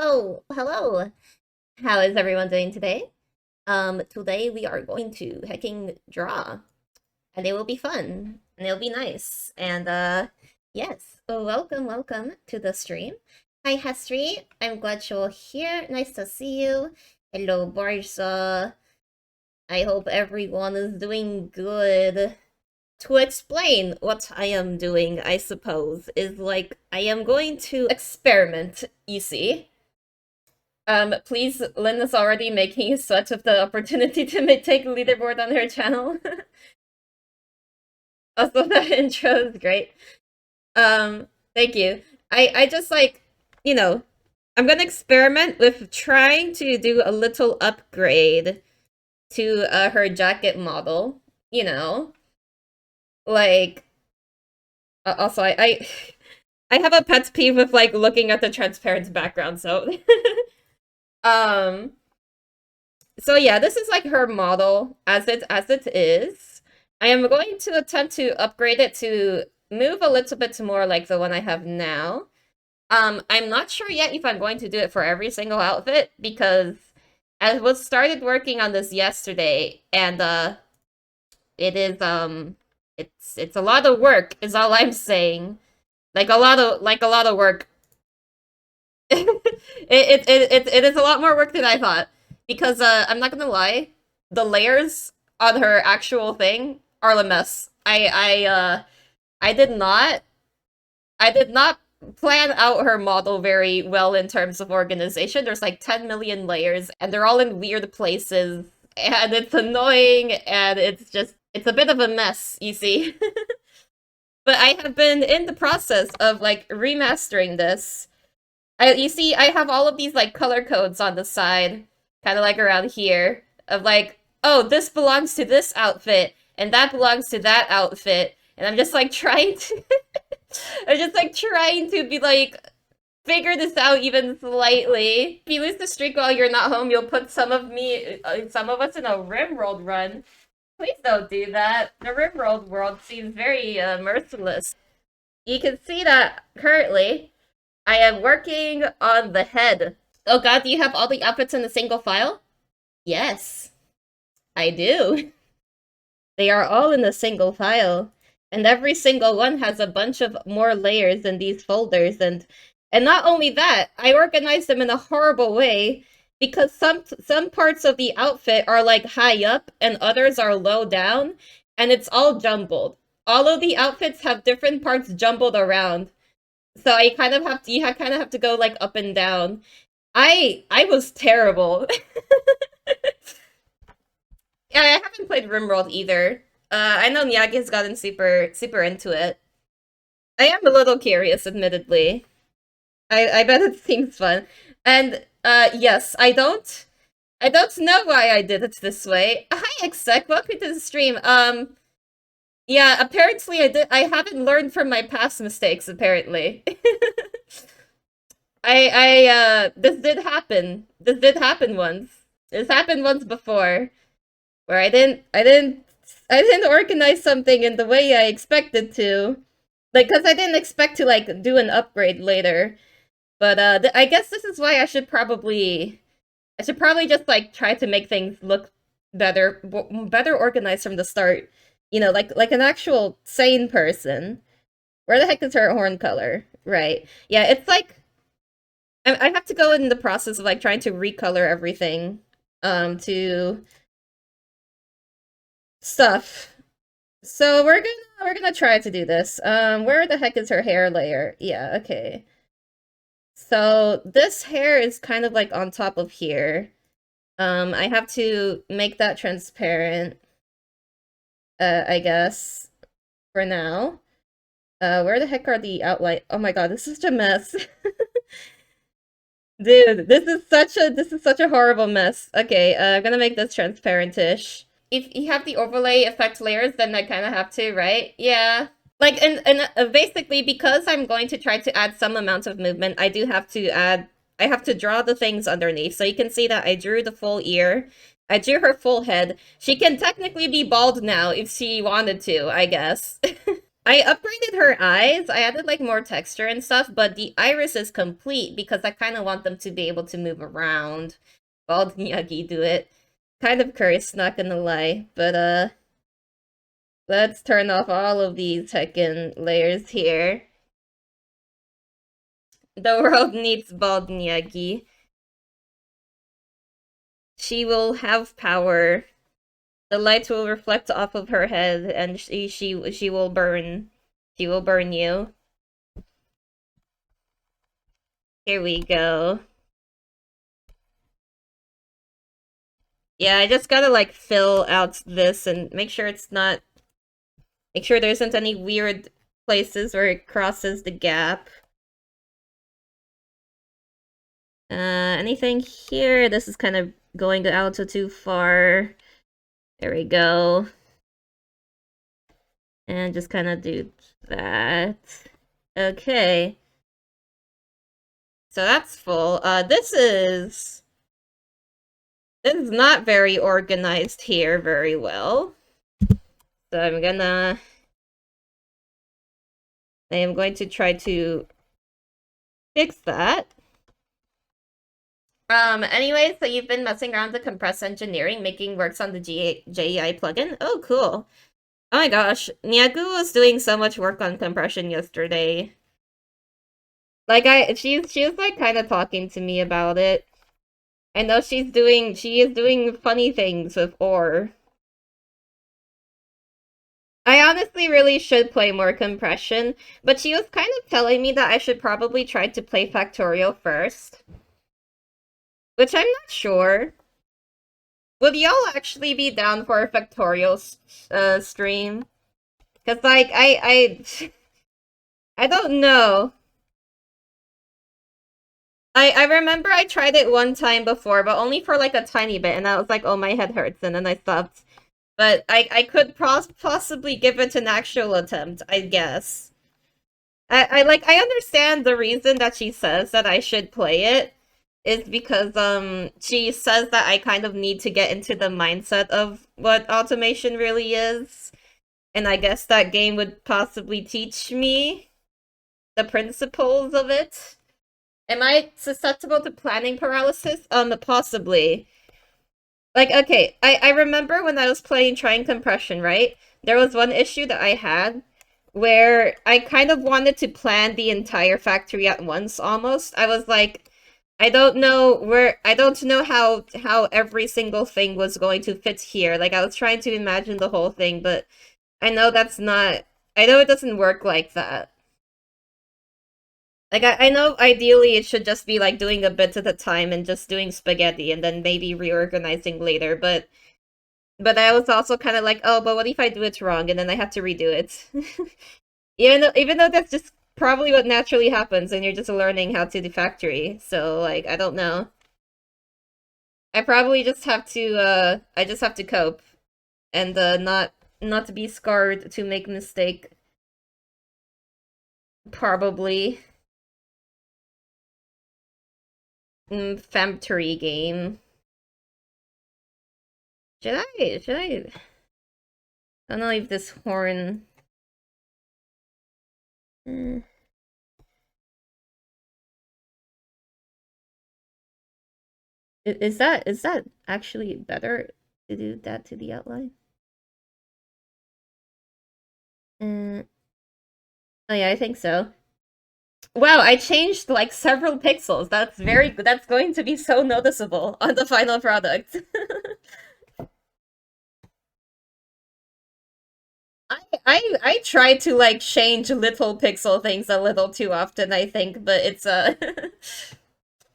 Oh, hello. How is everyone doing today? Today we are going to hacking draw, and it will be fun, and it'll be nice. And yes, welcome to the stream. Hi, Hestry. I'm glad you're here. Nice to see you. Hello, Barza. I hope everyone is doing good. To explain what I am doing, I suppose, is like I am going to experiment, you see. Please, Lynn is already making such of the opportunity to take leaderboard on her channel. Also, that intro is great. Thank you. I just like, you know, I'm gonna experiment with trying to do a little upgrade to her jacket model. You know, like, also I have a pet peeve with like looking at the transparent background, so um. So yeah, this is like her model as it is. I am going to attempt to upgrade it to move a little bit more like the one I have now. I'm not sure yet if I'm going to do it for every single outfit because I was started working on this yesterday and it is it's a lot of work is all I'm saying. Like a lot of work. It is a lot more work than I thought because I'm not gonna lie, the layers on her actual thing are a mess. I did not plan out her model very well in terms of organization. There's like 10 million layers and they're all in weird places and it's annoying and it's a bit of a mess, you see. But I have been in the process of like remastering this. You see, I have all of these like color codes on the side, kind of like around here, of like, oh, this belongs to this outfit, and that belongs to that outfit, and I'm just like trying to, I'm just like trying to be like figure this out even slightly. If you lose the streak while you're not home, you'll put some of us in a rimworld run. Please don't do that. The rimworld world seems very merciless. You can see that currently. I am working on the head. Oh god, do you have all the outfits in a single file? Yes, I do. They are all in a single file. And every single one has a bunch of more layers in these folders and not only that, I organized them in a horrible way because some parts of the outfit are like high up and others are low down and it's all jumbled. All of the outfits have different parts jumbled around. So I kind of have to you kind of have to go like up and down. I was terrible. Yeah, I haven't played RimWorld either. I know Nyagi has gotten super into it. I am a little curious, admittedly. I bet it seems fun. And yes, I don't know why I did it this way. Hi Exec, welcome to the stream. Yeah, apparently I haven't learned from my past mistakes, apparently. This did happen. This did happen once. This happened once before, where I didn't organize something in the way I expected to. Like, cause I didn't expect to, like, do an upgrade later. But, I guess this is why I should probably just, like, try to make things look better organized from the start. You know, like an actual sane person. Where the heck is her horn color? Right. Yeah, it's like I have to go in the process of like trying to recolor everything to stuff. So we're gonna try to do this. Where the heck is her hair layer? Yeah, okay. So this hair is kind of like on top of here. I have to make that transparent, I guess, for now. Where the heck are the outline? Oh my god, this is such a mess. Dude, this is such a horrible mess. Okay, I'm gonna make this transparentish. If you have the overlay effect layers, then I kind of have to, right? Yeah. Like, and basically, because I'm going to try to add some amount of movement, I have to draw the things underneath. So you can see that I drew the full ear. I drew her full head. She can technically be bald now if she wanted to, I guess. I upgraded her eyes. I added like more texture and stuff, but the iris is complete because I kind of want them to be able to move around. Bald Nyagi do it. Kind of cursed, not gonna lie. But let's turn off all of these heckin' layers here. The world needs Bald Nyagi. She will have power. The light will reflect off of her head, and she will burn. She will burn you. Here we go. Yeah, I just gotta like fill out this and make sure it's not. Make sure there isn't any weird places where it crosses the gap. Anything here? This is kind of going out too far. There we go. And just kind of do that. Okay. So that's full. This is not very organized here very well. So I am going to try to fix that. Anyway, so you've been messing around with compress engineering, making works on the JEI plugin? Oh, cool. Oh my gosh, Nyagu was doing so much work on compression yesterday. Like she was like kind of talking to me about it. I know she is doing funny things with ore. I honestly really should play more compression, but she was kind of telling me that I should probably try to play Factorio first. Which I'm not sure. Would y'all actually be down for a Factorio stream? Cause like I don't know. I remember I tried it one time before, but only for like a tiny bit, and I was like, oh, my head hurts, and then I stopped. But I could possibly give it an actual attempt, I guess. I understand the reason that she says that I should play it is because she says that I kind of need to get into the mindset of what automation really is. And I guess that game would possibly teach me the principles of it. Am I susceptible to planning paralysis? Possibly. Like, okay, I remember when I was trying compression, right? There was one issue that I had where I kind of wanted to plan the entire factory at once, almost. I was like, I don't know how every single thing was going to fit here. Like, I was trying to imagine the whole thing, but I know I know it doesn't work like that. Like, I know ideally it should just be like doing a bit at a time and just doing spaghetti and then maybe reorganizing later, but I was also kind of like, oh, but what if I do it wrong and then I have to redo it? Even though that's just probably what naturally happens and you're just learning how to do factory. So like, I don't know. I probably just have to I just have to cope and not to be scarred to make mistake. Probably. Factory game. Should I don't know if this horn is that actually better to do that to the outline? Oh yeah, I think so. Wow, I changed like several pixels. That's going to be so noticeable on the final product. I try to like change little pixel things a little too often, I think, but it's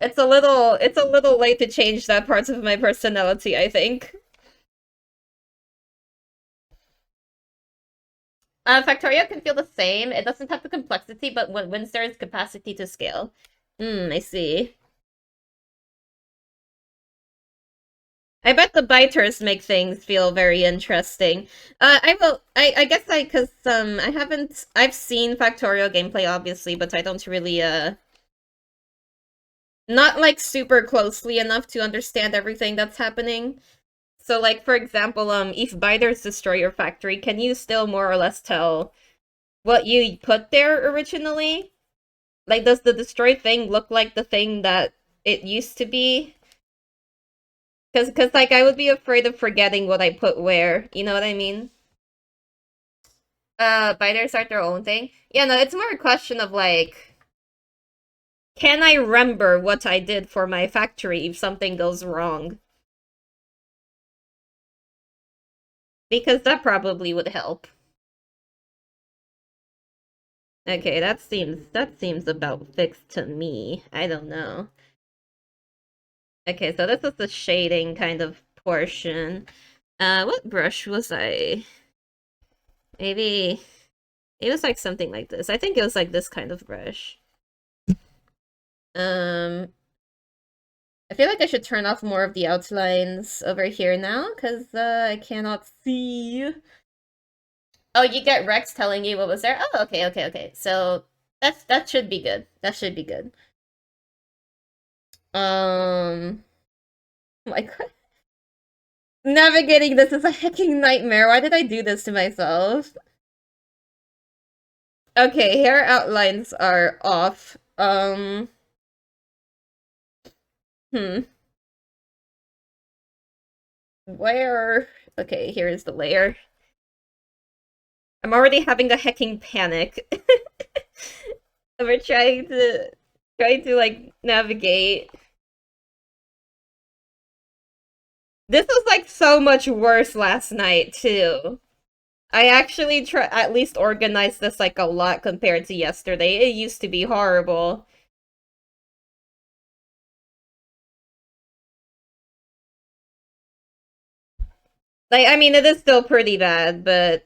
it's a little late to change that part of my personality, I think. Factorio can feel the same. It doesn't have the complexity, but when there's capacity to scale. I see. I bet the biters make things feel very interesting. I guess cause I've seen Factorio gameplay obviously, but I don't really not like super closely enough to understand everything that's happening. So like for example, if biters destroy your factory, can you still more or less tell what you put there originally? Like, does the destroy thing look like the thing that it used to be? Cause like I would be afraid of forgetting what I put where. You know what I mean? Biters are their own thing. Yeah, no, it's more a question of like, can I remember what I did for my factory if something goes wrong? Because that probably would help. Okay, that seems about fixed to me. I don't know. Okay, so this is the shading kind of portion. What brush was I? Maybe it was like something like this. I think it was like this kind of brush. Um, I feel like I should turn off more of the outlines over here now, because I cannot see. Oh, you get Rex telling you what was there? Oh, okay, okay, okay. So that should be good. That should be good. Oh my god. Navigating this is a hecking nightmare. Why did I do this to myself? Okay, hair outlines are off. Hmm. Where? Okay, here is the layer. I'm already having a hecking panic. We're trying to like navigate. This was like so much worse last night too. I actually try at least organized this like a lot compared to yesterday. It used to be horrible. Like I mean it is still pretty bad, but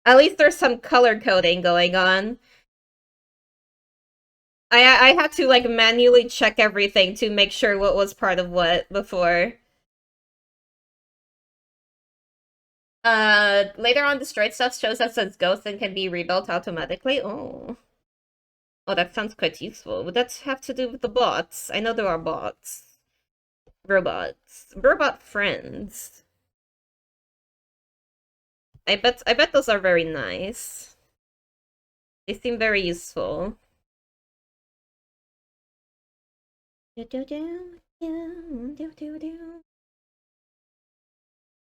at least there's some color coding going on. I had to like manually check everything to make sure what was part of what before. Later on, destroyed stuff shows us as ghosts and can be rebuilt automatically. Oh. Oh, that sounds quite useful. Would that have to do with the bots? I know there are bots. Robots. Robot friends. I bet those are very nice. They seem very useful.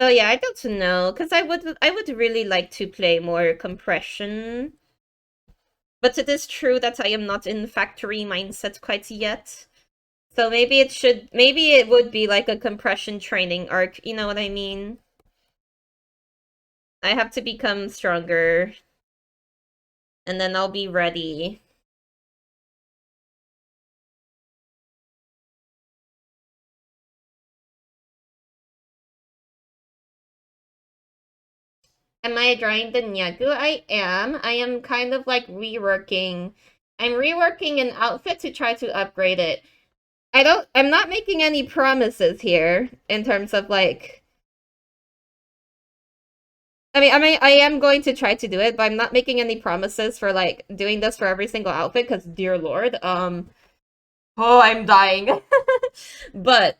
So yeah, I don't know, because I would really like to play more compression. But it is true that I am not in factory mindset quite yet. So maybe it would be like a compression training arc, you know what I mean? I have to become stronger, and then I'll be ready. Am I drawing the Nyagu? I am. I am kind of like reworking. I'm reworking an outfit to try to upgrade it. I'm not making any promises here in terms of like I am going to try to do it, but I'm not making any promises for like doing this for every single outfit because dear lord, oh, I'm dying. But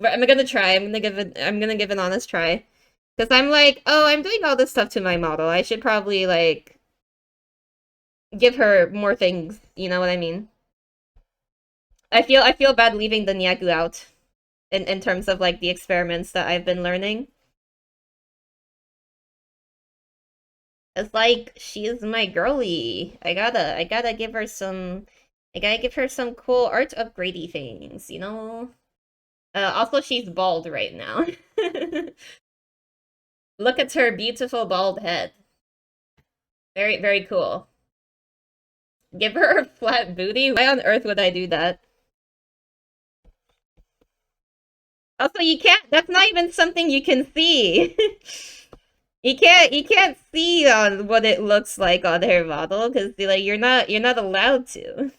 I'm gonna try. I'm gonna give an honest try. Because I'm like, oh, I'm doing all this stuff to my model. I should probably like give her more things, you know what I mean? I feel bad leaving the Nyagu out in terms of like the experiments that I've been learning. It's like she's my girly. I gotta give her some cool art upgradey things, you know? Also she's bald right now. Look at her beautiful bald head. Very, very cool. Give her a flat booty? Why on earth would I do that? Also, you can't, that's not even something you can see. You can't see on what it looks like on her model because like you're not allowed to.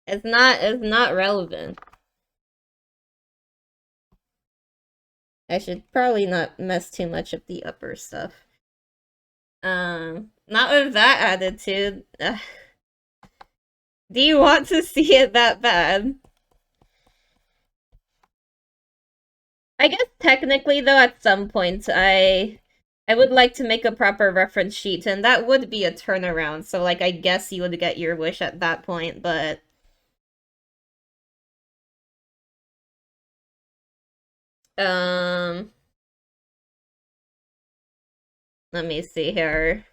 It's not relevant. I should probably not mess too much of the upper stuff. Not with that attitude. Ugh. Do you want to see it that bad? I guess technically though at some point I would like to make a proper reference sheet, and that would be a turnaround, so, like, I guess you would get your wish at that point, but... Um... Let me see here.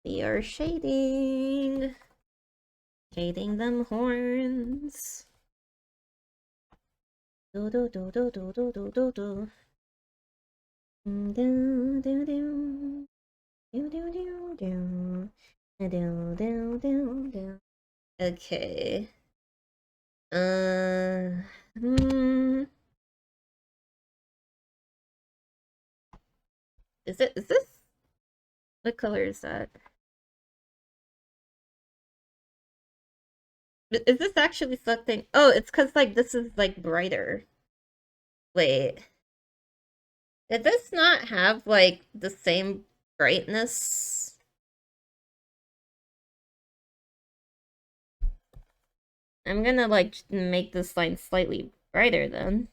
We are shading. Shading them horns. Do do do do do do do do do. Do do do do. Do do do do. Do do do do. Okay. Hmm. Is this? What color is that? Is this actually something? Oh, it's because, like, this is, like, brighter. Wait. Did this not have, like, the same brightness? I'm gonna, like, make this line slightly brighter then.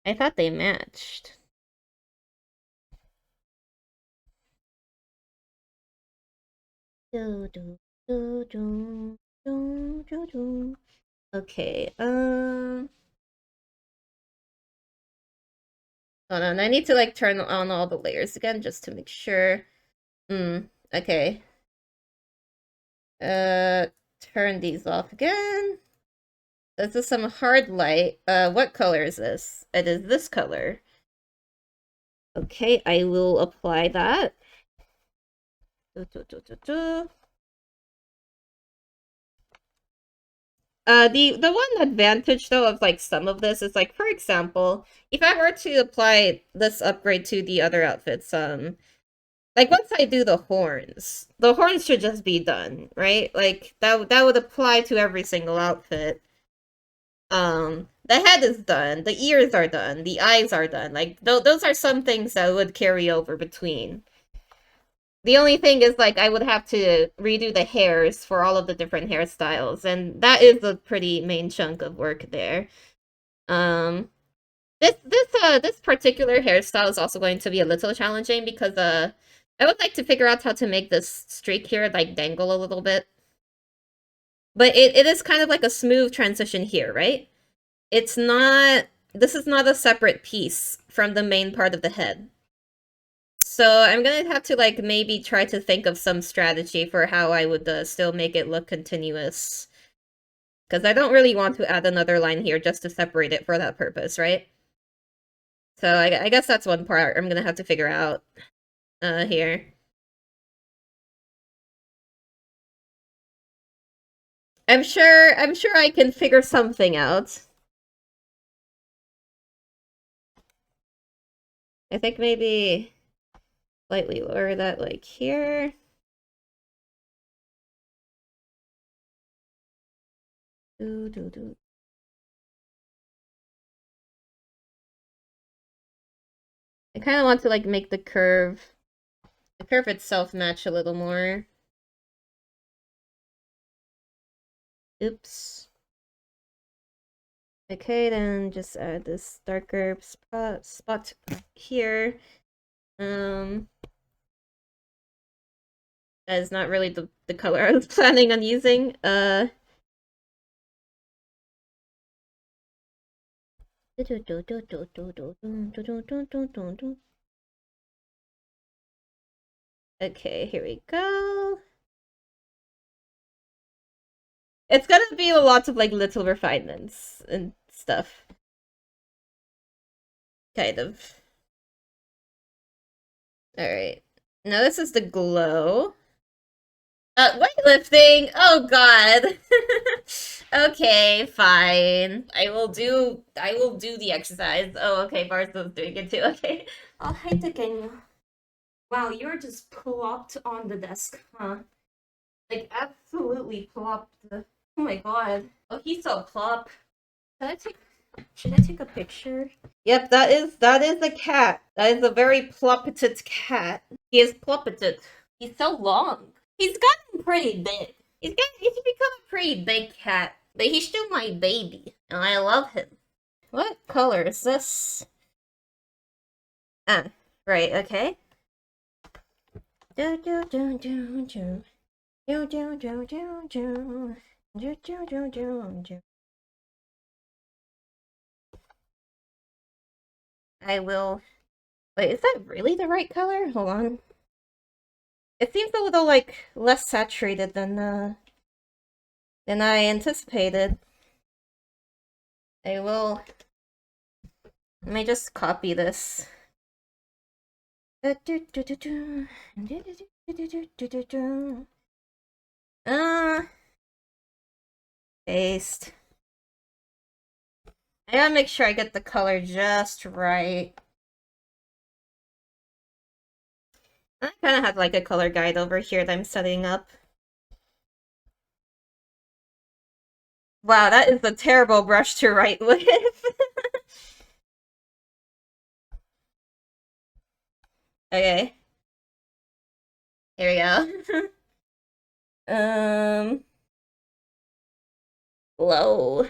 I thought they matched. Do, do, do, do, do, do, do. Okay, hold on, I need to, like, turn on all the layers again just to make sure. Okay. Turn these off again. This is some hard light. What color is this? It is this color. Okay, I will apply that. The one advantage though of like some of this is like, for example, if I were to apply this upgrade to the other outfits, like once I do the horns should just be done, right? Like that would apply to every single outfit. The head is done, the ears are done, the eyes are done. Like those are some things that would carry over between. The only thing is, like, I would have to redo the hairs for all of the different hairstyles, and that is a pretty main chunk of work there. Um, this particular hairstyle is also going to be a little challenging because I would like to figure out how to make this streak here like dangle a little bit. But it is kind of like a smooth transition here, right? It's not. This is not a separate piece from the main part of the head. So I'm gonna have to, like, maybe try to think of some strategy for how I would still make it look continuous. Because I don't really want to add another line here just to separate it for that purpose, right? So I guess that's one part I'm gonna have to figure out here. I'm sure I can figure something out. I think maybe slightly lower that, like, here. Do, do, do. I kind of want to, like, make the curve itself match a little more. Oops. Okay, then just add this darker spot here. That is not really the color I was planning on using. Okay, here we go. It's gonna be lots of, like, little refinements and stuff. Kind of. Alright. Now this is the glow. Weightlifting! Oh god! Okay, fine. I will do the exercise. Oh, okay, Barsto's doing it too, okay. Oh, hi, Digging. Wow, you're just plopped on the desk, huh? Like, absolutely plopped. Oh my god. Oh, he's so plop. Should I take a picture? Yep, that is a cat. That is a very ploppeted cat. He is ploppeted. He's so long. He's gotten pretty big. He's become a pretty big cat. But he's still my baby, and I love him. what color is this? Ah, right, okay. Do do do do do. Do do do do do. Do do do do do. I will. Wait, is that really the right color? Hold on. It seems a little like less saturated than I anticipated. I will. Let me just copy this. Paste. I gotta make sure I get the color just right. I kind of have like a color guide over here that I'm setting up. Wow, that is a terrible brush to write with. Okay. Here we go. um, Low.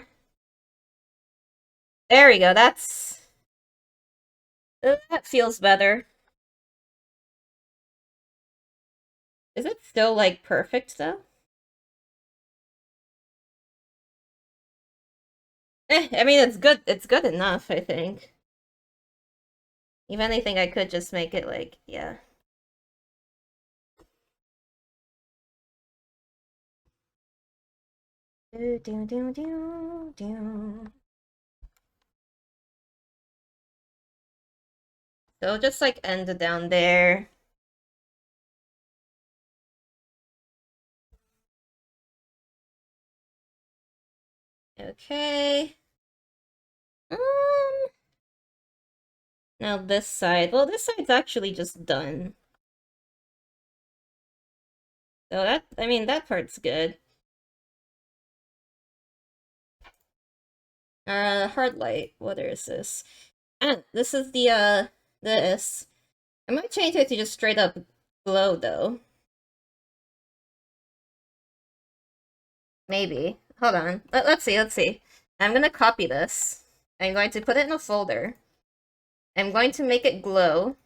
There we go. That feels better. Is it still like perfect though? I mean it's good. It's good enough, I think. If anything, I could just make it like, yeah. Do do do do do. So just like end down there. Okay. Um, Now this side. Well, this side's actually just done. So I mean, that part's good. Hard light. What is this? And this is this. I might change it to just straight up glow, though. Maybe. Hold on. Let's see, let's see. I'm gonna copy this. I'm going to put it in a folder. I'm going to make it glow.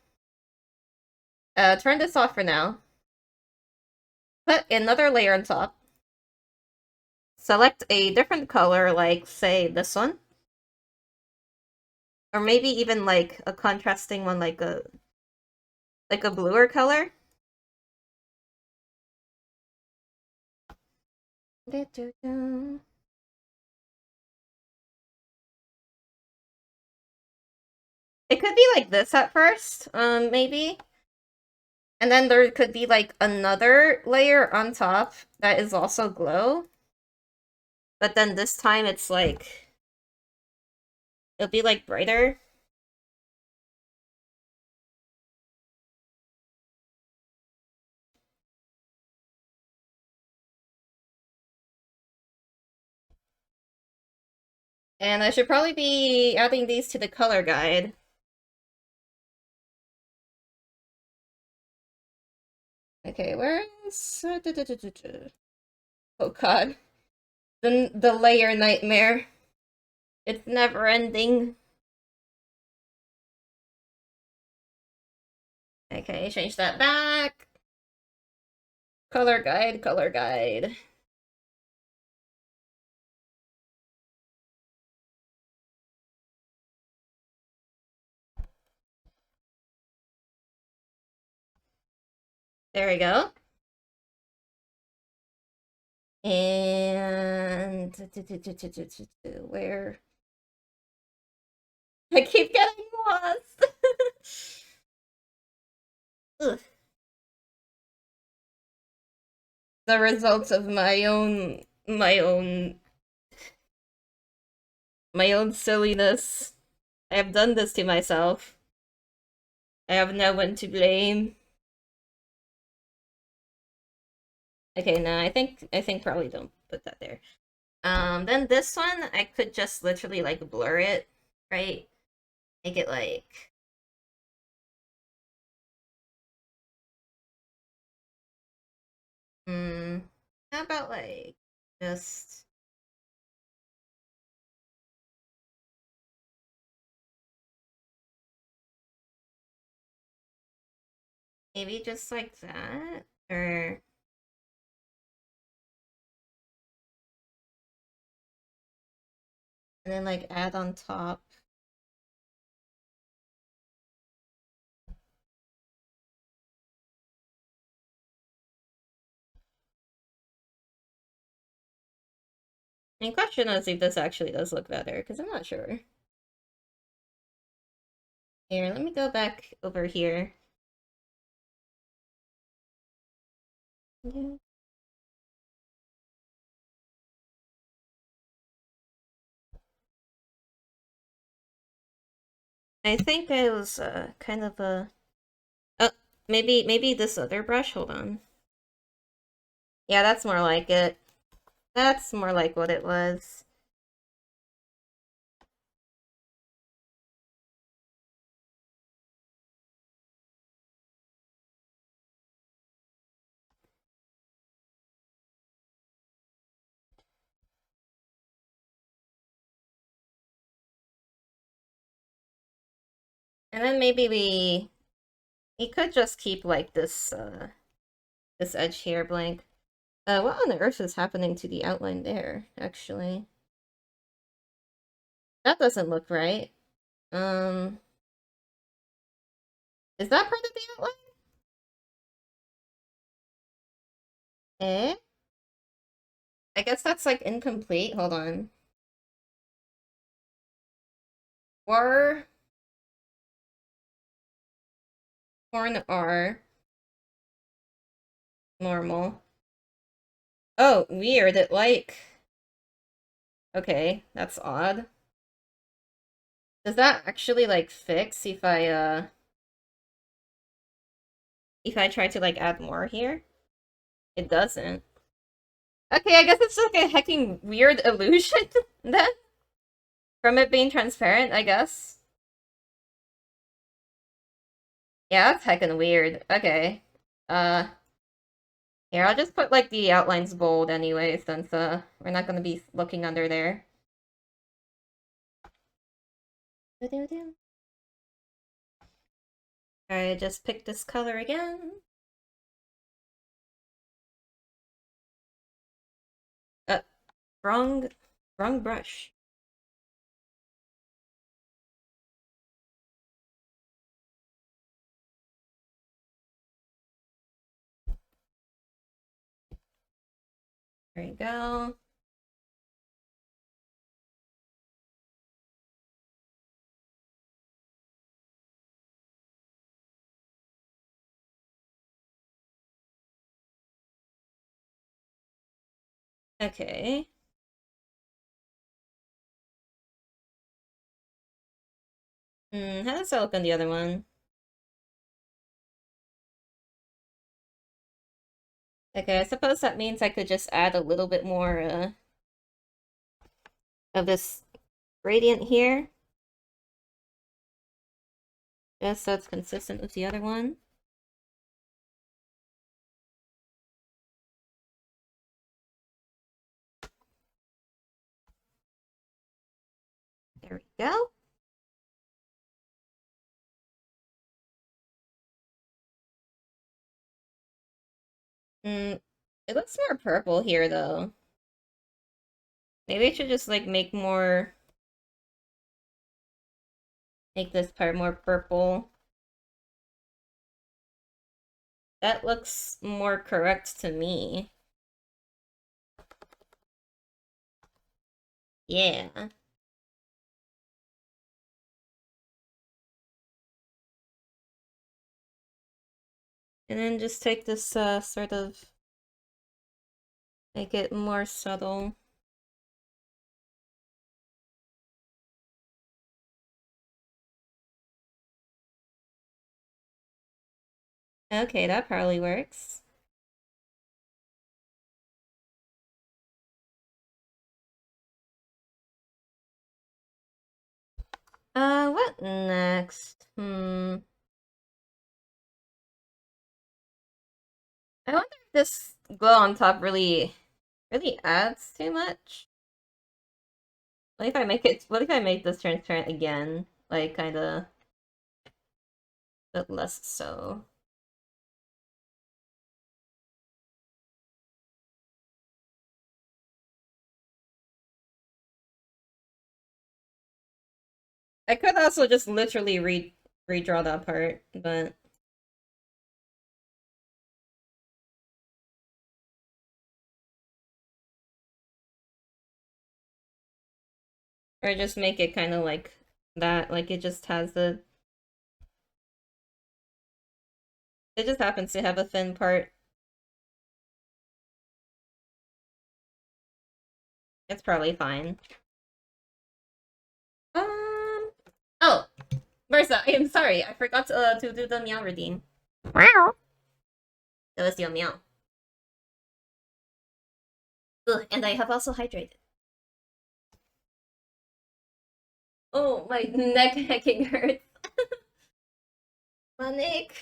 Turn this off for now. Put another layer on top. Select a different color, like, say, this one. Or maybe even, like, a contrasting one, like a bluer color. It could be like this at first, maybe. And then there could be like another layer on top that is also glow. But then this time it's like, it'll be like brighter. And I should probably be adding these to the color guide. Okay, where is... Oh god. The layer nightmare. It's never ending. Okay, change that back. Color guide, color guide. There we go. And where? I keep getting lost. Ugh. The results of my own silliness. I have done this to myself. I have no one to blame. Okay, no, I think probably don't put that there. Then this one I could just literally like blur it, right? Make it like how about like just Maybe just like that? Or... And then like add on top. And question is if this actually does look better, because I'm not sure. Here, let me go back over here. Yeah. I think I was kind of a... Oh, maybe this other brush, hold on. Yeah, that's more like it. That's more like what it was. And then maybe we could just keep like this edge here blank. What on earth is happening to the outline there, actually? That doesn't look right. Um, is that part of the outline? Eh? I guess that's like incomplete. Hold on. Or horn R normal. Oh, weird. It like okay, that's odd. Does that actually like fix if I try to like add more here? It doesn't. Okay, I guess it's like a hecking weird illusion then from it being transparent, I guess. Yeah, that's heckin' weird. Okay. Uh Here, I'll just put like the outlines bold anyway, since we're not gonna be looking under there. Alright, just pick this color again. Uh, wrong, wrong brush. There you go. Okay. How does that look on the other one? Okay, I suppose that means I could just add a little bit more of this gradient here. Just so it's consistent with the other one. There we go. It looks more purple here though. Maybe I should just like make this part more purple. That looks more correct to me. Yeah. And then just take this sort of make it more subtle. Okay, that probably works. What next? I wonder if this glow on top really adds too much. What if I make this transparent again? Like, kinda, but less so. I could also just literally redraw that part, but or just make it kind of like that, like it just happens to have a thin part. It's probably fine. Oh, Marissa, I am sorry. I forgot to do the meow redeem. Meow. That was your meow. Ugh, and I have also hydrated. Oh, my neck hacking hurts. My neck.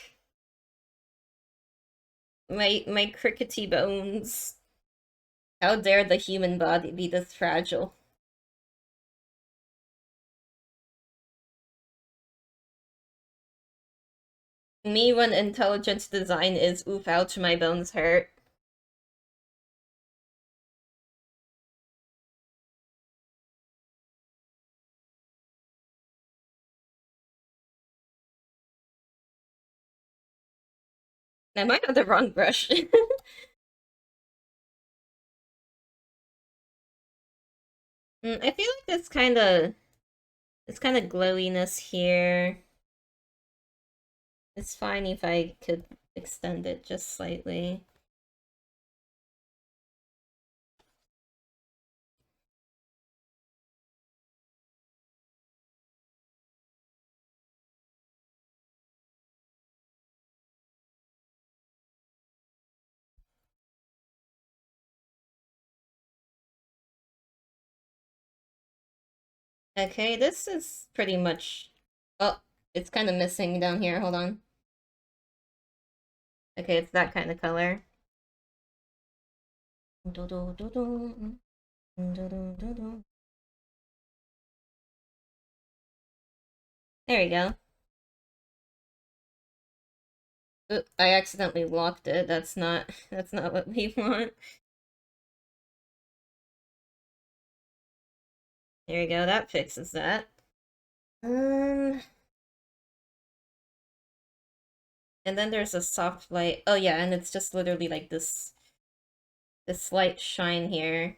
My crickety bones. How dare the human body be this fragile? Me when intelligence design is oof ouch my bones hurt. I might have the wrong brush. I feel like this kind of glowiness here. It's fine if I could extend it just slightly. Okay, this is pretty much... Oh, it's kind of missing down here. Hold on. Okay, it's that kind of color. There we go. Oop, I accidentally locked it. That's not what we want. There we go. That fixes that. Um, and then there's a soft light. Oh yeah, and it's just literally like this slight shine here.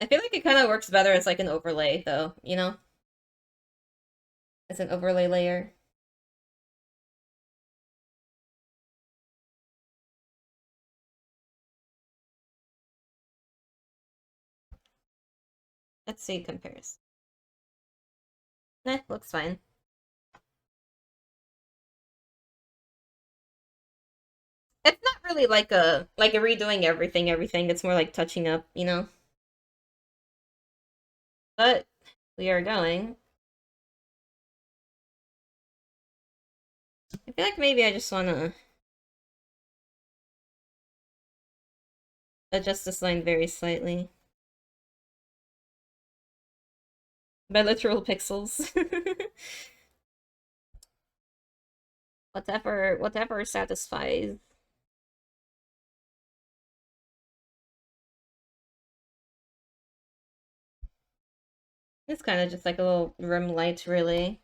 I feel like it kind of works better as like an overlay though, you know? As an overlay layer. Let's see compares. Looks fine. It's not really like a redoing everything. It's more like touching up, you know? But we are going. I feel like maybe I just wanna adjust this line very slightly. By literal pixels. Whatever satisfies. It's kind of just like a little rim light, really.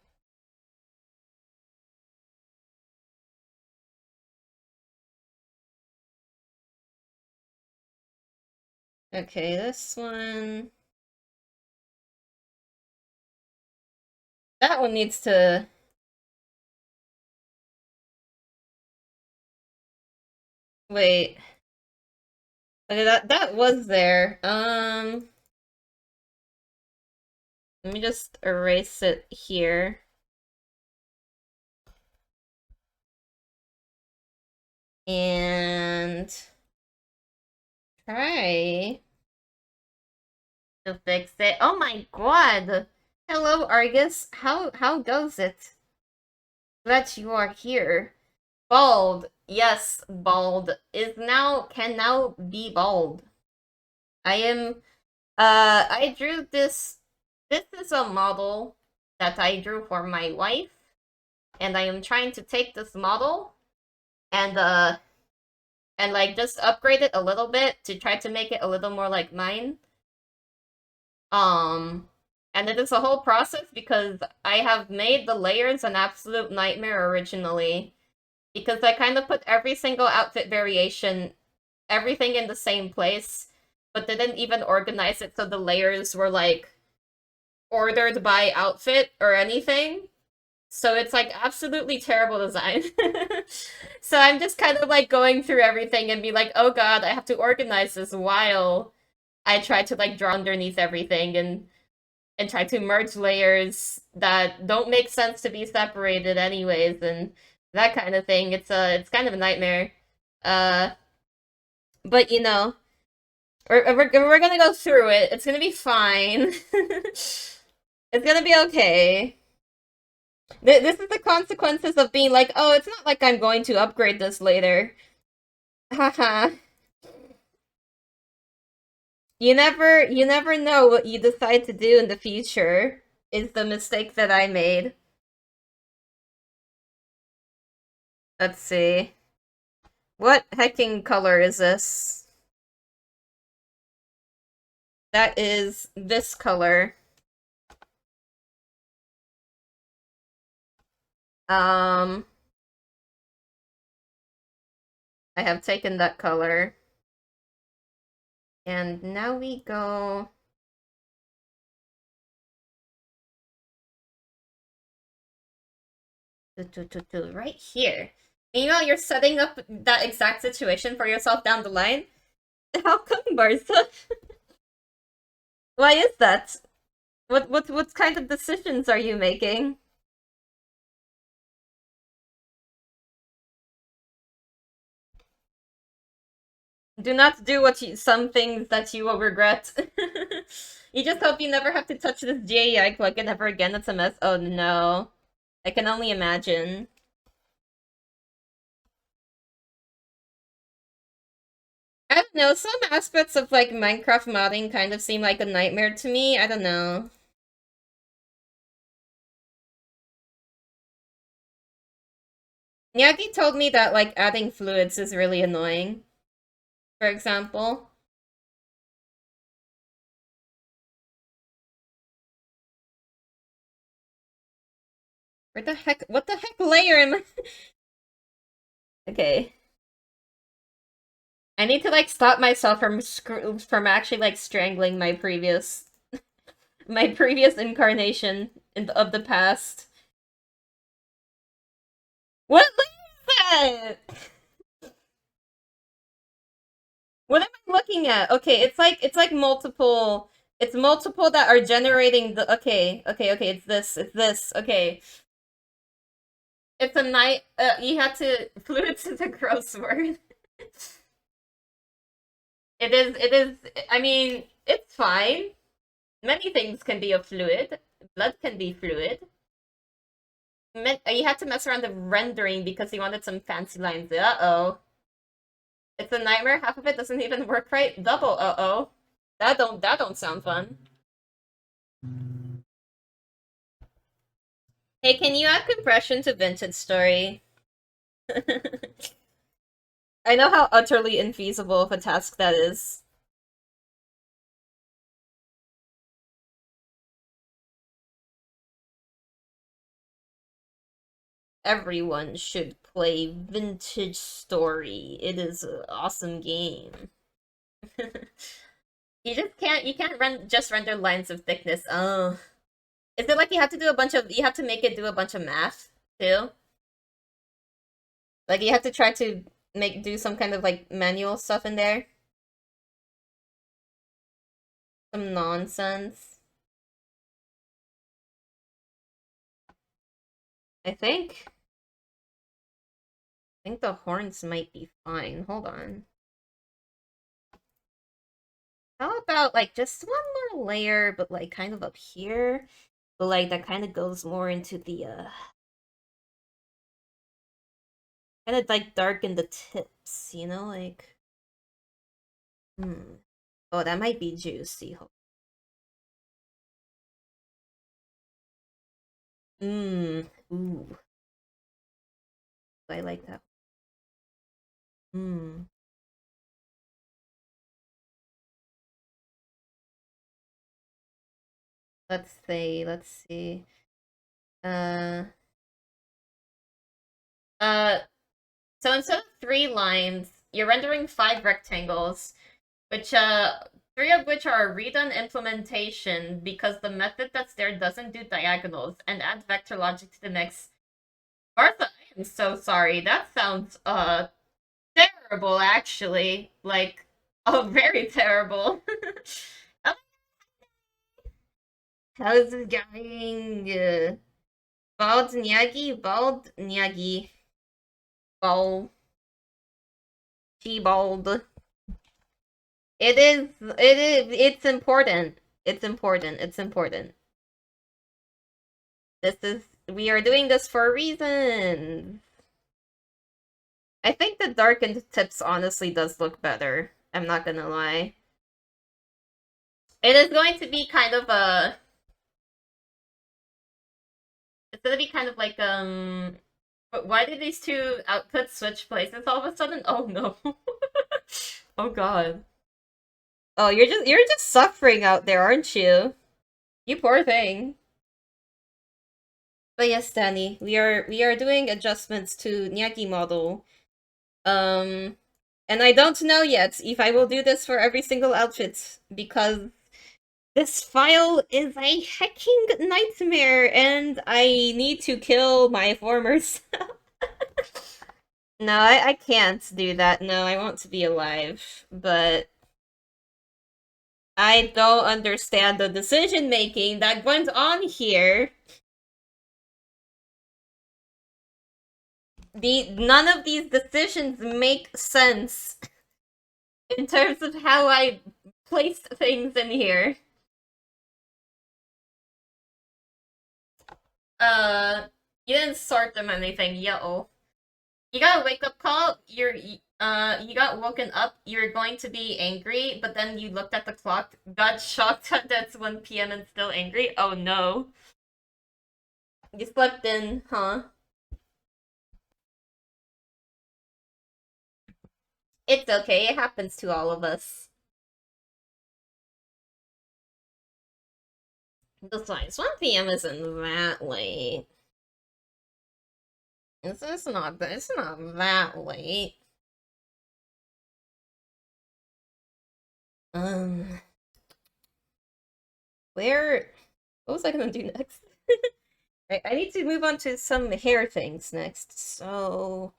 Okay, this one. That one needs to... Wait. Okay, that was there. Let me just erase it here. And try to fix it. Oh my god! Hello, Argus. How goes it? That you are here. Bald. Yes, bald can now be bald. I am I drew this is a model that I drew for my wife, and I am trying to take this model and like just upgrade it a little bit to try to make it a little more like mine. Um And it is a whole process because I have made the layers an absolute nightmare originally. Because I kind of put every single outfit variation, everything in the same place, but didn't even organize it so the layers were like ordered by outfit or anything. So it's like absolutely terrible design. So I'm just kind of like going through everything and be like, oh god, I have to organize this while I try to like draw underneath everything and try to merge layers that don't make sense to be separated anyways and that kind of thing. It's kind of a nightmare. Uh but you know, we're gonna go through it. It's gonna be fine. It's gonna be okay. This is the consequences of being like, oh, it's not like I'm going to upgrade this later. Haha. You never know what you decide to do in the future is the mistake that I made. Let's see. What hecking color is this? That is this color. Um, I have taken that color. And now we go to right here. Meanwhile, you're setting up that exact situation for yourself down the line. How come, Barca? Why is that? What kind of decisions are you making? Do not do some things that you will regret. You just hope you never have to touch this GAI plugin ever again. It's a mess. Oh no. I can only imagine. I don't know, some aspects of like Minecraft modding kind of seem like a nightmare to me. I don't know. Nyagi told me that like adding fluids is really annoying. For example. Where the heck? What the heck layer am I? Okay. I need to like stop myself from actually like strangling my previous incarnation of the past. What layer is that? What am I looking at? Okay, it's like multiple. It's multiple that are generating the. Okay. It's this. Okay, it's a night. You had to fluids is a gross word. It is. It is. I mean, it's fine. Many things can be a fluid. Blood can be fluid. You had to mess around the rendering because you wanted some fancy lines. Uh-oh. It's a nightmare. Half of it doesn't even work right. Double uh-oh. That don't sound fun. Hey, can you add compression to Vintage Story? I know how utterly infeasible of a task that is. Everyone should play Vintage Story. It is an awesome game. You can't just render lines of thickness. Oh. Is it like you have to make it do a bunch of math too? Like you have to try to do some kind of like manual stuff in there? Some nonsense. I think the horns might be fine. Hold on. How about like just one more layer, but like kind of up here? But like that kind of goes more into the kind of like darken the tips, you know? Like Oh, that might be juicy. Ooh. I like that. Mmm. let's see. Uh, uh, so instead of 3 lines, you're rendering 5 rectangles, which, 3 of which are a redone implementation because the method that's there doesn't do diagonals, and add vector logic to the next. Martha, I am so sorry. That sounds, terrible, actually. Like, oh, very terrible. Oh, how's it going? Bald Nyagi? Bald Nyagi. Bald. She-bald. It's important. It's important. It's important. We are doing this for a reason. I think the darkened tips honestly does look better. I'm not gonna lie. It is going to be kind of a... It's gonna be kind of like, But why did these two outputs switch places all of a sudden? Oh no. Oh god. Oh, you're just suffering out there, aren't you? You poor thing. But yes, Danny, we are doing adjustments to Nyagi model. Um and I don't know yet if I will do this for every single outfit because this file is a hacking nightmare and I need to kill my former self. No, I can't do that. No, I want to be alive. But I don't understand the decision making that went on here. None of these decisions make sense in terms of how I placed things in here. You didn't sort them anything, yo. You got a wake up call. You got woken up. You're going to be angry, but then you looked at the clock, got shocked that it's 1 p.m. and still angry. Oh no. You slept in, huh? It's okay. It happens to all of us. Besides, 1 p.m. isn't that late. It's not that late. Um, where? What was I gonna do next? I need to move on to some hair things next. So,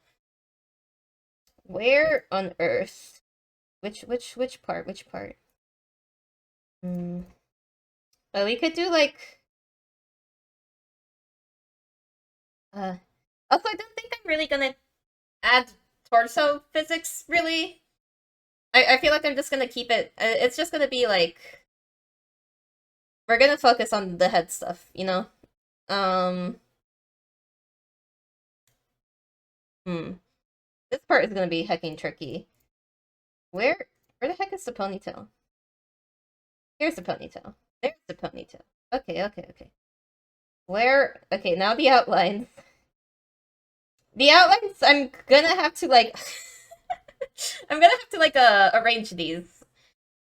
where on earth? Which part? Which part? Hmm. But we could do like. Uh. Also, I don't think I'm really gonna add torso physics. Really, I feel like I'm just gonna keep it. It's just gonna be like we're gonna focus on the head stuff, you know? Um, hmm. This part is gonna be hecking tricky. Where the heck is the ponytail? Here's the ponytail. There's the ponytail. Okay. Okay, now the outlines. The outlines, I'm gonna have to, like... I'm gonna have to, like, arrange these.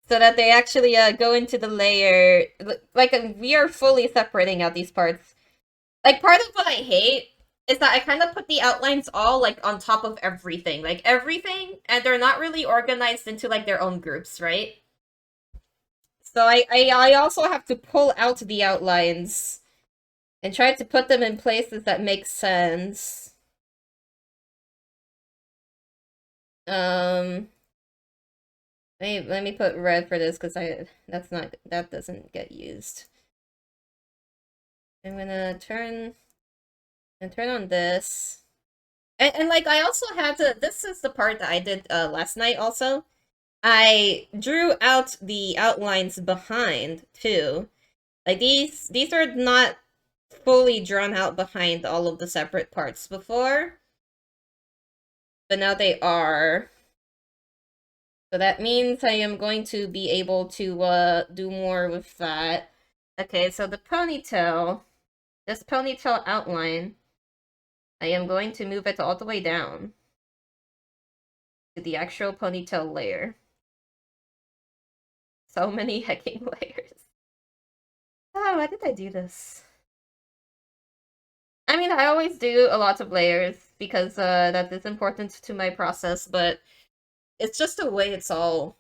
So that they actually, go into the layer... Like, we are fully separating out these parts. Like, part of what I hate is that I kind of put the outlines all, like, on top of everything. Like, everything, and they're not really organized into, like, their own groups, right? So I also have to pull out the outlines and try to put them in places that make sense. Um, let me put red for this because that doesn't get used. I'm gonna turn on this. And like I also had to, this is the part that I did last night also. I drew out the outlines behind too. Like these are not fully drawn out behind all of the separate parts before. But now they are. So that means I am going to be able to do more with that. Okay, so the ponytail, this ponytail outline, I am going to move it all the way down to the actual ponytail layer. So many hecking layers. Oh, why did I do this? I mean, I always do a lot of layers because that is important to my process, but it's just the way it's all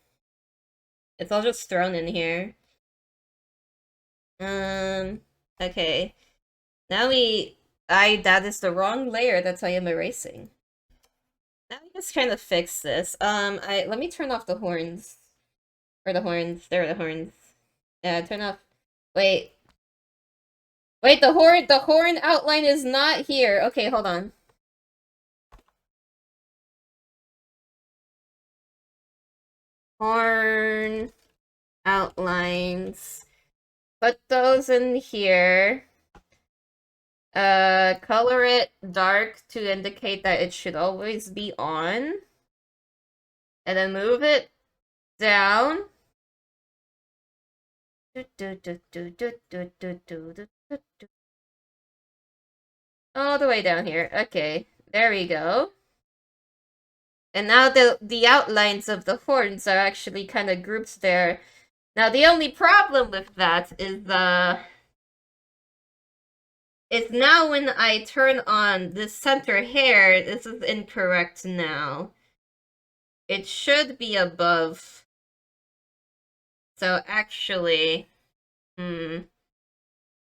just thrown in here. Okay. Now that is the wrong layer, that's why I'm erasing. Now I'm just trying to fix this. let me turn off the horns. Or the horns. There are the horns. Turn off. Wait. Wait, the horn outline is not here. Okay, hold on. Horn outlines. Put those in here. Color it dark to indicate that it should always be on. And then move it down. All the way down here. Okay, there we go. And now the outlines of the horns are actually kind of grouped there. Now the only problem with that is now when I turn on the center hair, this is incorrect now. It should be above. So actually,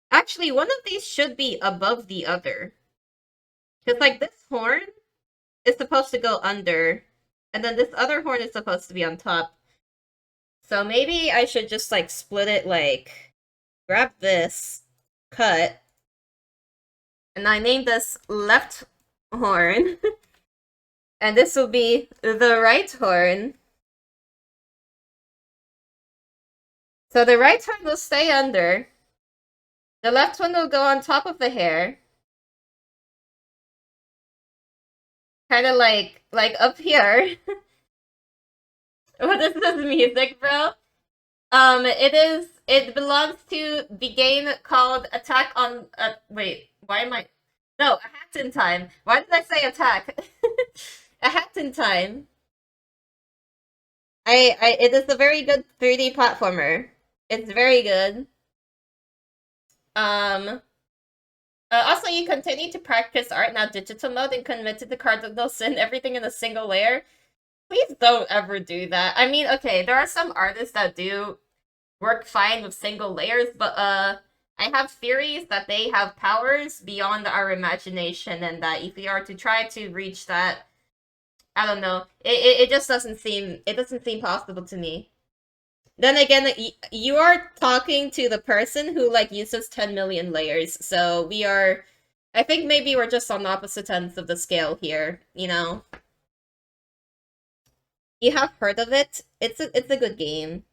actually one of these should be above the other. Because like this horn is supposed to go under, and then this other horn is supposed to be on top. So maybe I should just like split it, like grab this, cut, and I name this left horn. And this will be the right horn. So the right horn will stay under. The left one will go on top of the hair. Kind of like up here. What is this music, bro? It belongs to the game called Attack on, wait, why am I, no, A Hat in Time. Why did I say attack? A Hat in Time. It is a very good 3D platformer. It's very good. Also, you continue to practice art now digital mode and commit to the cardinal sin, everything in a single layer. Please don't ever do that. I mean, okay, there are some artists that do work fine with single layers, but I have theories that they have powers beyond our imagination, and that if we are to try to reach that, I don't know, it just doesn't seem possible to me. Then again, you are talking to the person who like uses 10 million layers, so I think maybe we're just on opposite ends of the scale here, you know? You have heard of it? It's a good game.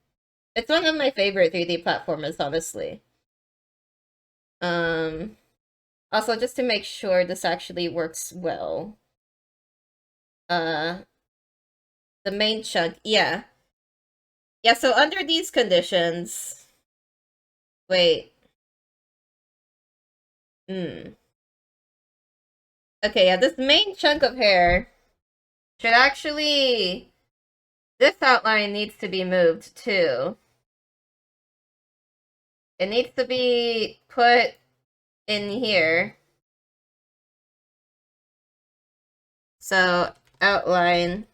It's one of my favorite 3D platformers, honestly. Also, just to make sure this actually works well. The main chunk, yeah. Yeah, so under these conditions... Wait. Okay, yeah, this main chunk of hair should actually... This outline needs to be moved, too. It needs to be put in here. So, outline.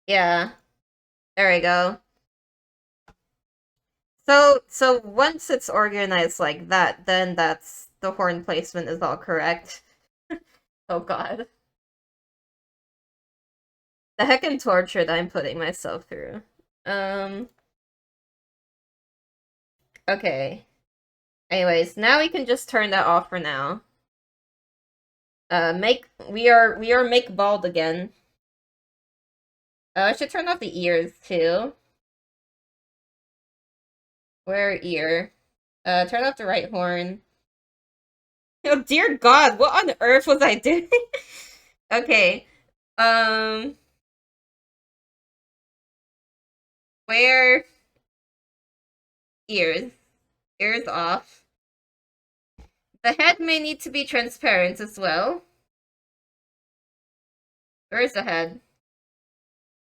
Yeah. There we go. So once it's organized like that, then that's the horn placement is all correct. Oh god. The heckin' torture that I'm putting myself through. Okay. Anyways, now we can just turn that off for now. We are make bald again. I should turn off the ears too. Where ear? Turn off the right horn. Oh dear God, what on earth was I doing? Okay. Where ears? Ears off. The head may need to be transparent as well. Where is the head?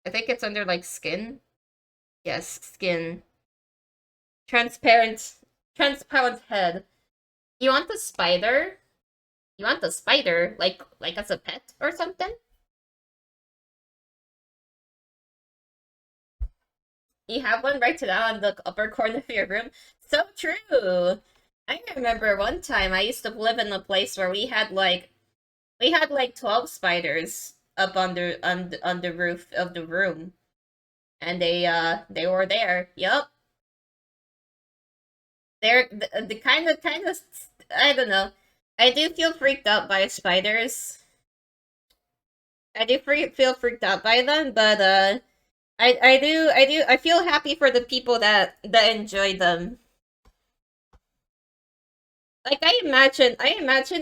I think it's under like skin. Yes, skin. Transparent, transparent head. You want the spider? You want the spider, like as a pet or something? You have one right now in the upper corner of your room. So true. I remember one time I used to live in a place where we had like 12 spiders up on the roof of the room. And they were there. Yup. They're the kind of I don't know. I do feel freaked out by spiders. I do feel freaked out by them, but I feel happy for the people that enjoy them. Like I imagine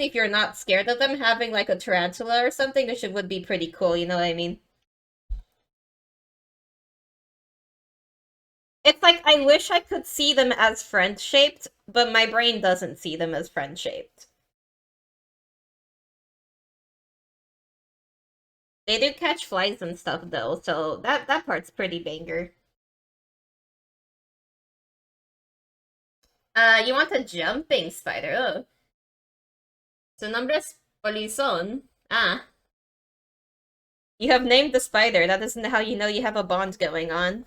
if you're not scared of them having like a tarantula or something, this shit would be pretty cool, you know what I mean? It's like I wish I could see them as friend shaped, but my brain doesn't see them as friend shaped. They do catch flies and stuff though, so that part's pretty banger. You want a jumping spider? Oh. Su nombre es Polizon. Ah, you have named the spider. That isn't how you know you have a bond going on.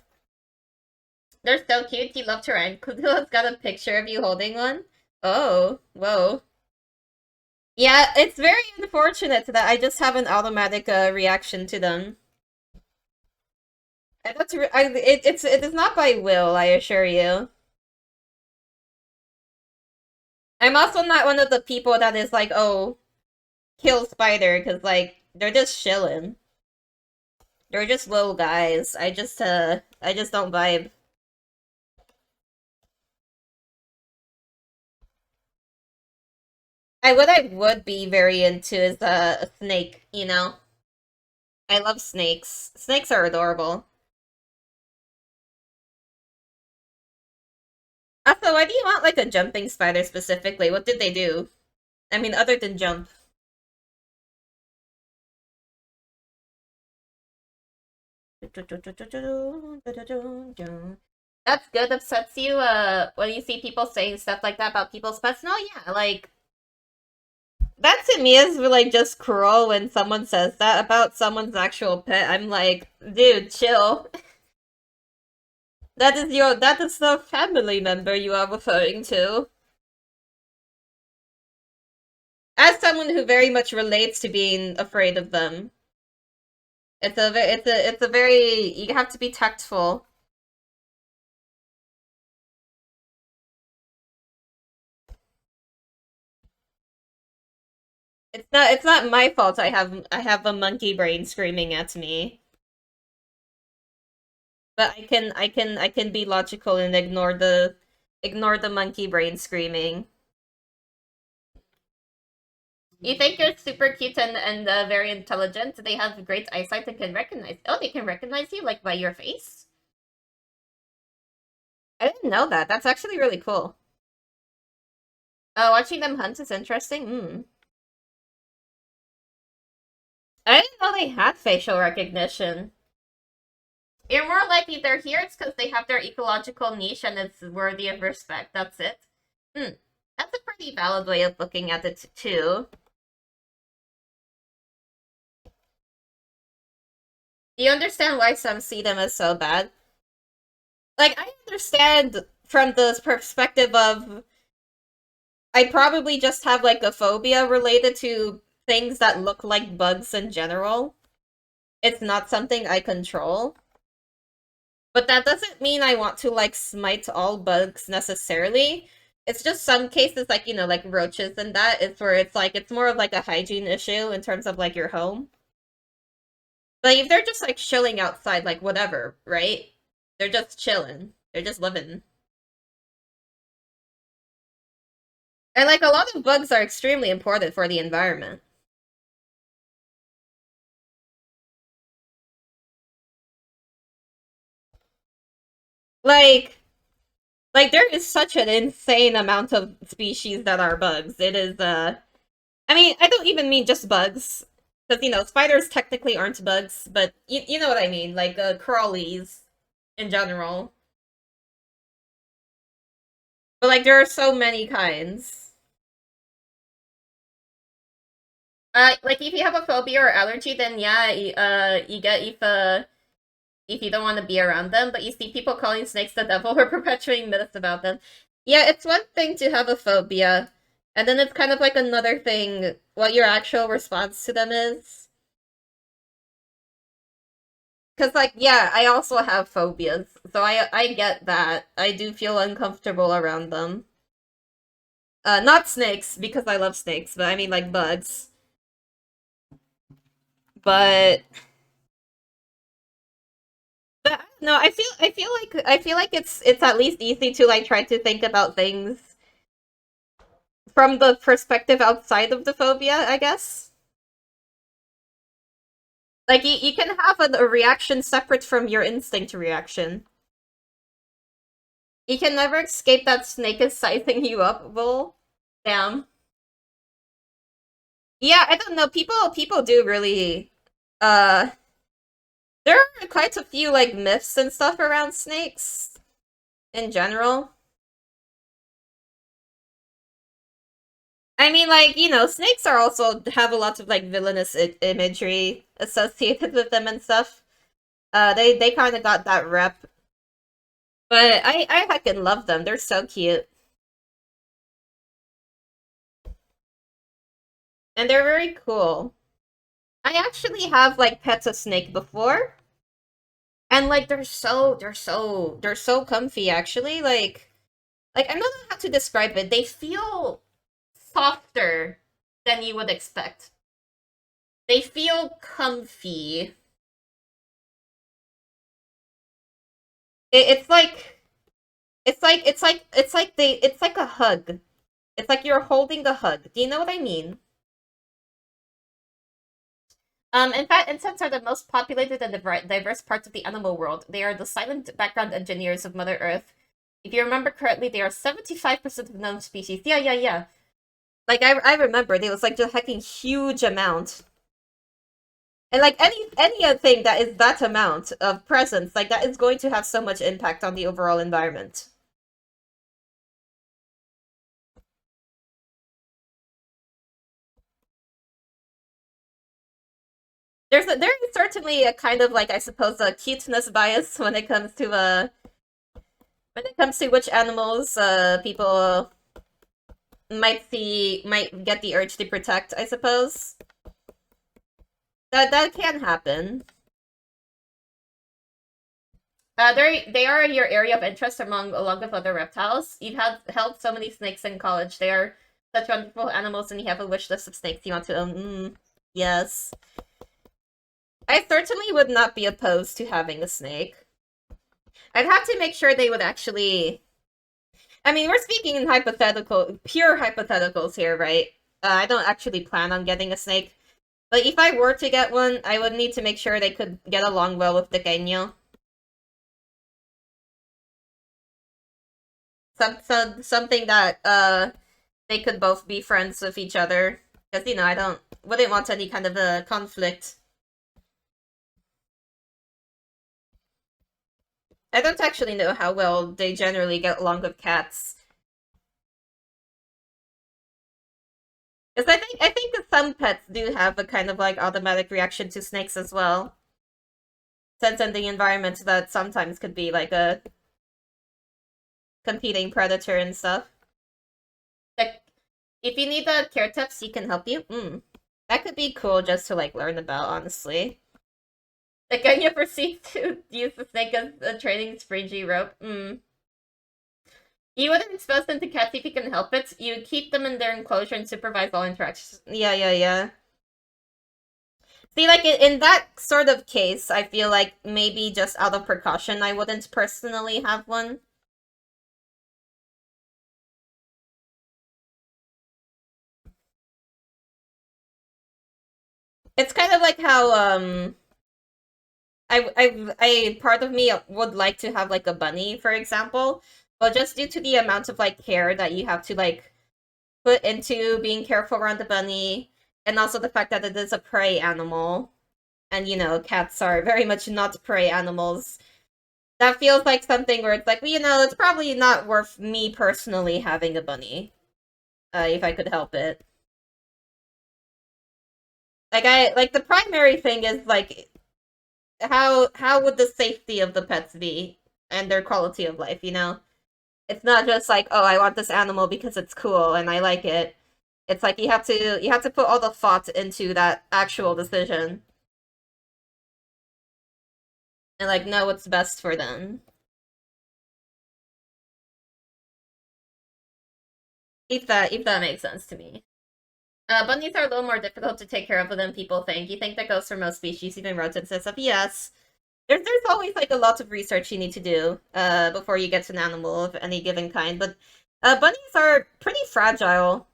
They're so cute. You love Tarantulas. Got a picture of you holding one. Oh, whoa. Yeah, it's very unfortunate that I just have an automatic reaction to them. It is not by will, I assure you. I'm also not one of the people that is like, oh, kill spider, because like they're just chilling. They're just little guys. I just don't vibe. What I would be very into is a snake, you know? I love snakes. Snakes are adorable. Also, why do you want like a jumping spider specifically? What did they do? I mean, other than jump. That's good. Upsets you. When you see people saying stuff like that about people's pets. No, yeah, like that to me is like just cruel when someone says that about someone's actual pet. I'm like, dude, chill. That is the family member you are referring to. As someone who very much relates to being afraid of them, it's a very you have to be tactful. It's not my fault I have a monkey brain screaming at me. But I can be logical and ignore the monkey brain screaming. You think you're super cute and very intelligent. They have great eyesight and can recognize. Oh, they can recognize you like by your face. I didn't know that. That's actually really cool. Watching them hunt is interesting. I didn't know they had facial recognition. You're more likely they're here. It's because they have their ecological niche and it's worthy of respect. That's it. That's a pretty valid way of looking at it too. Do you understand why some see them as so bad? Like, I understand from the perspective of I probably just have like a phobia related to things that look like bugs in general. It's not something I control. But that doesn't mean I want to like smite all bugs necessarily. It's just some cases like, like roaches and that is where it's like it's more of like a hygiene issue in terms of like your home. But if they're just like chilling outside, like whatever, right? They're just chilling. They're just living. And like a lot of bugs are extremely important for the environment. Like there is such an insane amount of species that are bugs. It is I mean, I don't even mean just bugs. Because, spiders technically aren't bugs, but you know what I mean, like crawlies in general. But like there are so many kinds. Like if you have a phobia or allergy, then yeah, you get if you don't want to be around them. But you see people calling snakes the devil or perpetuating myths about them. Yeah, it's one thing to have a phobia, and then it's kind of like another thing what your actual response to them is. Because like yeah, I also have phobias, so I get that. I do feel uncomfortable around them. Not snakes because I love snakes, but I mean like bugs. But no, I feel like it's at least easy to like try to think about things from the perspective outside of the phobia, I guess. Like you can have a reaction separate from your instinct reaction. You can never escape that snake is sizing you up, Bull. Damn. Yeah, I don't know. People do really uh there are quite a few like myths and stuff around snakes in general. I mean, like, snakes are also have a lot of like villainous imagery associated with them and stuff. They kind of got that rep, but I fucking love them. They're so cute, and they're very cool. I actually have like pets a snake before, and like they're so comfy. Actually, like I don't know how to describe it. They feel softer than you would expect. They feel comfy. It's like it's like a hug. It's like you're holding a hug. Do you know what I mean? In fact, insects are the most populated and diverse parts of the animal world. They are the silent background engineers of Mother Earth. If you remember correctly, they are 75% of known species. Yeah, yeah, yeah. Like I remember, there was like just hecking huge amount. And like any thing that is that amount of presence, like that is going to have so much impact on the overall environment. There is certainly a kind of like I suppose a cuteness bias when it comes to which animals people might get the urge to protect, I suppose. That can happen. They are your area of interest along with other reptiles. You've held so many snakes in college. They are such wonderful animals, and you have a wish list of snakes you want to own. Yes. I certainly would not be opposed to having a snake. I'd have to make sure they would actually. I mean, we're speaking in pure hypotheticals here, right? I don't actually plan on getting a snake. But if I were to get one, I would need to make sure they could get along well with the Kenyo. Something that they could both be friends with each other. Because I wouldn't want any kind of a conflict. I don't actually know how well they generally get along with cats. Because I think that some pets do have a kind of like automatic reaction to snakes as well. Since in the environment that sometimes could be like a competing predator and stuff. Like if you need the care tips, he can help you. That could be cool just to like learn about, honestly. Like can you proceed to use the snake as a training springy rope? You wouldn't expose them to cats if you can help it. You keep them in their enclosure and supervise all interactions. Yeah, yeah, yeah. See, like in that sort of case, I feel like maybe just out of precaution, I wouldn't personally have one. It's kind of like how I part of me would like to have like a bunny, for example, but just due to the amount of like care that you have to like put into being careful around the bunny, and also the fact that it is a prey animal, and cats are very much not prey animals. That feels like something where it's like, well, it's probably not worth me personally having a bunny, if I could help it. Like the primary thing is like how would the safety of the pets be and their quality of life, It's not just like, oh, I want this animal because it's cool and I like it. It's like you have to put all the thought into that actual decision and like know what's best for them. If that makes sense to me. Bunnies are a little more difficult to take care of than people think. You think that goes for most species, even rodents and stuff. Yes, there's always like a lot of research you need to do before you get to an animal of any given kind. But bunnies are pretty fragile,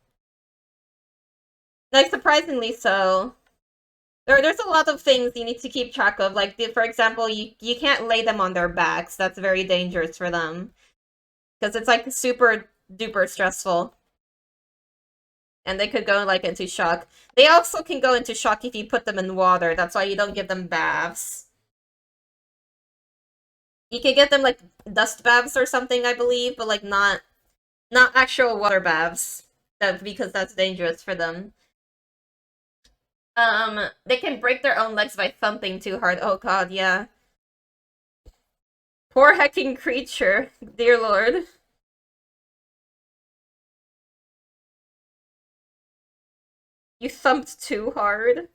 like surprisingly so. There's a lot of things you need to keep track of. Like for example, you can't lay them on their backs. That's very dangerous for them because it's like super duper stressful. And they could go like into shock. They also can go into shock if you put them in water. That's why you don't give them baths. You can get them like dust baths or something, I believe, but like not actual water baths. Because that's dangerous for them. They can break their own legs by thumping too hard. Oh god, yeah. Poor hecking creature, dear lord. You thumped too hard.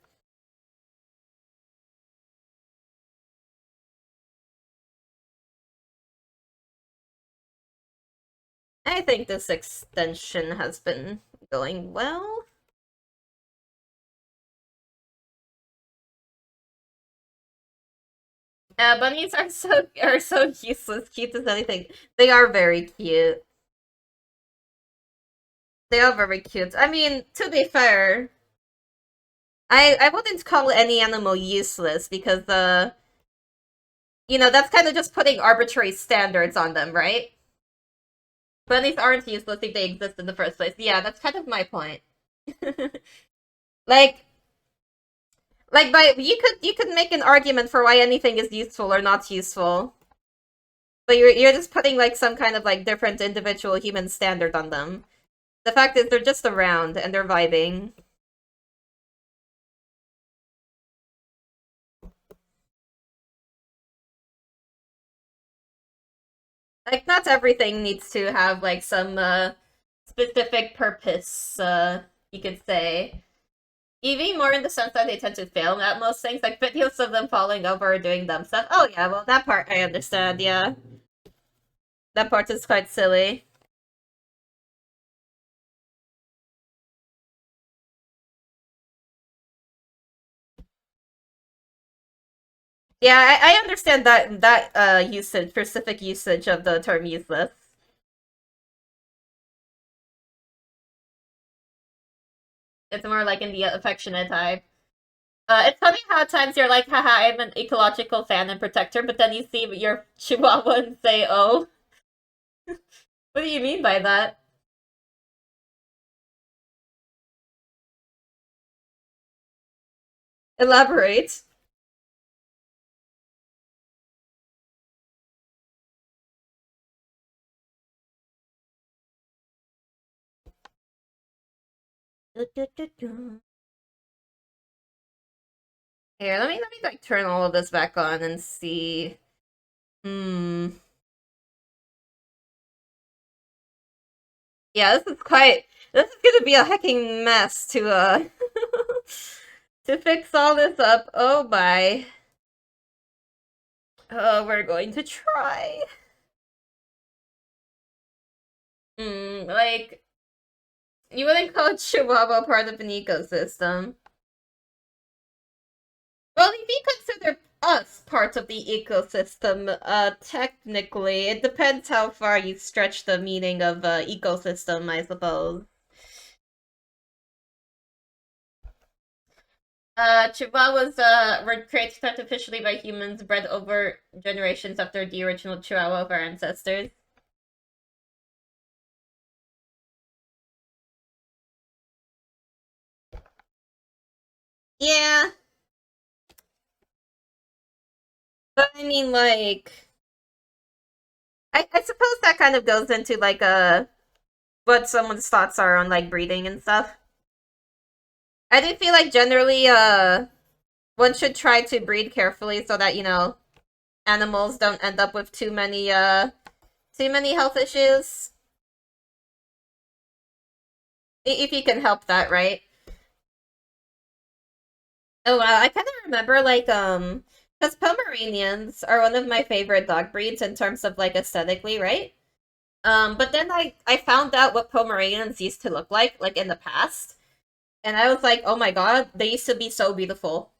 I think this extension has been going well. Bunnies are so useless, cute as anything. They are very cute. They are very cute. I mean, to be fair, I wouldn't call any animal useless because that's kind of just putting arbitrary standards on them, right? Bunnies aren't useless if they exist in the first place. Yeah, that's kind of my point. like by you could make an argument for why anything is useful or not useful. But you're just putting like some kind of like different individual human standard on them. The fact is they're just around and they're vibing. Like not everything needs to have like some specific purpose, you could say. Even more in the sense that they tend to fail at most things, like videos of them falling over or doing dumb stuff. Oh yeah, well that part I understand, yeah. That part is quite silly. Yeah, I understand that usage, specific usage of the term useless. It's more like in the affectionate type. It's funny how at times you're like, haha, I'm an ecological fan and protector, but then you see your chihuahua and say, oh, what do you mean by that? Elaborate. Here, let me like turn all of this back on and see. Hmm. Yeah, this is gonna be a hecking mess to fix all this up. Oh my. We're going to try. Like you wouldn't call Chihuahua part of an ecosystem. Well, if you consider us part of the ecosystem, technically, it depends how far you stretch the meaning of ecosystem, I suppose. Chihuahuas were created artificially by humans, bred over generations after the original Chihuahua of our ancestors. Yeah, but I mean, like, I suppose that kind of goes into like what someone's thoughts are on like breeding and stuff. I do feel like generally one should try to breed carefully so that, animals don't end up with too many health issues. If you can help that, right? Oh wow, I kind of remember like because Pomeranians are one of my favorite dog breeds in terms of like aesthetically, right? But then I found out what Pomeranians used to look like in the past, and I was like, oh my god, they used to be so beautiful.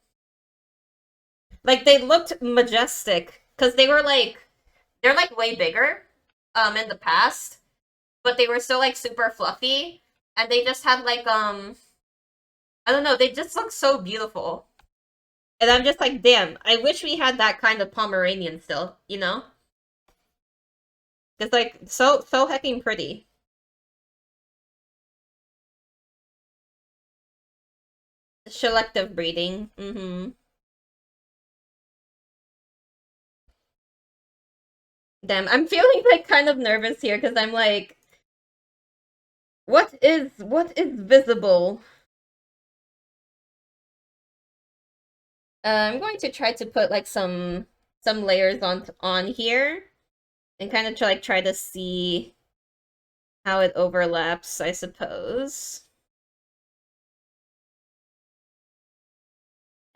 Like they looked majestic because they're like way bigger, in the past, but they were still like super fluffy, and they just had like I don't know, they just look so beautiful. And I'm just like, damn, I wish we had that kind of Pomeranian still, you know? It's like so hecking pretty. Selective breeding. Mm-hmm. Damn, I'm feeling like kind of nervous here because I'm like, what is visible? I'm going to try to put like some layers on here and kind of try to see how it overlaps, I suppose.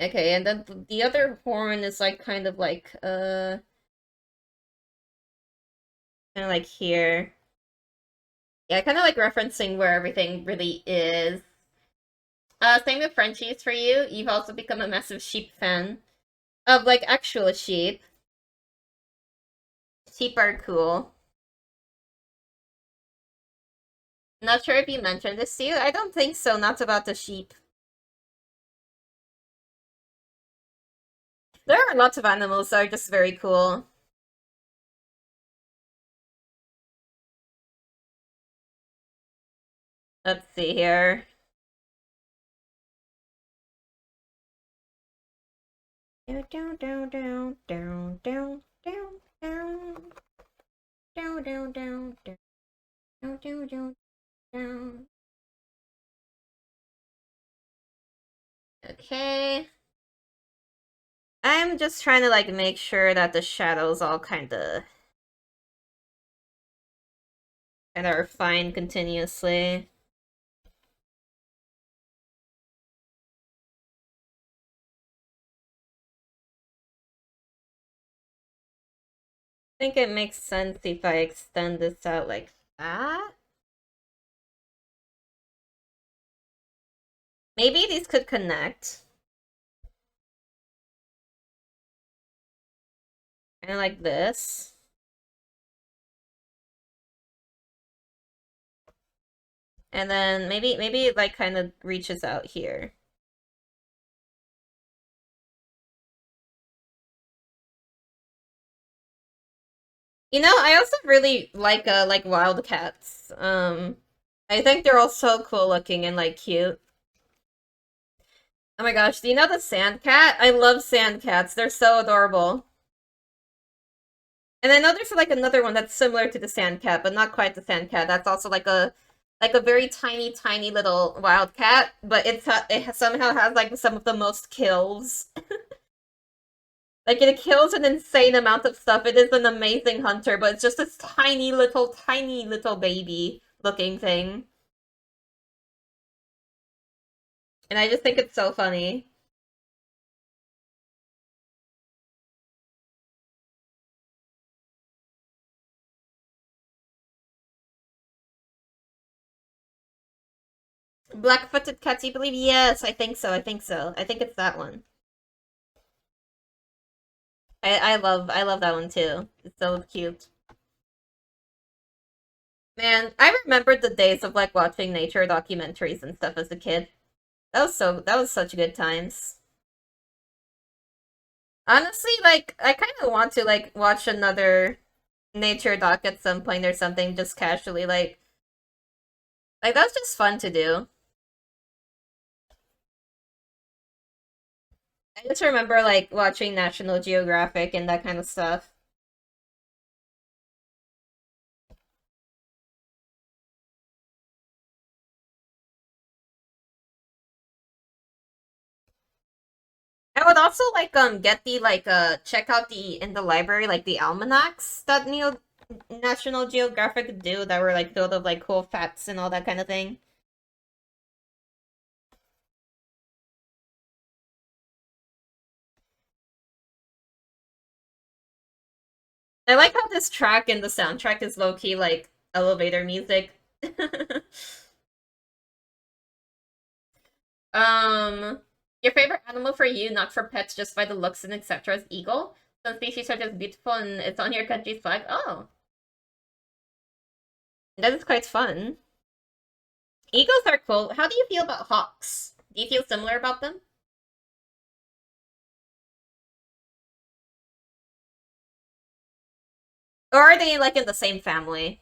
Okay, and then the other horn is like kind of like here. Yeah, kind of like referencing where everything really is. Same with Frenchies for you. You've also become a massive sheep fan of like actual sheep. Sheep are cool. Not sure if you mentioned this to you. I don't think so. Not about the sheep. There are lots of animals that are just very cool. Let's see here. Down, down, down, down, down, down, down, down, down, down, down, down, down, down, down. Okay. I'm just trying to like make sure that the shadows all kind of are fine continuously. I think it makes sense if I extend this out like that. Maybe these could connect. Kind of like this. And then maybe it like kind of reaches out here. I also really like wildcats. I think they're all so cool looking and like cute. Oh my gosh, do you know the sand cat? I love sand cats. They're so adorable. And I know there's like another one that's similar to the sand cat, but not quite the sand cat. That's also like a very tiny, tiny little wildcat, but it somehow has like some of the most kills. Like it kills an insane amount of stuff. It is an amazing hunter, but it's just this tiny little baby looking thing. And I just think it's so funny. Black-footed cats, you believe? Yes, I think so. I think so. I think it's that one. I love that one too. It's so cute. Man, I remembered the days of like watching nature documentaries and stuff as a kid. That was such good times. Honestly, like I kind of want to like watch another nature doc at some point or something just casually like that's just fun to do. I just remember like watching National Geographic and that kind of stuff. would also like get the check out the in the library like the almanacs that National Geographic do that were like filled with like cool facts and all that kind of thing. I like how this track in the soundtrack is low-key like elevator music. Your favorite animal for you, not for pets, just by the looks and etc. is eagle. Some species are just beautiful and it's on your country's flag. Oh, that is quite fun. Eagles are cool. How do you feel about hawks? Do you feel similar about them? Or are they like in the same family?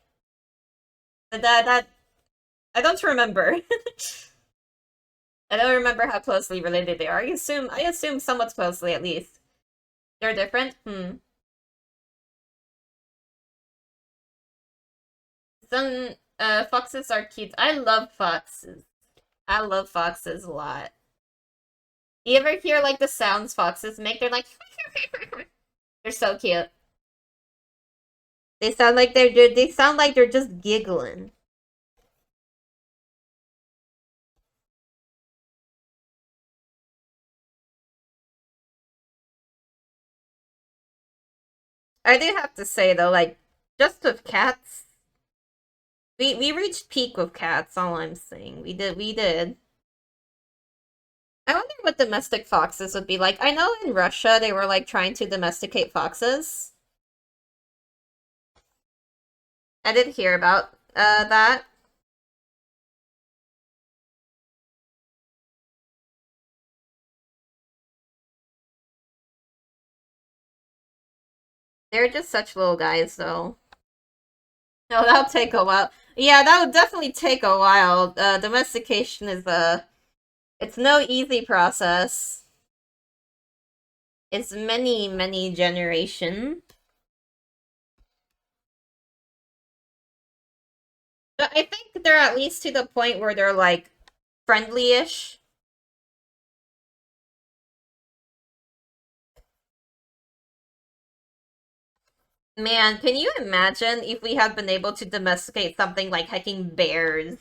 That I don't remember. I don't remember how closely related they are. I assume somewhat closely at least. They're different? Hmm. Some foxes are cute. I love foxes. I love foxes a lot. You ever hear like the sounds foxes make? They're like they're so cute. They sound like they're just giggling. I do have to say though, like just with cats, we reached peak with cats. All I'm saying, we did. I wonder what domestic foxes would be like. I know in Russia they were like trying to domesticate foxes. I did hear about that. They're just such little guys though. No, that'll take a while. Yeah, that would definitely take a while. Domestication is it's no easy process. It's many, many generations. But I think they're at least to the point where they're like friendly-ish. Man, can you imagine if we had been able to domesticate something like hecking bears?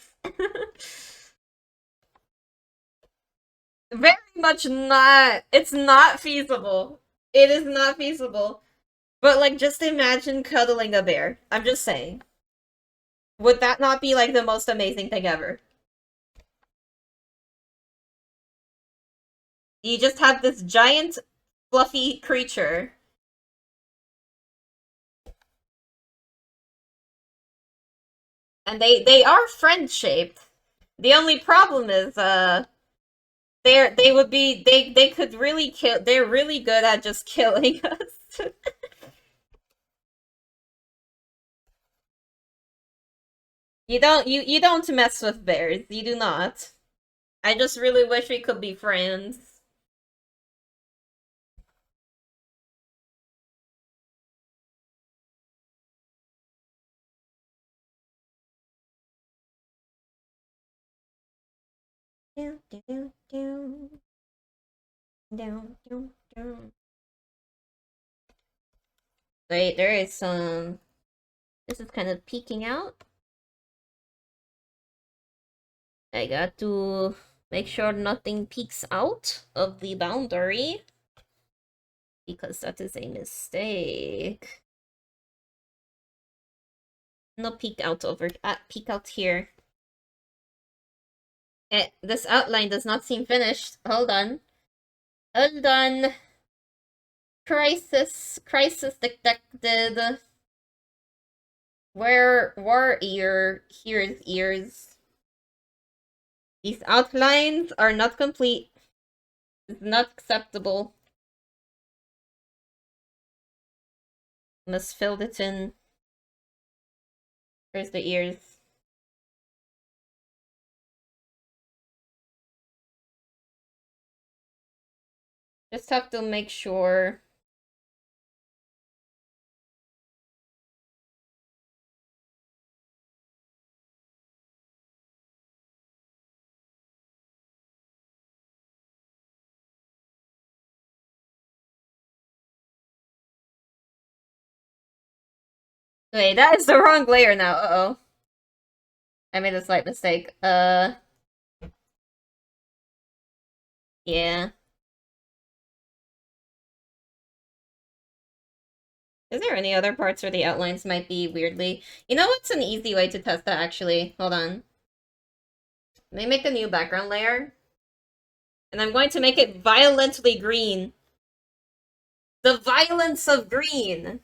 Very much not. It's not feasible. It is not feasible. But like just imagine cuddling a bear. I'm just saying. Would that not be like the most amazing thing ever? You just have this giant fluffy creature and they are friend shaped. The only problem is they would be they could really kill. They're really good at just killing us. You don't mess with bears. You do not. I just really wish we could be friends. Do, do, do, do. Down, down, down. Wait, there is some. This is kind of peeking out. I got to make sure nothing peeks out of the boundary because that is a mistake. No peek out over peek out here. This outline does not seem finished. Hold on. Hold on. Crisis detected. Where here's ears. These outlines are not complete. It's not acceptable. Must fill it in. Where's the ears? Just have to make sure. Wait, that is the wrong layer now. Uh-oh. I made a slight mistake. Yeah. Is there any other parts where the outlines might be weirdly? You know what's an easy way to test that, actually? Hold on. Let me make a new background layer. And I'm going to make it violently green. The violence of green!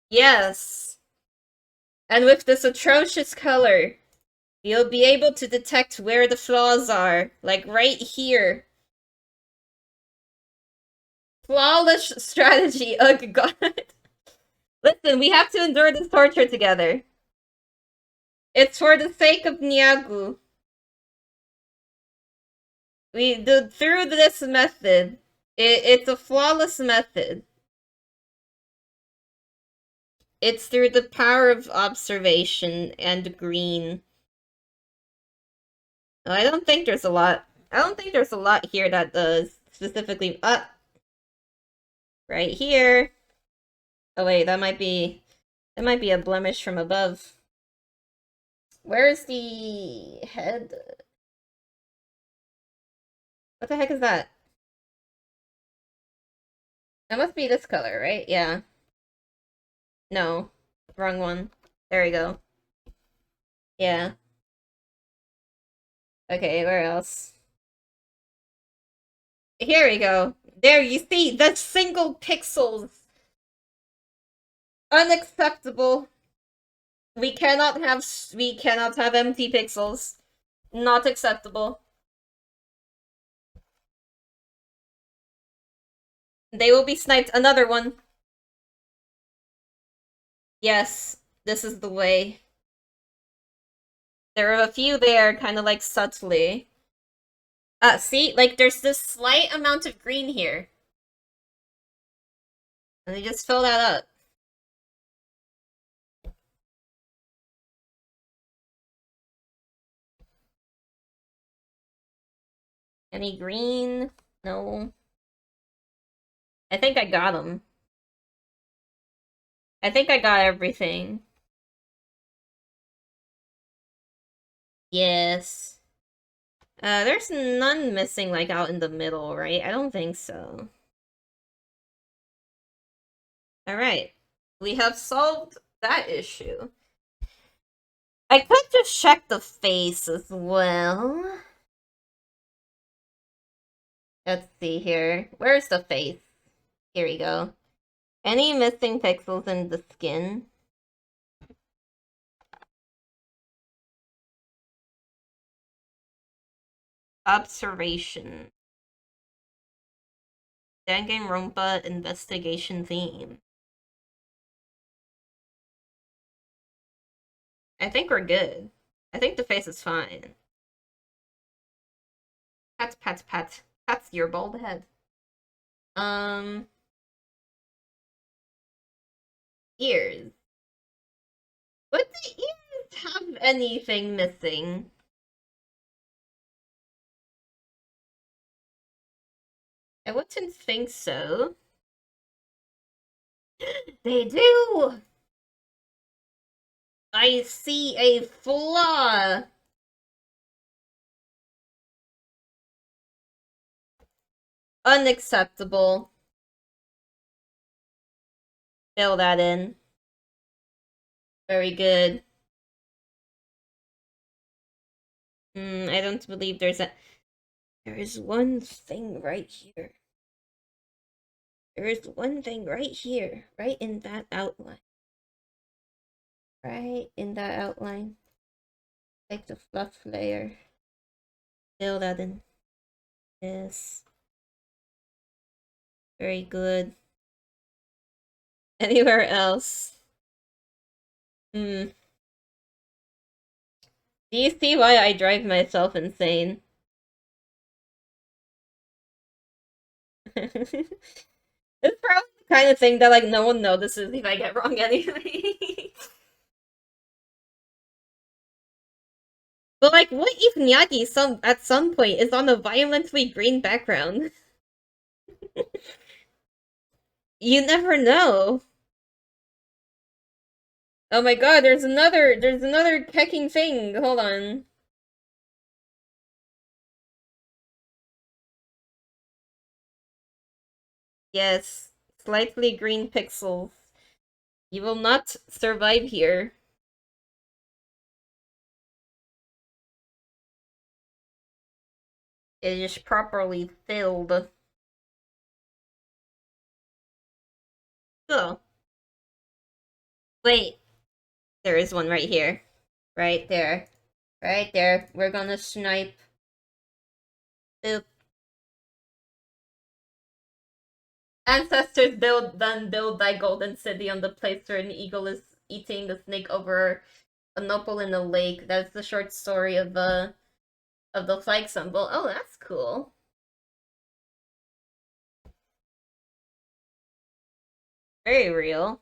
Yes! And with this atrocious color, you'll be able to detect where the flaws are. Like right here. Flawless strategy. Oh god. Listen, we have to endure this torture together. It's for the sake of Nyagu. We do through this method. It's a flawless method. It's through the power of observation and green. I don't think there's a lot. I don't think there's a lot here that does specifically. Right here. Oh wait, that might be a blemish from above. Where's the head? What the heck is that? That must be this color, right? Yeah. No. Wrong one. There we go. Yeah. Okay, where else? Here we go. There you see, the single pixels. Unacceptable. We cannot have empty pixels. Not acceptable. They will be sniped. Another one. Yes, this is the way. There are a few there, kind of like subtly. See? Like, there's this slight amount of green here. And they just fill that up. Any green? No. I think I got them. I think I got everything. Yes. There's none missing, like, out in the middle, right? I don't think so. Alright. We have solved that issue. I could just check the face as well. Let's see here. Where's the face? Here we go. Any missing pixels in the skin? Observation. Danganronpa investigation theme. I think we're good. I think the face is fine. Pat, pat, pat. That's your bald head. Ears. Would the ears have anything missing? I wouldn't think so. They do! I see a flaw! Unacceptable. Fill that in. Very good. I don't believe there's a... There is one thing right here. There is one thing right here. Right in that outline. Right in that outline. Take the fluff layer. Fill that in. Yes. Very good. Anywhere else? Do you see why I drive myself insane? It's probably the kind of thing that, like, no one notices if I get wrong anyway. But, like, what if Nyagi at some point is on a violently green background? You never know. Oh my god, there's another pecking thing. Hold on. Yes, slightly green pixels. You will not survive here. It is properly filled. Oh, wait. There is one right here. Right there. Right there. We're gonna snipe. Boop. Ancestors build thy golden city on the place where an eagle is eating the snake over a nopal in the lake. That's the short story of the flag symbol. Oh, that's cool. Very real.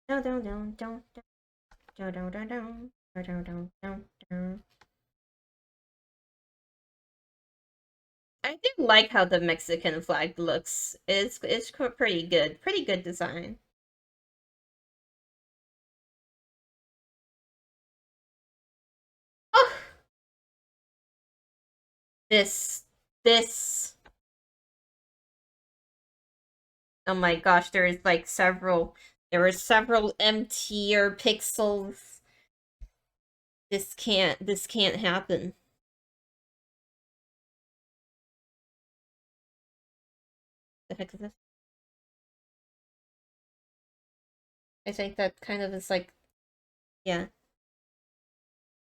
Dun, dun, dun, dun, dun, dun, dun, dun, dun, dun, dun, dun, dun. I do like how the Mexican flag looks. It's pretty good. Pretty good design. Oh, this this. Oh my gosh, there is like several. There were several emptier pixels. This can't happen. The heck is this? I think that kind of is like, yeah.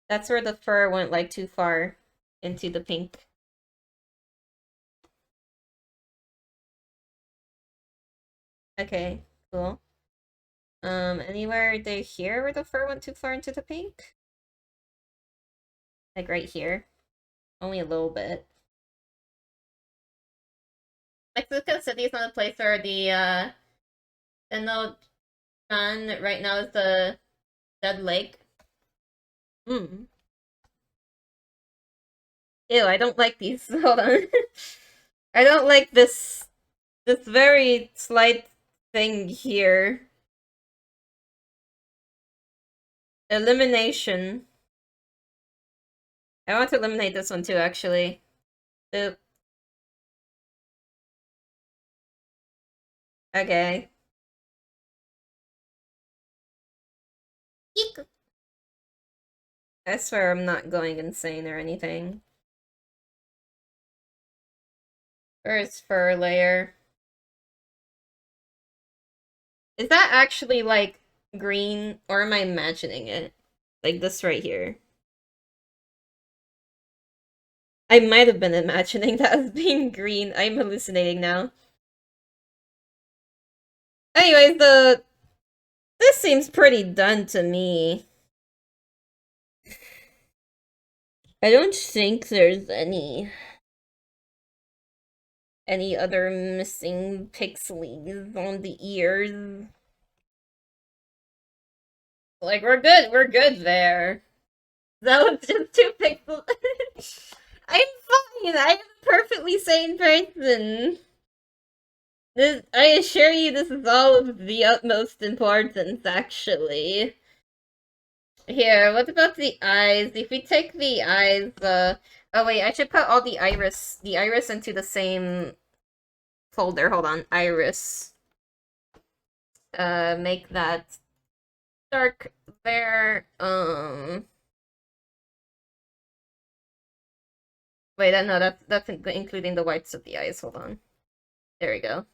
That's where the fur went like too far into the pink. Okay, cool. Anywhere they here where the fur went too far into the pink? Like right here. Only a little bit. Mexico City is not a place where the no right now is the dead lake. Hmm. Ew, I don't like these. Hold on. I don't like this very slight thing here. Elimination. I want to eliminate this one too, actually. Oop. Okay. Eek. I swear I'm not going insane or anything. First fur layer. Is that actually like green or am I imagining it? Like this right here. I might have been imagining that as being green. I'm hallucinating now. Anyways, the this seems pretty done to me. I don't think there's any other missing pixelies on the ears. Like we're good there. That was just two pixels. I'm fine. I'm a perfectly sane person. I assure you, this is all of the utmost importance, actually. Here, what about the eyes? If we take the eyes, oh wait, I should put all the iris into the same folder. Hold on, iris. Make that dark there. Wait, no, that's including the whites of the eyes. Hold on. There we go.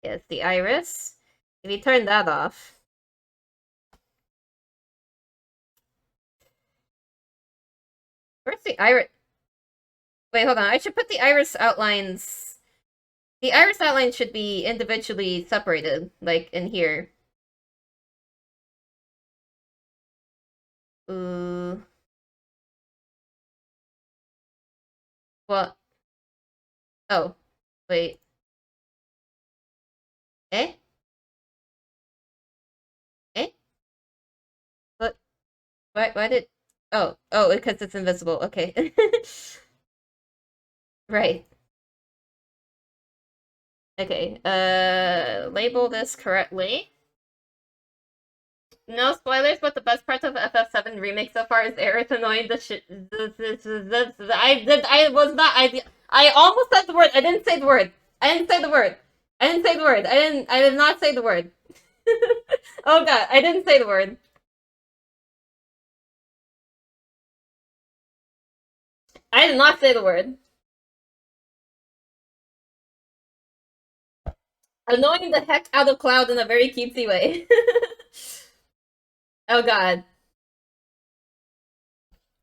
Yes, the iris. If you turn that off. Where's the iris? Wait, hold on. I should put the iris outlines. The iris outlines should be individually separated, like in here. Ooh. What? Oh, wait. Eh? Eh? What? Why did... Oh, because it's invisible. Okay. Right. Okay, label this correctly. No spoilers, but the best part of FF7 remake so far is Aerith annoying the shit. I was not, I almost said the word. I didn't say the word. I didn't say the word. I didn't say the word. I did not say the word. Oh god, I didn't say the word. I did not say the word. Annoying the heck out of Cloud in a very cutesy way. Oh god.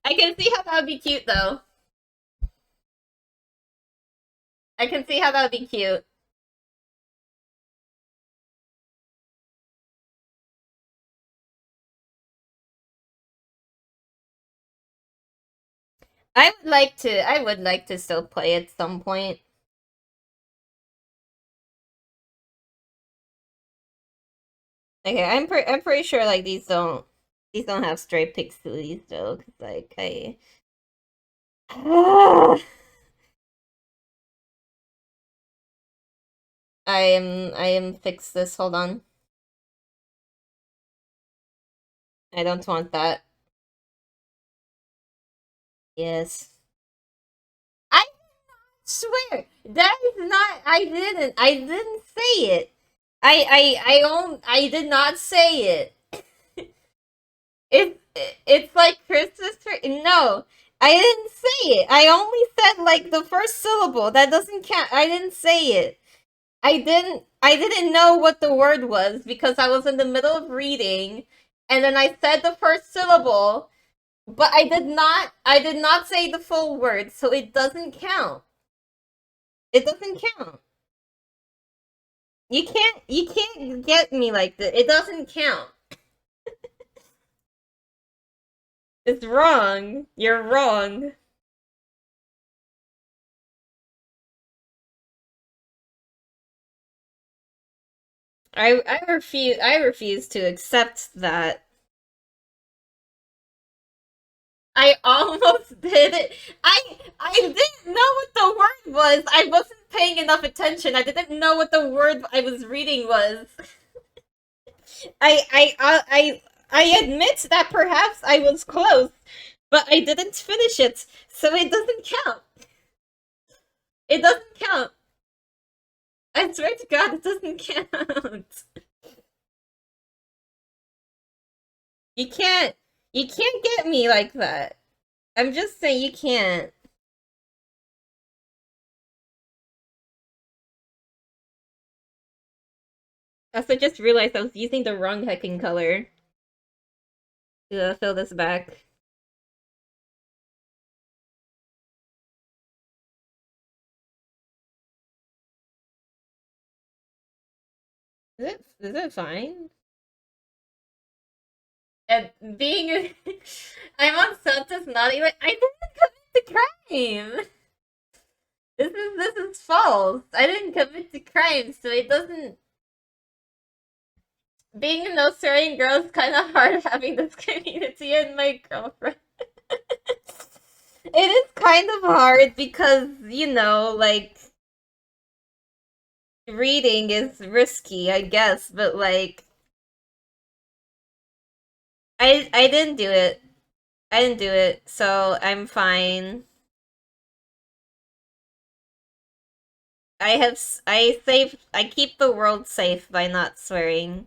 I can see how that would be cute though. I can see how that would be cute. I would like to still play at some point. Okay, I'm pretty sure like these don't have stray pixelies though, cause like I am fix this. Hold on. I don't want that. Yes. I swear that is not. I didn't say it. I did not say it. It it's like Christmas tree. No, I didn't say it. I only said like the first syllable. That doesn't count. I didn't say it. I didn't know what the word was because I was in the middle of reading and then I said the first syllable, but I did not say the full word, so it doesn't count. It doesn't count. You can't get me like this. It doesn't count. It's wrong. You're wrong. I refuse to accept that. I almost did it. I didn't know what the word was. I wasn't paying enough attention. I didn't know what the word I was reading was. I admit that perhaps I was close, but I didn't finish it, so it doesn't count. It doesn't count. I swear to God, it doesn't count. You can't you can't get me like that. I'm just saying you can't. I also just realized I was using the wrong hecking color to fill this back. Is it fine? And being I'm on Santa's naughty like I didn't commit the crime. This is false. I didn't commit the crime, so it doesn't. Being a no swearing girl is kind of hard having this community and my girlfriend. It is kind of hard because like reading is risky, I guess, but like I didn't do it. I didn't do it, so I'm fine. I keep the world safe by not swearing.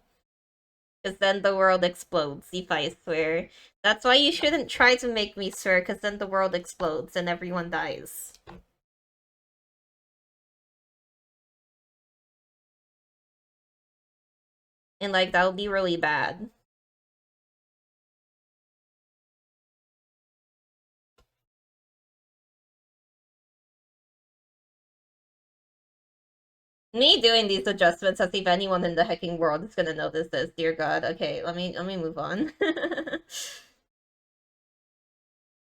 Because then the world explodes if I swear. That's why you shouldn't try to make me swear, because then the world explodes and everyone dies. And like that would be really bad. Me doing these adjustments as if anyone in the hacking world is gonna notice this. Dear God. Okay, let me move on.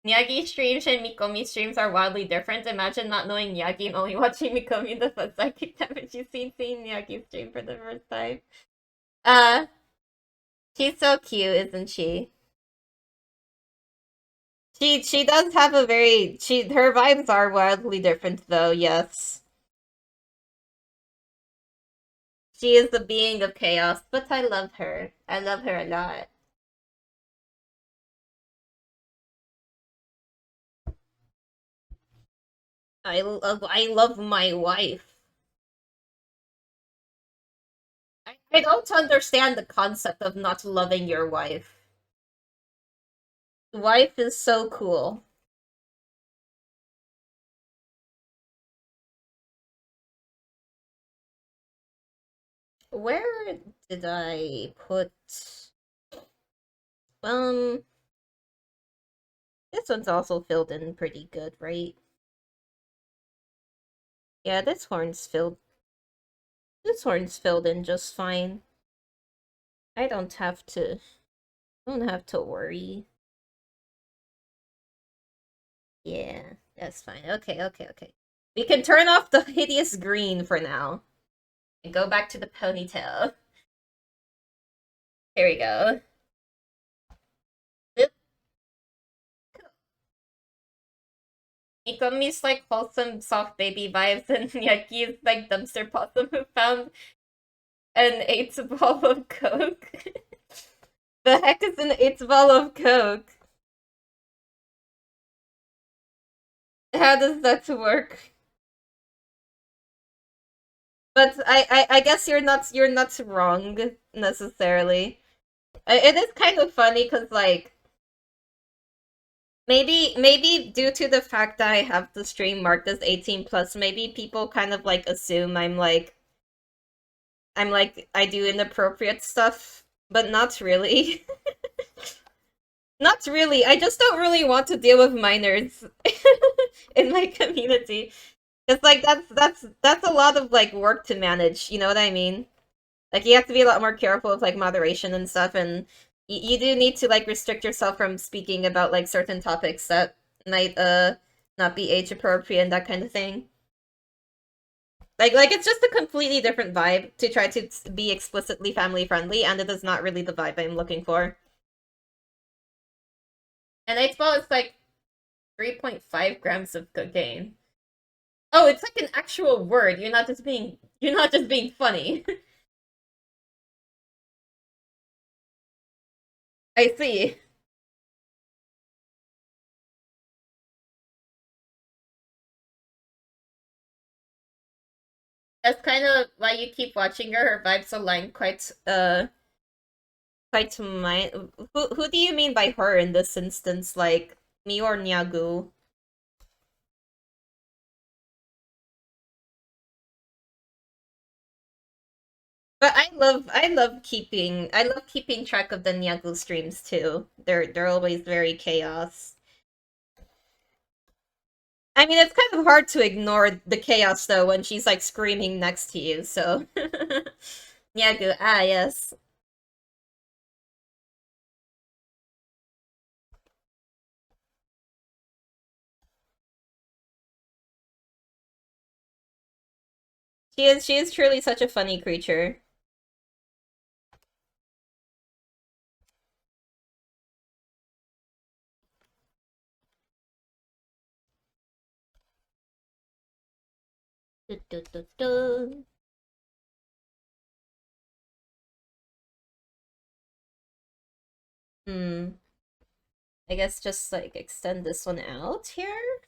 Nyagi streams and Mikomi streams are wildly different. Imagine not knowing Nyagi and only watching Mikomi the fun psychic damage you've seeing Nyagi stream for the first time. Uh, she's so cute, isn't she? She does have a very her vibes are wildly different though, yes. She is the being of chaos, but I love her. I love her a lot. I love my wife. I don't understand the concept of not loving your wife. Wife is so cool. Where did I put um this one's also filled in pretty good, right? Yeah, this horn's filled in just fine. I don't have to worry. Yeah, that's fine. Okay, okay, okay. We can turn off the hideous green for now and go back to the ponytail. Here we go. Ikomi's like wholesome, soft baby vibes, and Yaki's like dumpster possum who found an eighth ball of coke. The heck is an eighth ball of coke? How does that work? But I guess you're not wrong necessarily. It is kind of funny because like maybe due to the fact that I have the stream marked as 18 plus, maybe people kind of like assume I'm like I do inappropriate stuff, but not really. Not really. I just don't really want to deal with minors in my community. It's like that's a lot of like work to manage, you know what I mean? Like you have to be a lot more careful with like moderation and stuff, and you do need to like restrict yourself from speaking about like certain topics that might not be age appropriate and that kind of thing. Like it's just a completely different vibe to try to be explicitly family friendly, and it is not really the vibe I'm looking for. And 8 ball is like 3.5 grams of cocaine. Oh, it's like an actual word. You're not just being funny. I see. That's kind of why you keep watching her. Her vibes align quite to mine. Who do you mean by her in this instance? Like me or Nyagu? But I love keeping track of the Nyagu streams too. They're always very chaos. I mean, it's kind of hard to ignore the chaos though when she's like screaming next to you. So Nyagu, yes. She is truly such a funny creature. Du, du, du, du. Hmm. I guess just like extend this one out here.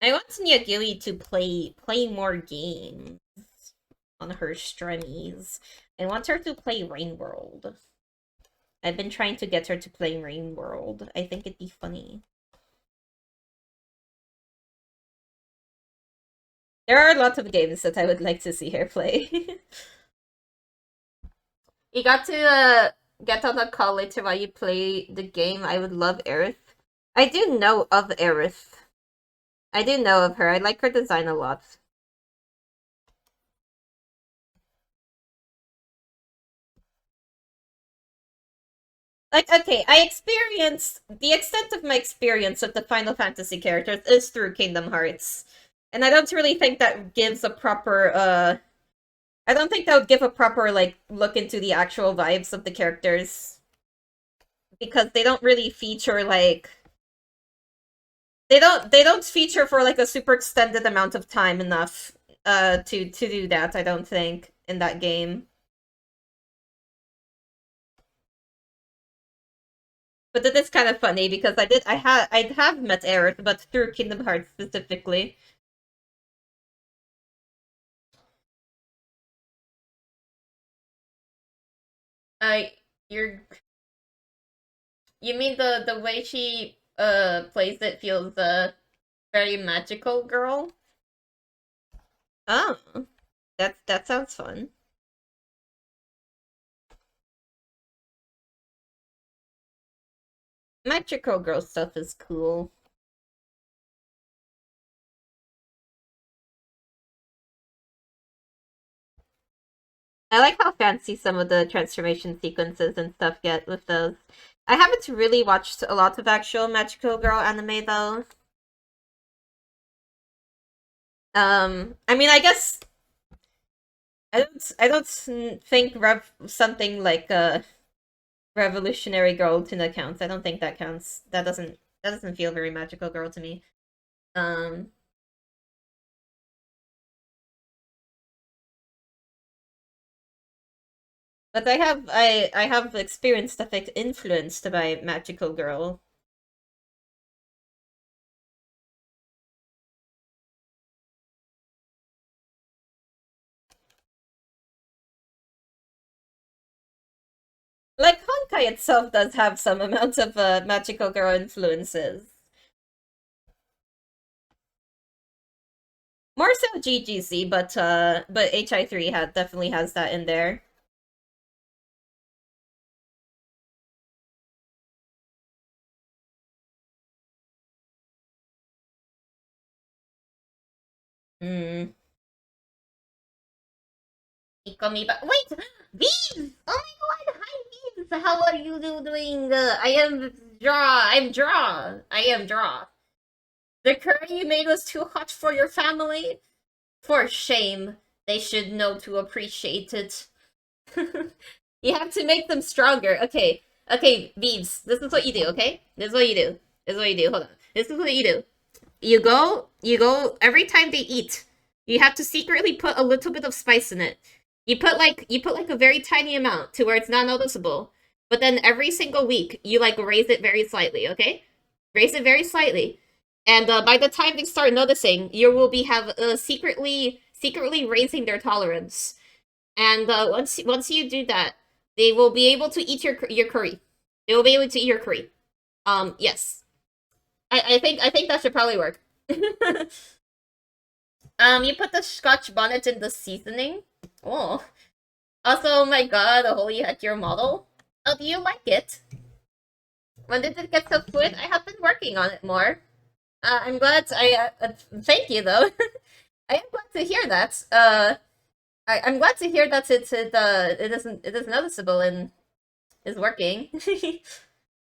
I want Nyagiri to play more games on her streamies. I want her to play Rain World. I've been trying to get her to play Rain World. I think it'd be funny. There are lots of games that I would like to see her play. You got to get on a call later while you play the game. I would love Aerith. I do know of Aerith. I do know of her. I like her design a lot. Like, okay, I experienced the extent of my experience with the Final Fantasy characters is through Kingdom Hearts. And I don't really think that gives a proper I don't think that would give a proper like look into the actual vibes of the characters because they don't really feature like they don't feature for like a super extended amount of time enough to do that, I don't think, in that game. But it is kind of funny because I have met Eric, but through Kingdom Hearts specifically. I you're you mean the way she plays it feels very magical, girl? Oh, that sounds fun. Magical girl stuff is cool. I like how fancy some of the transformation sequences and stuff get with those. I haven't really watched a lot of actual magical girl anime though. I mean, I guess I don't think something like Revolutionary Girl Tuna counts. I don't think that counts. That doesn't feel very magical girl to me. Um, but I have experienced stuff like influenced by magical girl. Like Honkai itself does have some amount of magical girl influences. More so GGC, but HI3 had definitely has that in there. Hmm. Ikomiba. Wait, Bees! Oh my god, hi Bees! How are you doing? I am Draw. I'm Draw. I am Draw. The curry you made was too hot for your family? For shame. They should know to appreciate it. You have to make them stronger. Okay. Okay, Beebs, this is what you do, okay? This is what you do. This is what you do. Hold on. This is what you do. Every time they eat, you have to secretly put a little bit of spice in it. You put like a very tiny amount to where it's not noticeable. But then every single week you like raise it very slightly, okay? Raise it very slightly. And by the time they start noticing, you will be have secretly raising their tolerance. And once you do that, they will be able to eat your curry. They will be able to eat your curry. Yes. I think that should probably work. You put the Scotch bonnet in the seasoning. Oh. Also, oh my god, a holy heck, your model. Oh, do you like it? When did it get so good? I have been working on it more. I'm glad. Thank you though. I am glad to hear that. I'm glad to hear that it is noticeable and is working.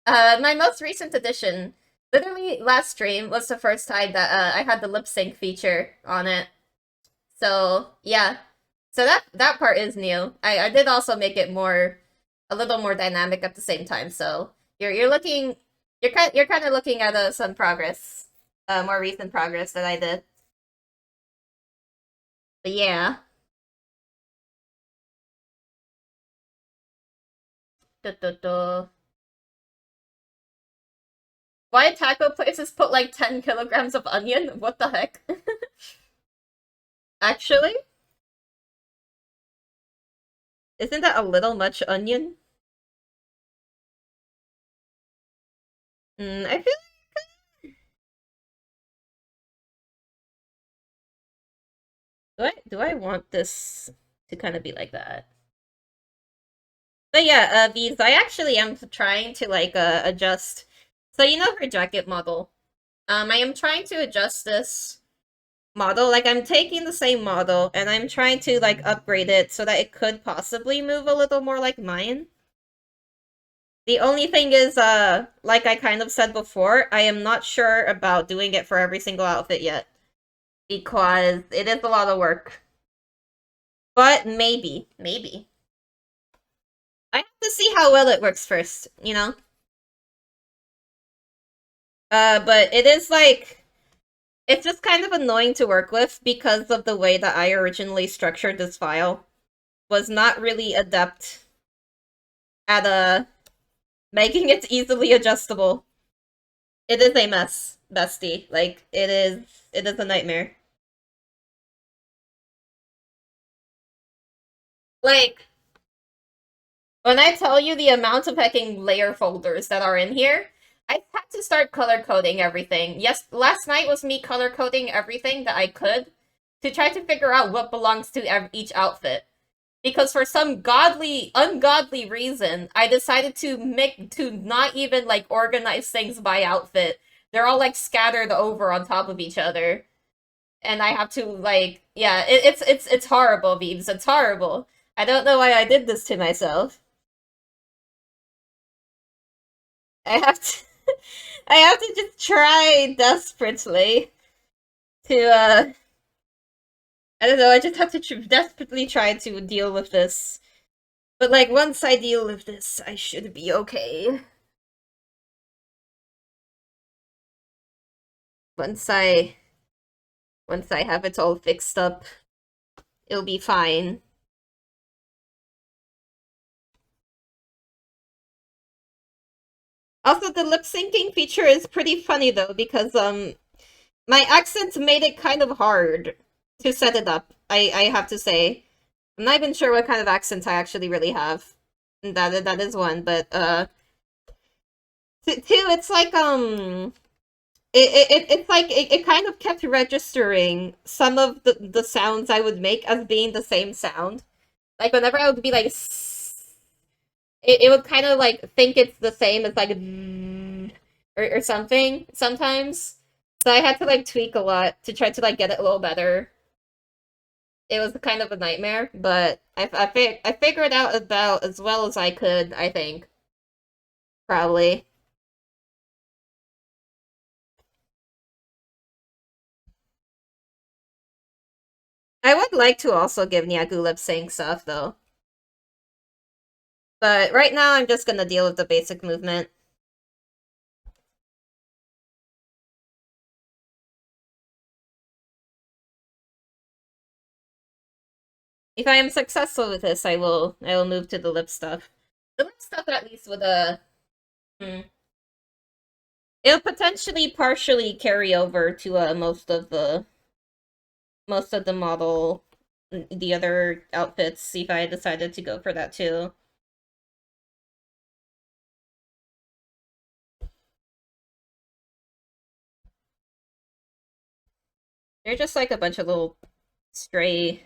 My most recent edition, literally last stream was the first time that I had the lip sync feature on it. So yeah, so that part is new. I did also make it a little more dynamic at the same time. So you're looking you're kind of looking at some progress, more recent progress that I did. But yeah, duh, duh, duh. Why taco places put like 10 kilograms of onion? What the heck? Actually, isn't that a little much onion? I feel do I want this to kind of be like that? But yeah, these I actually am trying to like adjust. So you know her jacket model. I am trying to adjust this model. Like I'm taking the same model and I'm trying to like upgrade it so that it could possibly move a little more like mine. The only thing is, like I kind of said before, I am not sure about doing it for every single outfit yet because it is a lot of work. But maybe. I have to see how well it works first, you know? But it is like It's just kind of annoying to work with because of the way that I originally structured this file. Was not really adept at making it easily adjustable. It is a mess, bestie. Like it is a nightmare. Like when I tell you the amount of hecking layer folders that are in here, I had to start color coding everything. Yes, last night was me color coding everything that I could to try to figure out what belongs to each outfit. Because for some ungodly reason, I decided to not even like organize things by outfit. They're all like scattered over on top of each other, and I have to like, yeah, it's horrible, Beebs. It's horrible. I don't know why I did this to myself. I have to, I have to just try desperately to I don't know. I just have to desperately try to deal with this. But like once I deal with this, I should be okay. Once I once I have it all fixed up, it'll be fine. Also, the lip syncing feature is pretty funny though because my accent made it kind of hard to set it up. I have to say. I'm not even sure what kind of accent I actually really have. That is one, but two, it's like it's like it kind of kept registering some of the sounds I would make as being the same sound. Like whenever I would be like it would kind of like think it's the same as like or something sometimes. So I had to like tweak a lot to try to like get it a little better. It was kind of a nightmare, but I figured out about as well as I could, I think. Probably. I would like to also give Nyagu lip sync stuff though. But right now I'm just gonna deal with the basic movement. If I am successful with this, I will move to the lip stuff. The lip stuff at least would hmm. It'll potentially partially carry over to most of the model the other outfits if I decided to go for that too. They're just like a bunch of little stray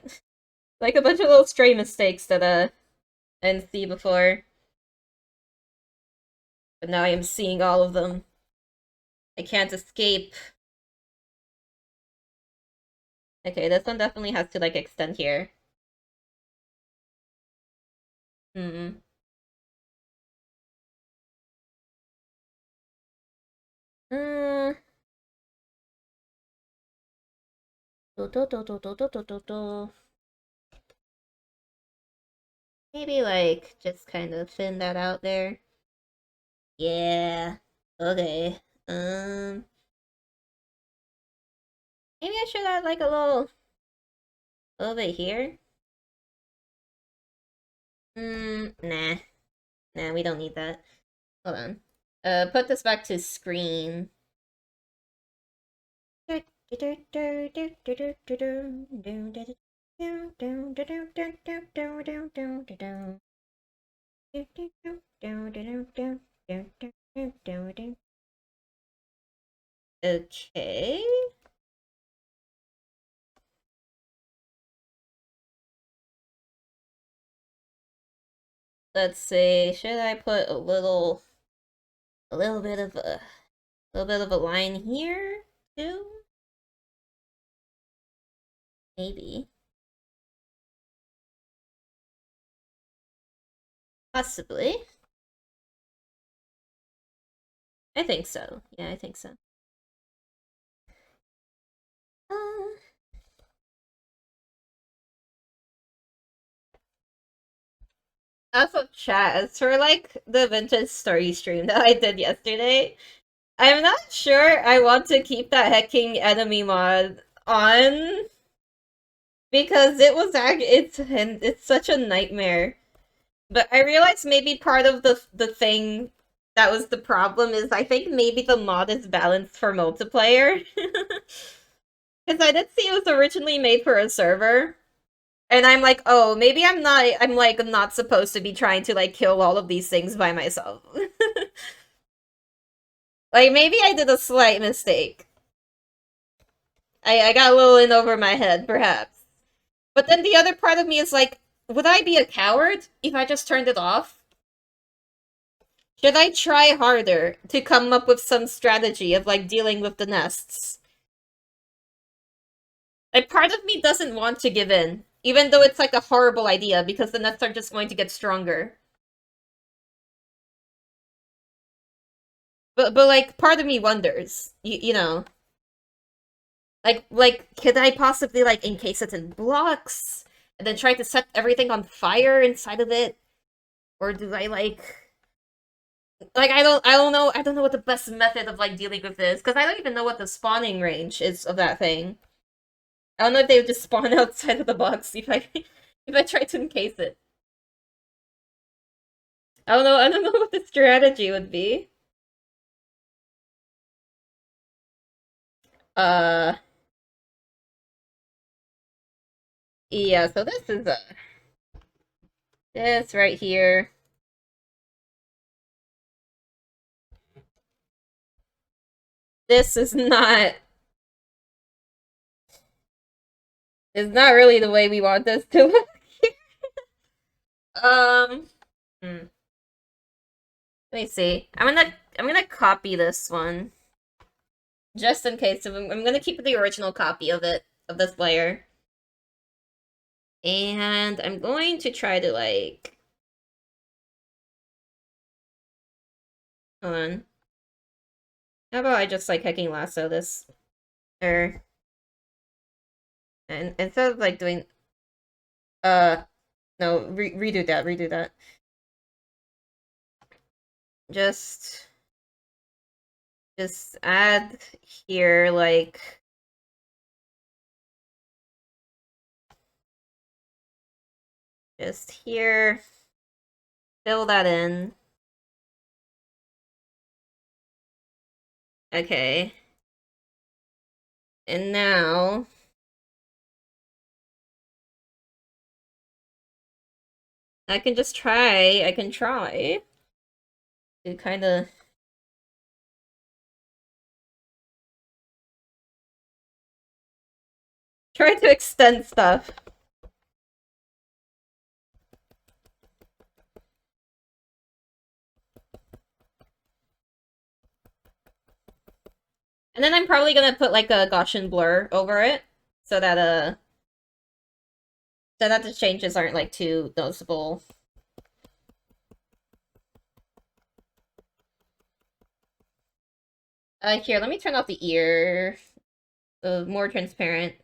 like a bunch of little stray mistakes that I didn't see before. But now I am seeing all of them. I can't escape. Okay, this one definitely has to like extend here. Hmm. Uh, do, do, do, do, do, do, do, do, do. Maybe like just kind of thin that out there. Yeah. Okay. Maybe I should add like little bit here. Nah. Nah, we don't need that. Hold on. Put this back to screen. Okay. Let's see. Should I put a little bit of a little bit of a line here too? Maybe. Possibly. I think so. Yeah, I think so. Uh, Also, chat, as for like the vintage story stream that I did yesterday, I'm not sure I want to keep that hacking enemy mod on because it's such a nightmare. But I realized maybe part of the thing that was the problem is I think maybe the mod is balanced for multiplayer. Because I did see it was originally made for a server. And I'm like, oh, maybe I'm like not supposed to be trying to like kill all of these things by myself. Like maybe I did a slight mistake. I got a little in over my head, perhaps. But then the other part of me is like, would I be a coward if I just turned it off? Should I try harder to come up with some strategy of like dealing with the nests? Like part of me doesn't want to give in, even though it's like a horrible idea because the nests are just going to get stronger. But like part of me wonders, you know, like could I possibly like encase it in blocks and then try to set everything on fire inside of it? Or do I like I don't know what the best method of like dealing with this because I don't even know what the spawning range is of that thing. I don't know if they would just spawn outside of the box if I if I try to encase it. I don't know what the strategy would be. Uh yeah, so this is this right here. This is not really the way we want this to look. um hmm. Let me see. I'm gonna copy this one. Just in case. So I'm gonna keep the original copy of it, of this layer. And I'm going to try to like hold on. How about I just like hacking lasso this? Or and instead of like doing uh no, redo that. Just just add here like just here. Fill that in. Okay. And now I can try to kind of try to extend stuff. And then I'm probably gonna put like a Gaussian blur over it so that the changes aren't like too noticeable. Here, let me turn off the ear. More transparent,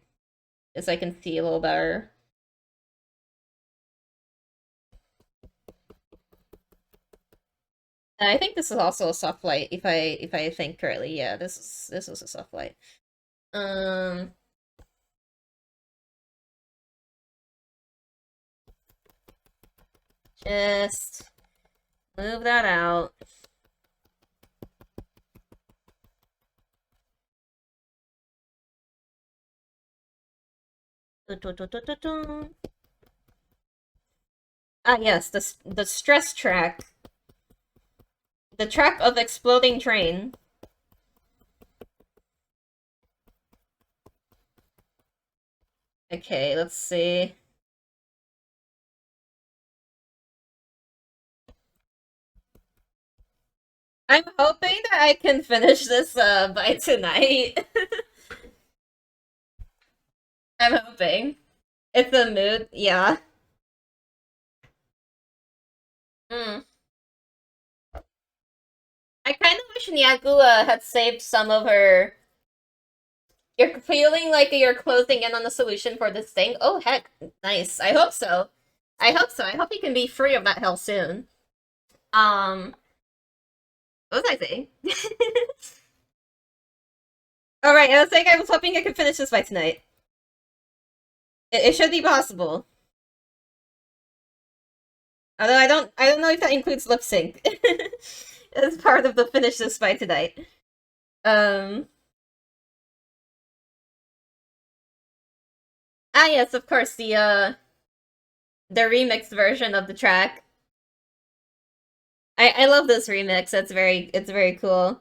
just so I can see a little better. I think this is also a soft light, if I think correctly. Yeah, this was a soft light. Um, just move that out. Ah, yes, the stress track. The track of exploding train. Okay, let's see. I'm hoping that I can finish this by tonight. I'm hoping. It's a mood, yeah. Mm. I kind of wish Nyagua had saved some of her. You're feeling like you're closing in on the solution for this thing? Oh, heck. Nice. I hope so. I hope so. I hope you can be free of that hell soon. Um, what was I saying? Alright, I was saying I was hoping I could finish this by tonight. It should be possible. Although I don't know if that includes lip sync as part of the finish this by tonight. Um. Ah, yes, of course, the remix version of the track. I love this remix. It's very cool.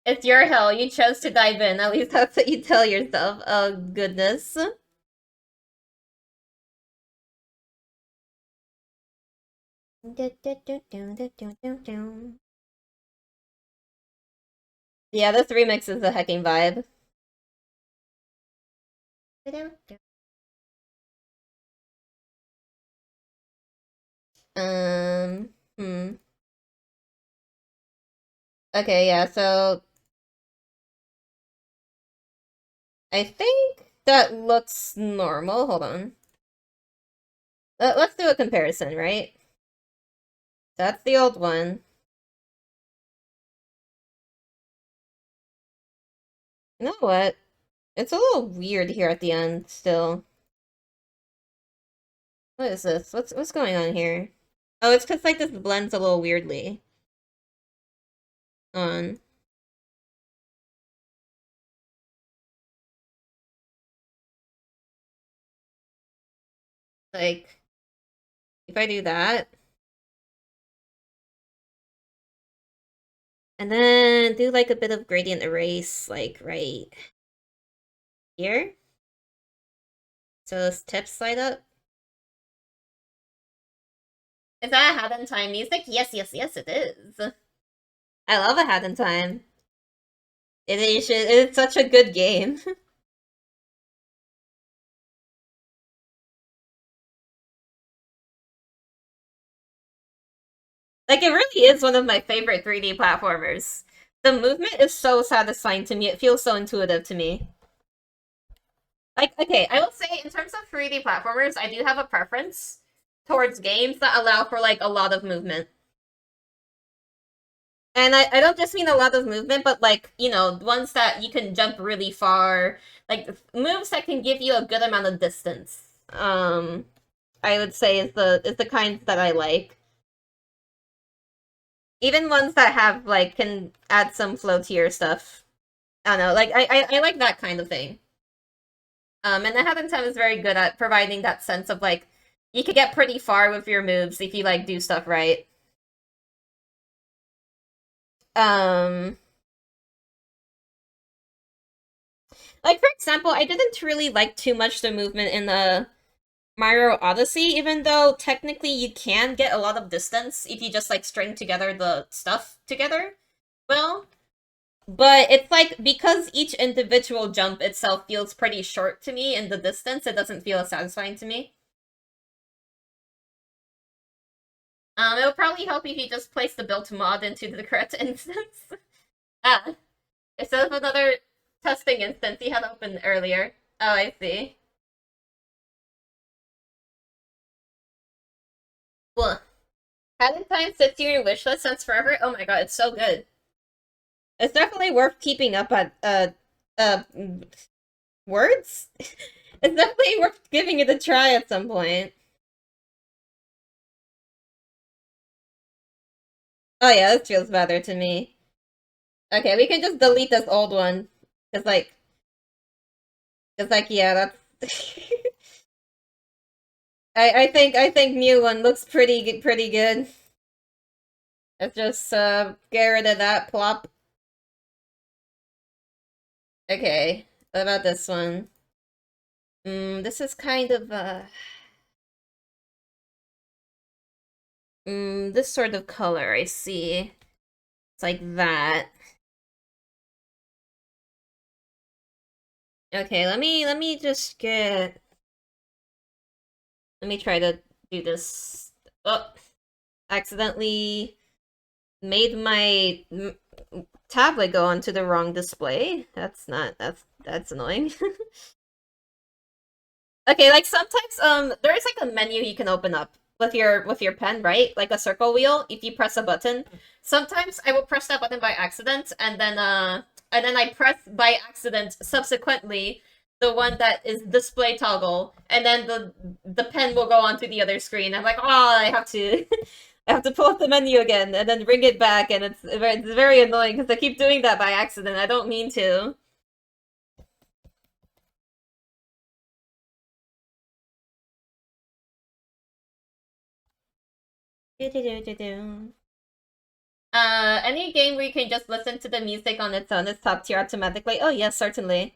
It's your hell. You chose to dive in. At least that's what you tell yourself. Oh goodness. Yeah, this remix is a hecking vibe. Um, hmm. Okay, yeah, so I think that looks normal. Hold on. Let's do a comparison, right? That's the old one. You know what? It's a little weird here at the end still. What is this? What's going on here? Oh, it's because like this blends a little weirdly on. Like, if I do that, and then do like a bit of gradient erase, like right here. So those tips slide up. Is that a Hat in Time music? Yes, yes, yes, it is. I love a Hat in Time. It's such a good game. Like, it really is one of my favorite 3D platformers. The movement is so satisfying to me. It feels so intuitive to me. Like, okay, I will say, in terms of 3D platformers, I do have a preference towards games that allow for, like, a lot of movement. And I don't just mean a lot of movement, but, like, ones that you can jump really far. Like, moves that can give you a good amount of distance. I would say is the kinds that I like. Even ones that have like can add some floatier stuff. I don't know, like I like that kind of thing. And the Heaven Time is very good at providing that sense of like you could get pretty far with your moves if you like do stuff right. Um, like for example, I didn't really like too much the movement in the Mario Odyssey, even though technically you can get a lot of distance if you just like string together the stuff together. Well, but it's like because each individual jump itself feels pretty short to me in the distance, it doesn't feel as satisfying to me. It'll probably help if you just place the built mod into the correct instance. Ah, instead of another testing instance you had open earlier. Oh, I see. Well, Hadn't Time sits in your wish list since forever. Oh my god, it's so good. It's definitely worth keeping up at uh words. It's definitely worth giving it a try at some point. Oh yeah, this feels better to me. Okay, we can just delete this old one. Cause like yeah, that's I think new one looks pretty good. Let's just get rid of that plop. Okay. What about this one? This is kind of this sort of color, I see. It's like that. Okay, let me just get let me try to do this. Oh, accidentally made my tablet go onto the wrong display. That's annoying. Okay, like sometimes there is like a menu you can open up with your pen, right? Like a circle wheel, if you press a button. Sometimes I will press that button by accident, and then I press by accident subsequently the one that is display toggle, and then the pen will go onto the other screen. I'm like, oh, I have to I have to pull up the menu again and then bring it back, and it's very annoying because I keep doing that by accident. I don't mean to. Any game where you can just listen to the music on its own is top tier automatically. Oh yes, certainly.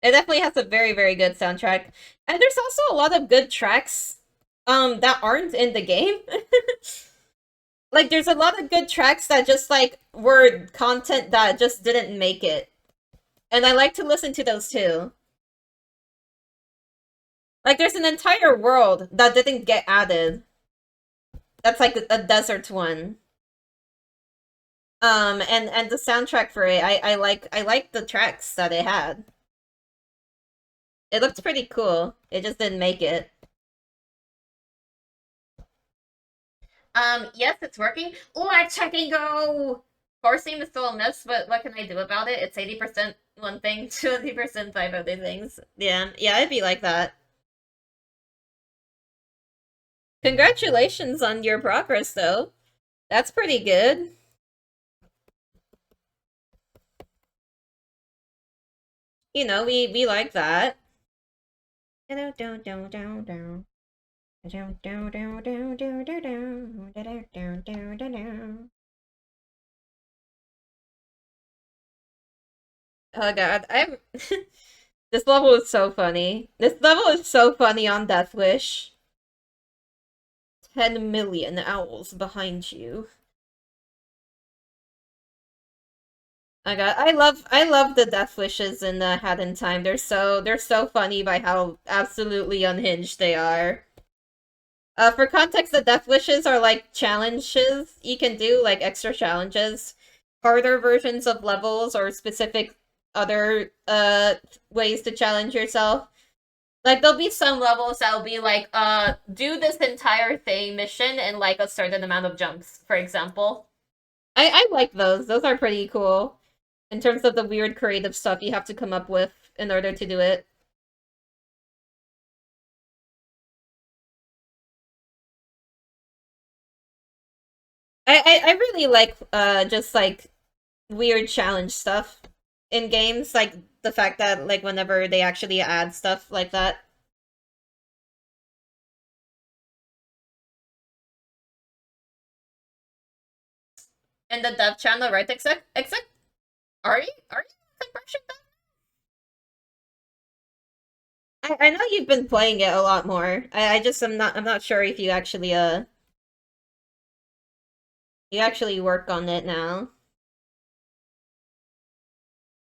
It definitely has a very, very good soundtrack. And there's also a lot of good tracks that aren't in the game. Like there's a lot of good tracks that just like were content that just didn't make it. And I like to listen to those too. Like there's an entire world that didn't get added. That's like a desert one. And the soundtrack for it, I like the tracks that it had. It looked pretty cool. It just didn't make it. Yes, it's working. Let's check and go! Forcing is still a miss, but what can I do about it? It's 80% one thing, 20% five other things. Yeah, it'd be like that. Congratulations on your progress, though. That's pretty good. You know, we like that. Oh god, I'm this level is so funny. This level is so funny on Death Wish. 10 million owls behind you. Oh god, I love the Death Wishes in Hat in Time. They're so funny by how absolutely unhinged they are. For context, the Death Wishes are like challenges you can do, like extra challenges, harder versions of levels, or specific other ways to challenge yourself. Like there'll be some levels that'll be like, do this entire thing mission in like a certain amount of jumps, for example. I like those. Those are pretty cool in terms of the weird creative stuff you have to come up with in order to do it. I really like just like weird challenge stuff in games, like the fact that like whenever they actually add stuff like that. In the dev channel, right? Except are you compression? I know you've been playing it a lot more. I just I'm not sure if you actually work on it now.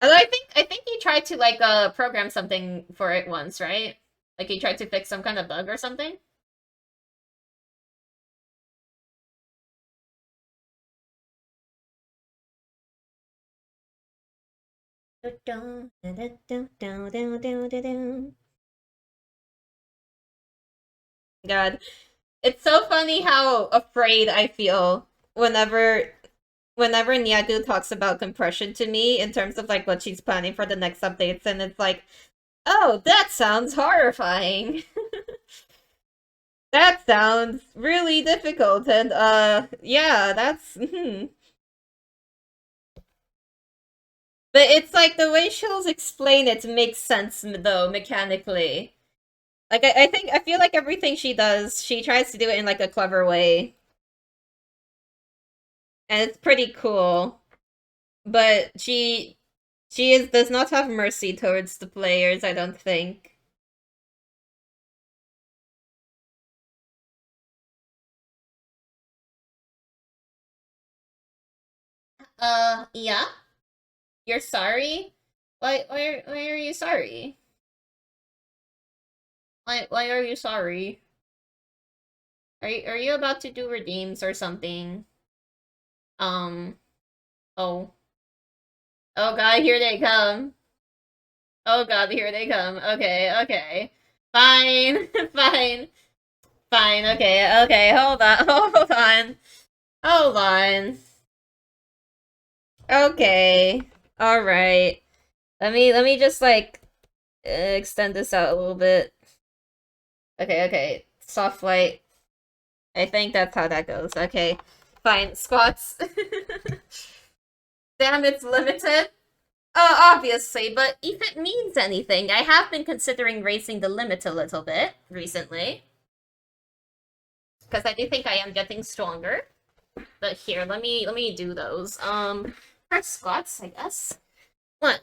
Although I think you tried to like program something for it once, right? Like you tried to fix some kind of bug or something? God. It's so funny how afraid I feel whenever Nyagu talks about compression to me in terms of like what she's planning for the next updates, and it's like, oh, that sounds horrifying. That sounds really difficult, and yeah, that's but it's like the way she'll explain it makes sense though, mechanically. Like I feel like everything she does, she tries to do it in like a clever way. And it's pretty cool. But she is does not have mercy towards the players, I don't think. Yeah? You're sorry? Why are you sorry? Why are you sorry? Are you about to do redeems or something? Um, oh. Oh god, here they come. Oh god, here they come. Okay, okay. Fine, fine. Fine, okay, okay, hold on, hold on. Hold on. Okay. Alright. Let me just like extend this out a little bit. Okay, okay. Soft light. I think that's how that goes. Okay. Fine. Squats. Damn, it's limited. Obviously, but if it means anything, I have been considering raising the limit a little bit recently. Because I do think I am getting stronger. But here, let me do those. First squats, I guess. 1,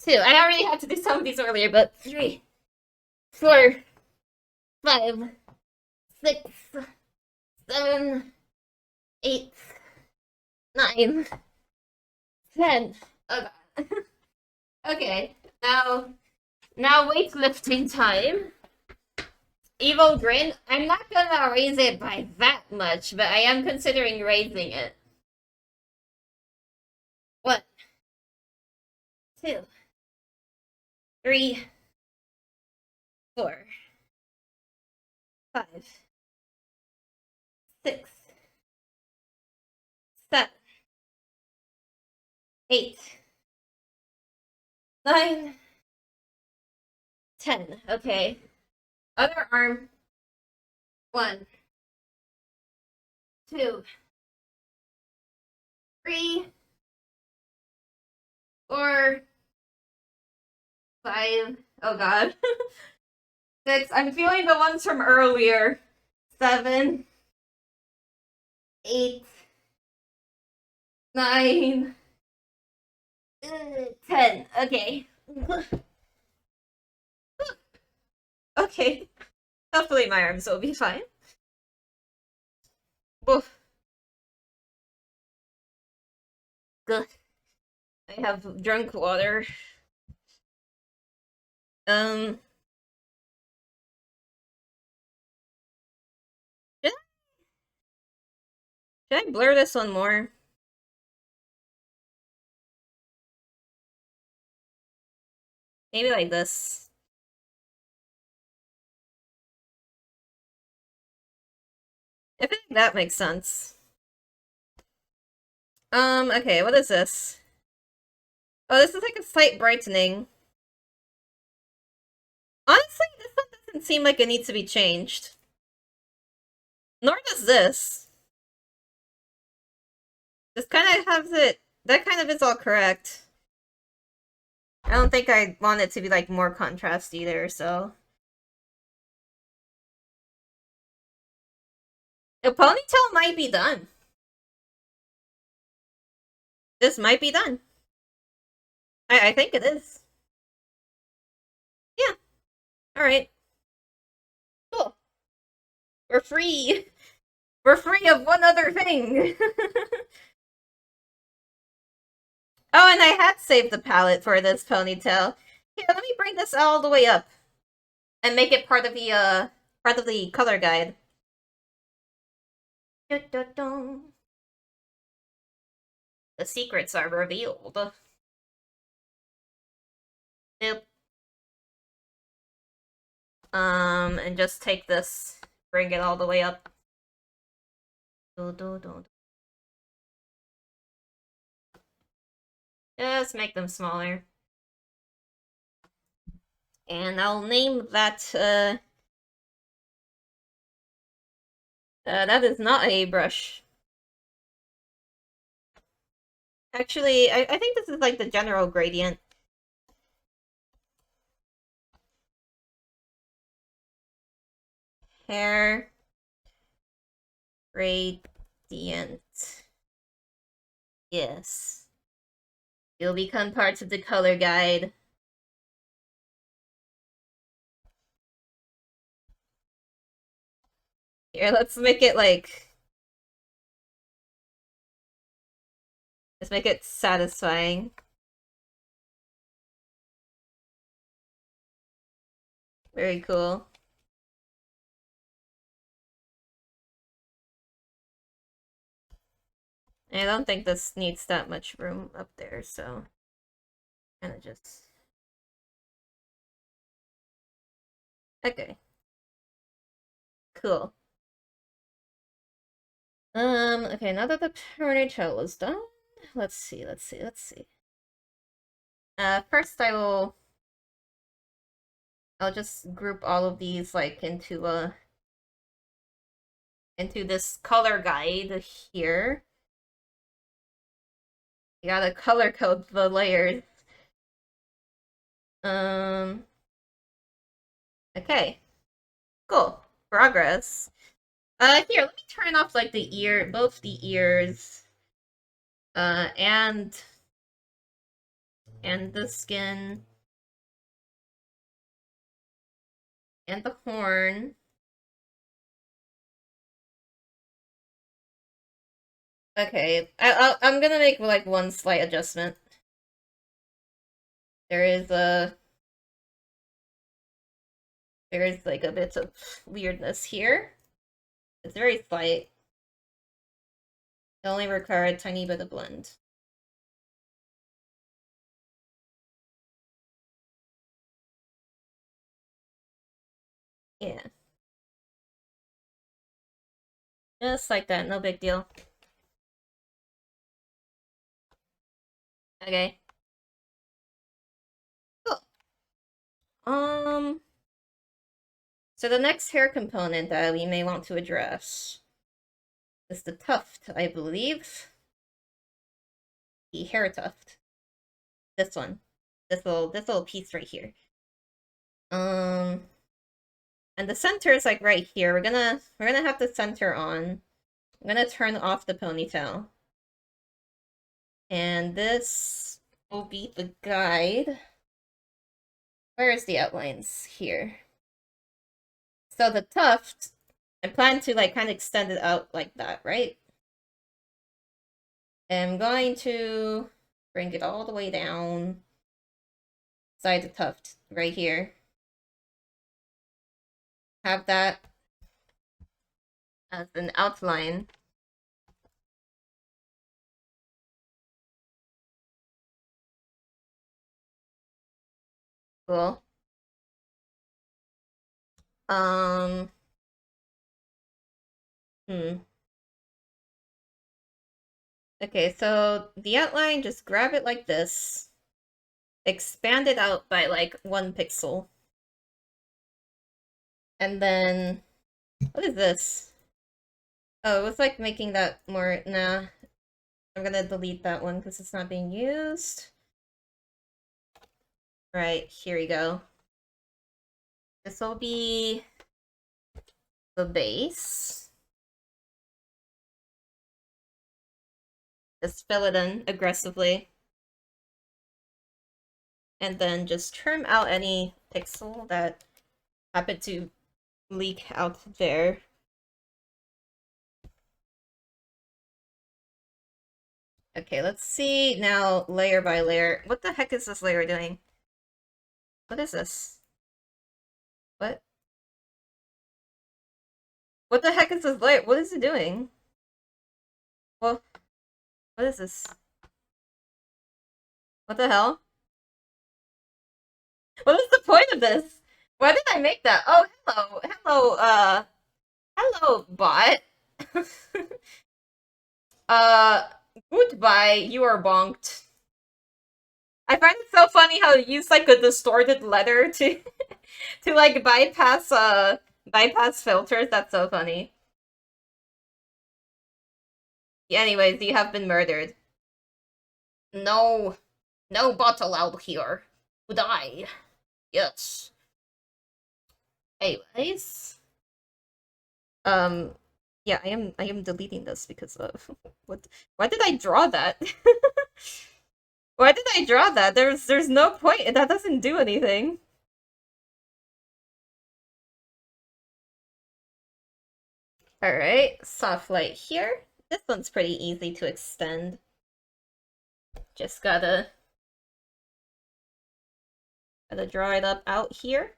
2. I already had to do some of these earlier, but 3, 4, 5, 6, 7, 8, 9, 10. Oh god. Okay, now weightlifting time. Evil Grin. I'm not gonna raise it by that much, but I am considering raising it. 1, 2, 3, 4, 5, 6, 7, 8, 9, 10. Okay. Other arm. 1, 2, 3, 4, 5. Oh god. 6. I'm feeling the ones from earlier. 7, 8, 9, 10. Okay. Okay. Hopefully my arms will be fine. Oof. Good. I have drunk water. Um, should I blur this one more? Maybe like this. I think that makes sense. Okay, what is this? Oh, this is like a slight brightening. Honestly, this one doesn't seem like it needs to be changed. Nor does this. This kind of has it. That kind of is all correct. I don't think I want it to be like more contrast either, so. The ponytail might be done. This might be done. I think it is. Yeah. Alright. Cool. We're free. We're free of one other thing. Oh, and I had saved the palette for this ponytail. Here, let me bring this all the way up and make it part of the color guide. Dun, dun, dun. The secrets are revealed. Yep. And just take this, bring it all the way up. Dun, dun, dun. Just make them smaller. And I'll name that, that is not a brush. Actually, I think this is like the general gradient. Hair gradient. Yes. You'll become parts of the color guide. Here, let's make it like... Let's make it satisfying. Very cool. I don't think this needs that much room up there, so... Kind of just... Okay. Cool. Okay, now that the ponytail is done, let's see. First I'll just group all of these like into this color guide here. You gotta color code the layers. Um, okay. Cool. Progress. Here, let me turn off like both the ears, uh, and and the skin and the horn. Okay, I'm gonna make like one slight adjustment. There is like a bit of weirdness here. It's very slight. It only requires a tiny bit of blend. Yeah. Just like that, no big deal. Okay. Cool. So the next hair component that we may want to address is the tuft, I believe. The hair tuft. This one. This little piece right here. And the center is like right here. We're gonna have the center on. I'm gonna turn off the ponytail. And this will be the guide. Where is the outlines? Here. So the tuft, I plan to like kind of extend it out like that, right? And I'm going to bring it all the way down side the tuft right here. Have that as an outline. Cool. Um, hmm. Okay, so the outline, just grab it like this. Expand it out by like 1 pixel. And then, what is this? Oh, it was like making that more, nah. I'm gonna delete that one because it's not being used. Right, here we go. This will be the base. Just fill it in aggressively. And then just trim out any pixel that happened to leak out there. Okay, let's see now layer by layer. What the heck is this layer doing? What is this? What? What the heck is this layer? What is it doing? Well, what is this? What the hell? What is the point of this? Why did I make that? Oh, hello, bot. uh, goodbye, you are bonked. I find it so funny how you use like a distorted letter to to like bypass filters. That's so funny. Yeah, anyways, you have been murdered. No, no bot allowed here. To die. Yes. Anyways, um, yeah, I am deleting this because of what? Why did I draw that? Why did I draw that? There's no point. That doesn't do anything. All right, soft light here. This one's pretty easy to extend. Just gotta draw it up out here.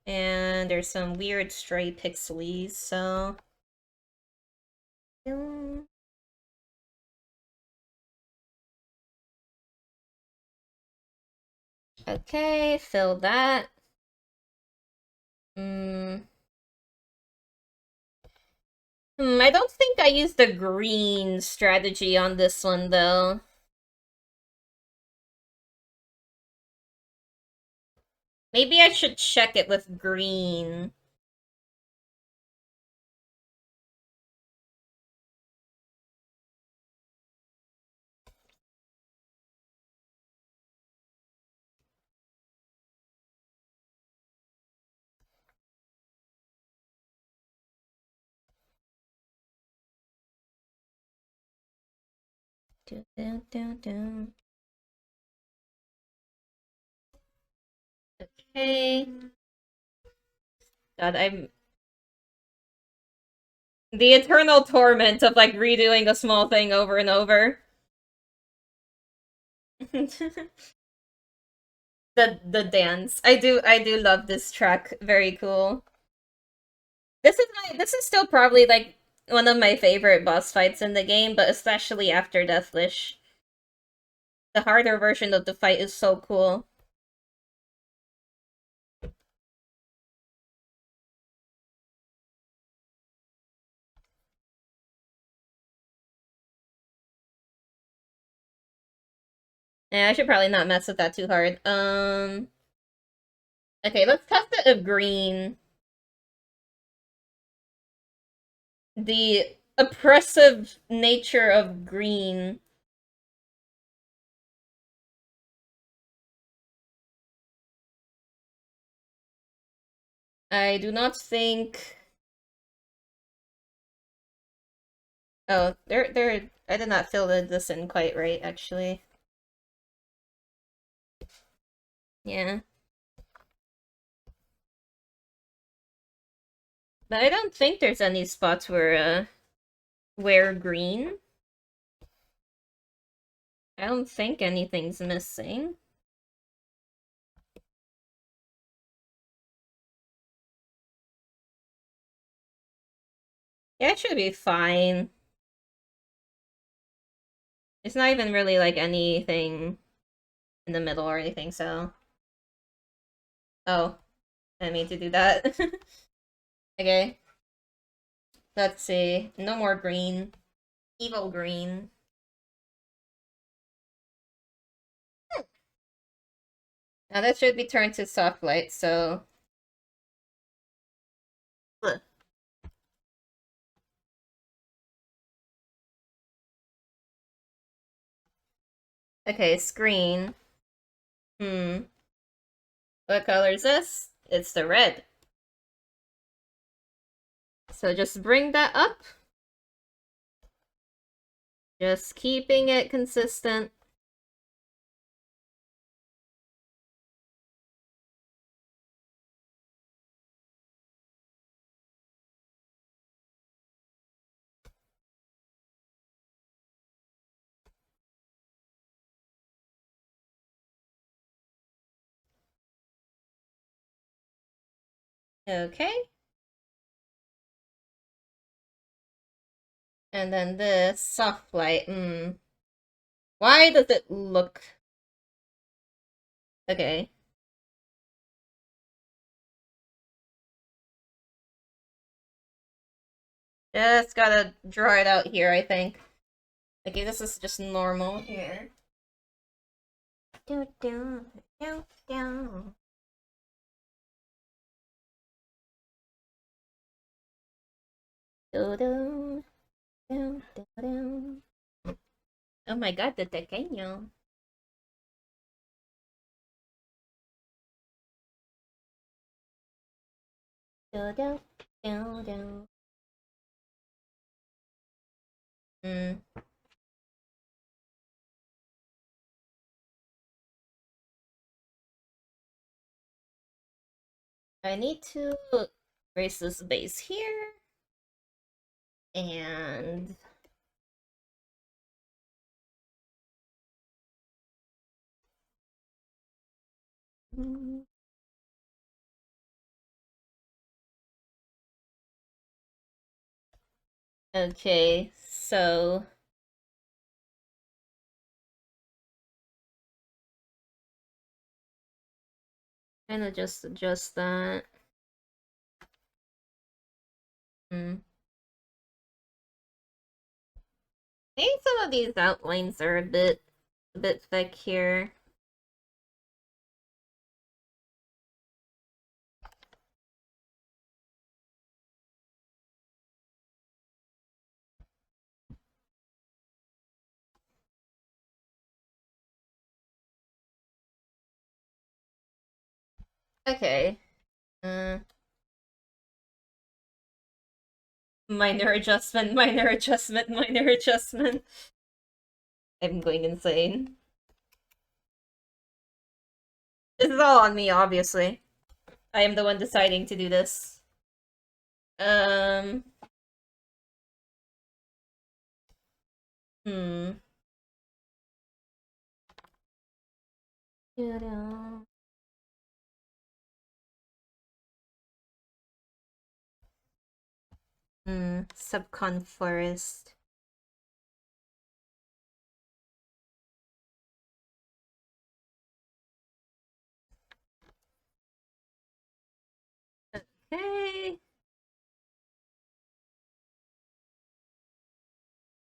And there's some weird stray pixelies, so okay, fill that. I don't think I used the green strategy on this one, though. Maybe I should check it with green. Do, do, do, do. Okay. God, I'm... The eternal torment of, like, redoing a small thing over and over. The dance. I do love this track. Very cool. This is still probably, like, one of my favorite boss fights in the game, but especially after Deathwish. The harder version of the fight is so cool. Yeah, I should probably not mess with that too hard. Okay, let's test it of green. The oppressive nature of green. I do not think... Oh, I did not fill this in quite right, actually. Yeah. But I don't think there's any spots where, wear green. I don't think anything's missing. Yeah, it should be fine. It's not even really, like, anything in the middle or anything, so... Oh, I mean to do that. Okay. Let's see. No more green. Evil green. Now that should be turned to soft light, so... Ugh. Okay, screen. Hmm. What color is this? It's the red. So just bring that up. Just keeping it consistent. Okay. And then this soft light. Why does it look... Okay. Just gotta draw it out here, I think. Okay, this is just normal here. Do, do, do, do. Do, do, do, do, do. Oh my god, the tequeño. Do, do, do, do. Hmm. I need to erase this base here. And... Okay, so... kind of just adjust that. think some of these outlines are a bit thick here. Okay. Uh, minor adjustment, minor adjustment, minor adjustment. I'm going insane. This is all on me, obviously. I am the one deciding to do this. Um. Hmm. Subcon forest. Okay.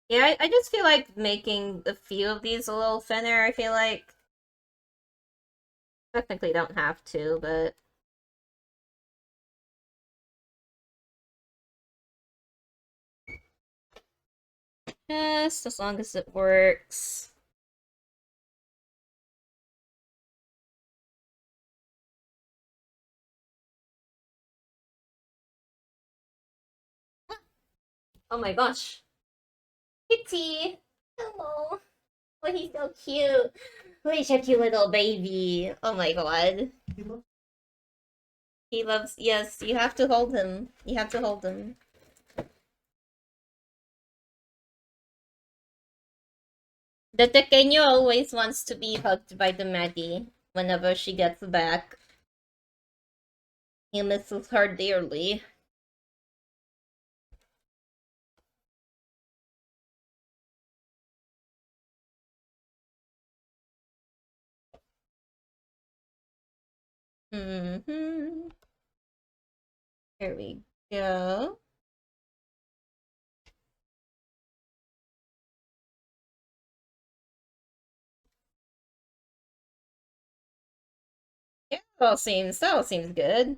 Yeah, I just feel like making a few of these a little thinner. I feel like technically don't have to, but just as long as it works. Oh my gosh. Kitty! Hello. Oh, he's so cute. Oh, he's such a little baby. Oh my god. He loves, yes, you have to hold him. You have to hold him. The Tequeño always wants to be hugged by the Maddie whenever she gets back. He misses her dearly. Mm-hmm. Here we go. Yeah, that all seems good.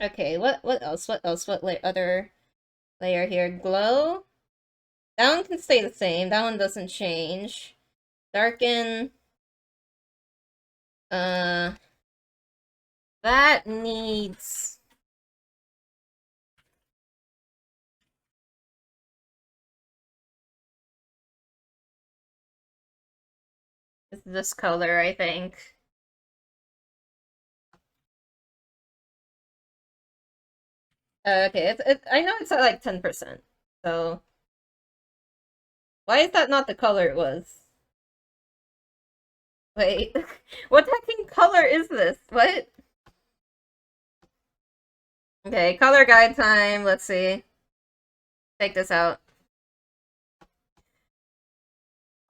Okay, what else? What else? Other layer here? Glow? That one can stay the same. That one doesn't change. Darken. Uh, that needs this color, I think. Okay, I know it's at like 10%. So why is that not the color it was? Wait, what hecking color is this? What? Okay, color guide time. Let's see. Take this out.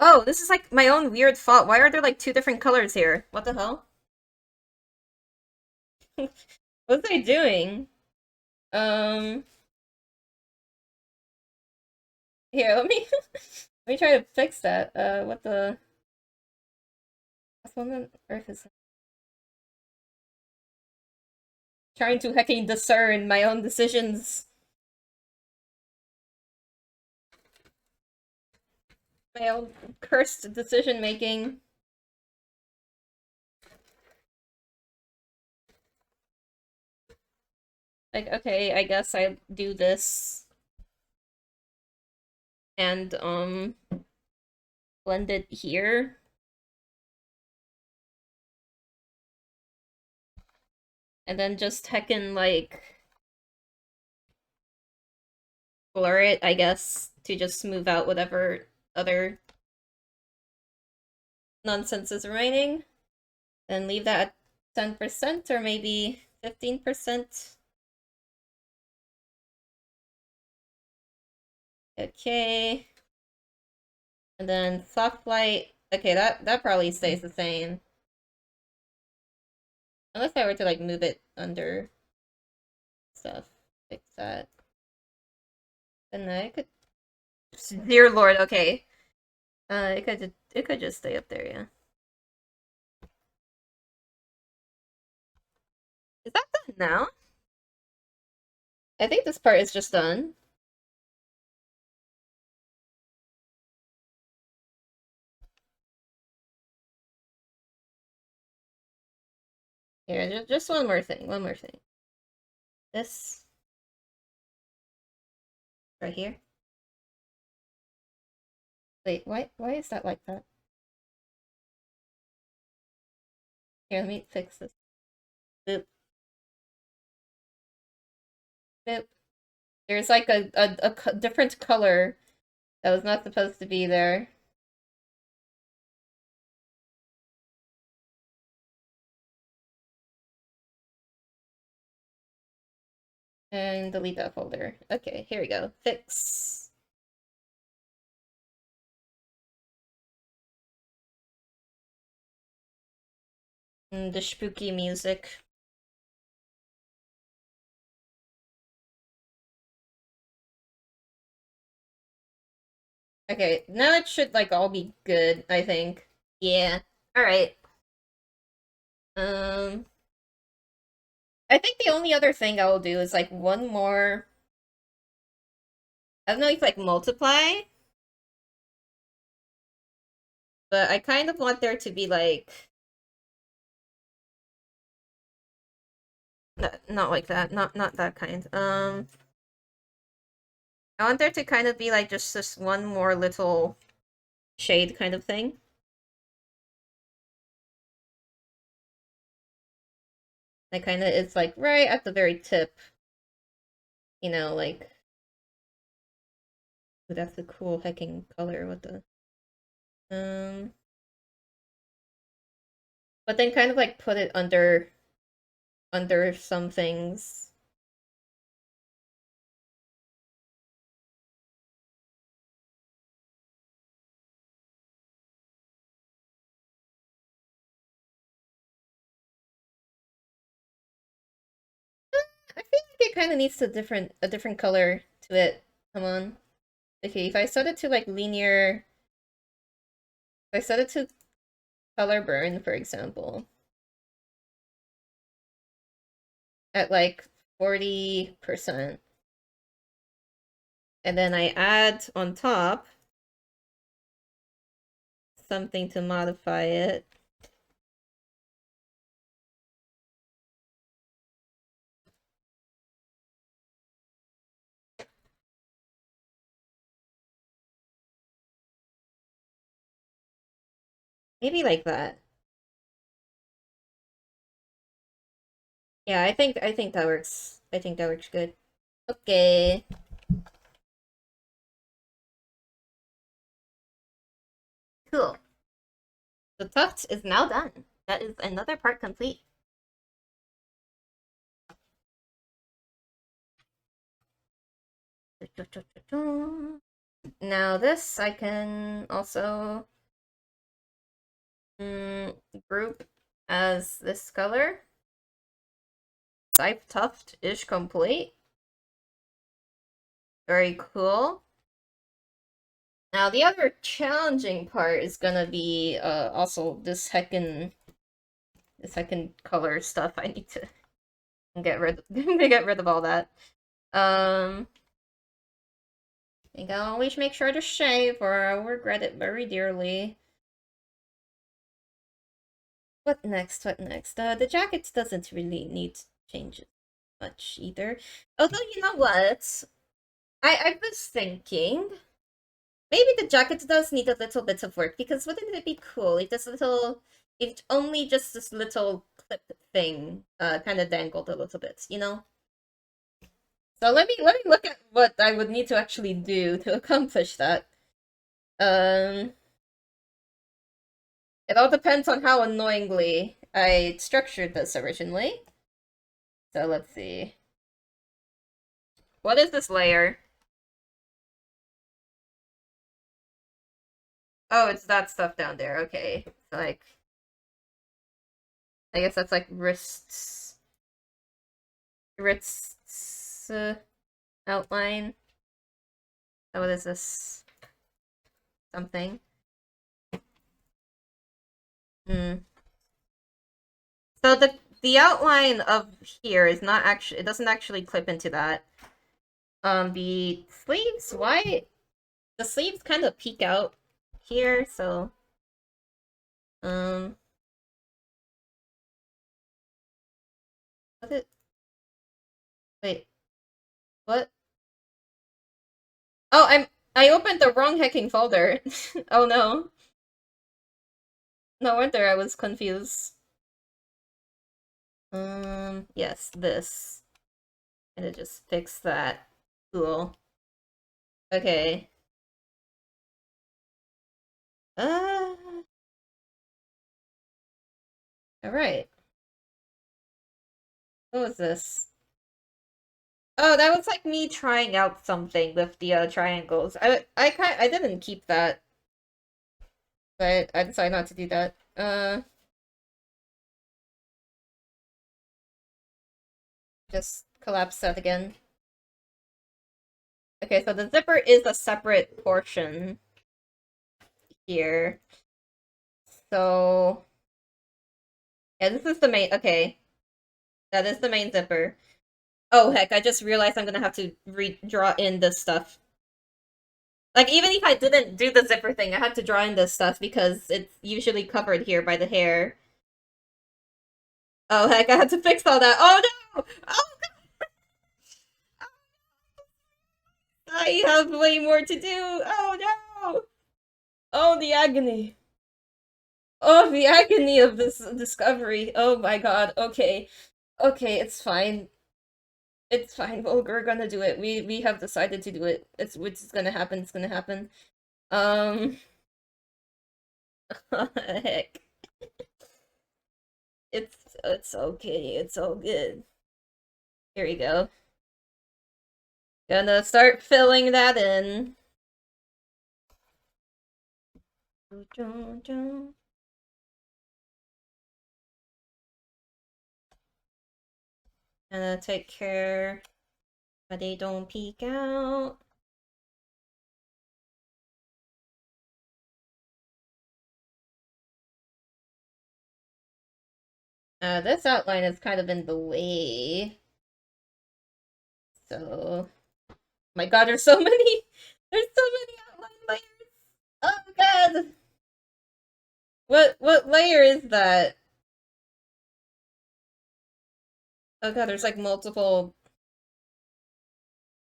Oh, this is like my own weird fault. Why are there like two different colors here? What the hell? What's I doing? Um, here, let me try to fix that. What the? What on earth is trying to hecking discern my own decisions, my own cursed decision making. Like, okay, I guess I do this and blend it here. And then just heckin' like blur it, I guess, to just smooth out whatever other nonsense is remaining. Then leave that at 10% or maybe 15%. Okay. And then soft light. Okay, that probably stays the same. Unless I were to like move it under stuff. Fix that. And I could, dear Lord, okay. It could just stay up there, yeah. Is that done now? I think this part is just done. Here, just one more thing, one more thing. This right here. Wait, why is that like that? Here, let me fix this. Boop, boop. There's like a different color that was not supposed to be there. And delete that folder. Okay, here we go. Fix. And the spooky music. Okay, now it should like all be good, I think. Yeah. Alright. Um I think the only other thing I will do is like one more, I don't know if like multiply, but I kind of want there to be like not like that, not that kind. I want there to kind of be like just this one more little shade kind of thing. That kind of is like right at the very tip. You know, like ooh, that's a cool hecking color with the but then kind of like put it under some things. I feel like it kind of needs a different color to it. Come on. Okay, if I set it to like linear, if I set it to color burn, for example, at like 40%, and then I add on top something to modify it. Maybe like that. Yeah, I think that works. I think that works good. Okay. Cool. The tuft is now done. That is another part complete. Now this I can also group as this color. Scythe tuft is complete. Very cool. Now the other challenging part is gonna be also this heckin' color stuff. I need to get rid of all that. I think I'll always make sure to shave or I'll regret it very dearly. What next? What next? The jacket doesn't really need changes much either. Although, you know what? I was thinking maybe the jacket does need a little bit of work because wouldn't it be cool if if only just this little clip thing kind of dangled a little bit, you know? So let me look at what I would need to actually do to accomplish that. Um, it all depends on how annoyingly I structured this originally. So let's see. What is this layer? Oh, it's that stuff down there. Okay. So, like, I guess that's like wrists outline. Oh, what is this? Something. Hmm. So the outline of here is not actually, it doesn't actually clip into that. The sleeves, why? The sleeves kind of peek out here, so um what it wait, what? Oh, I opened the wrong hacking folder. Oh no. No wonder I was confused. Yes, this. And it just fixed that. Cool. Okay. Uh, alright. What was this? Oh, that was like me trying out something with the triangles. I didn't keep that, but I decided not to do that. Just collapse that again. Okay, so the zipper is a separate portion here. So yeah, this is the main. Okay, that is the main zipper. Oh heck, I just realized I'm gonna have to redraw in this stuff. Like, even if I didn't do the zipper thing, I had to draw in this stuff because it's usually covered here by the hair. Oh heck, I had to fix all that. Oh no! Oh, I have way more to do. Oh no! Oh, the agony. Oh, the agony of this discovery. Oh my god. Okay. Okay, it's fine. It's fine. Well, we're gonna do it. We have decided to do it. It's gonna happen. It's gonna happen. Um, heck. It's okay. It's all good. Here we go. Gonna start filling that in. Gonna take care but they don't peek out. This outline is kind of in the way. So, my god, there's so many. There's so many outline layers. Oh god. What layer is that? Oh god, there's like multiple.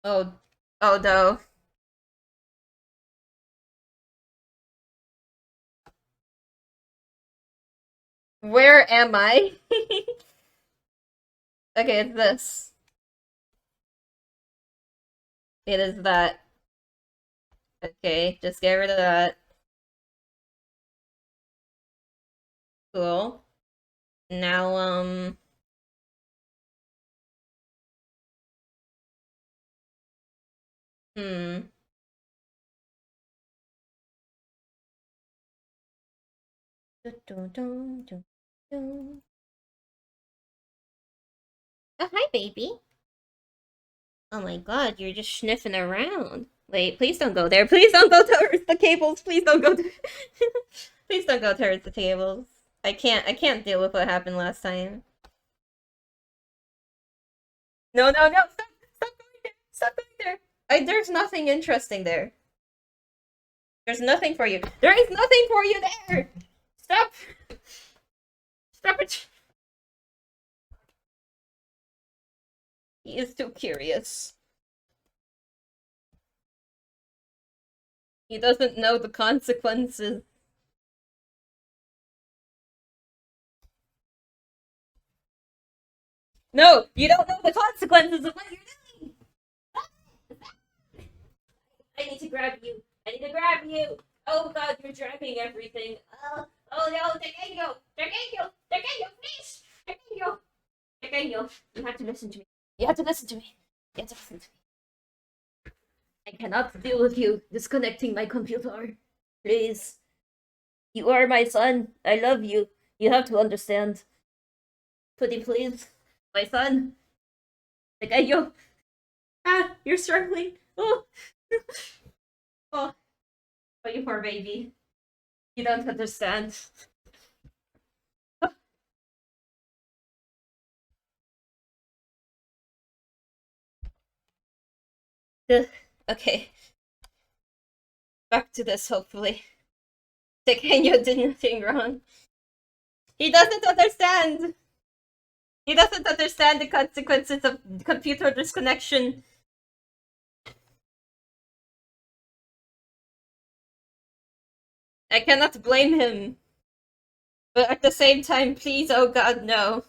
Oh, oh no. Where am I? Okay, it's this. It is that. Okay, just get rid of that. Cool. Now, hmm. Oh, hi, baby. Oh my god, you're just sniffing around. Wait, please don't go there. Please don't go towards the cables. Please don't go. Please don't go towards the cables. I can't deal with what happened last time. No, no, no! Stop going there! Stop going there! There's nothing interesting there. There's nothing for you. There is nothing for you there. Stop! Stop it! He is too curious. He doesn't know the consequences. No, you don't know the consequences of what you're doing. I need to grab you. I need to grab you. Oh god, you're dragging everything. Oh no, Tekenyo! Tekenyo! Tekenyo, please! Tekenyo! Tekenyo, you have to listen to me. You have to listen to me. You have to listen to me. I cannot deal with you disconnecting my computer. Please. You are my son. I love you. You have to understand. Pretty please. My son. Tekenyo. Ah, you're struggling. Oh. Oh, you poor baby. You don't understand. Okay, back to this, hopefully. Tekenyo did nothing wrong. He doesn't understand! He doesn't understand the consequences of computer disconnection. I cannot blame him. But at the same time, please, oh god, no.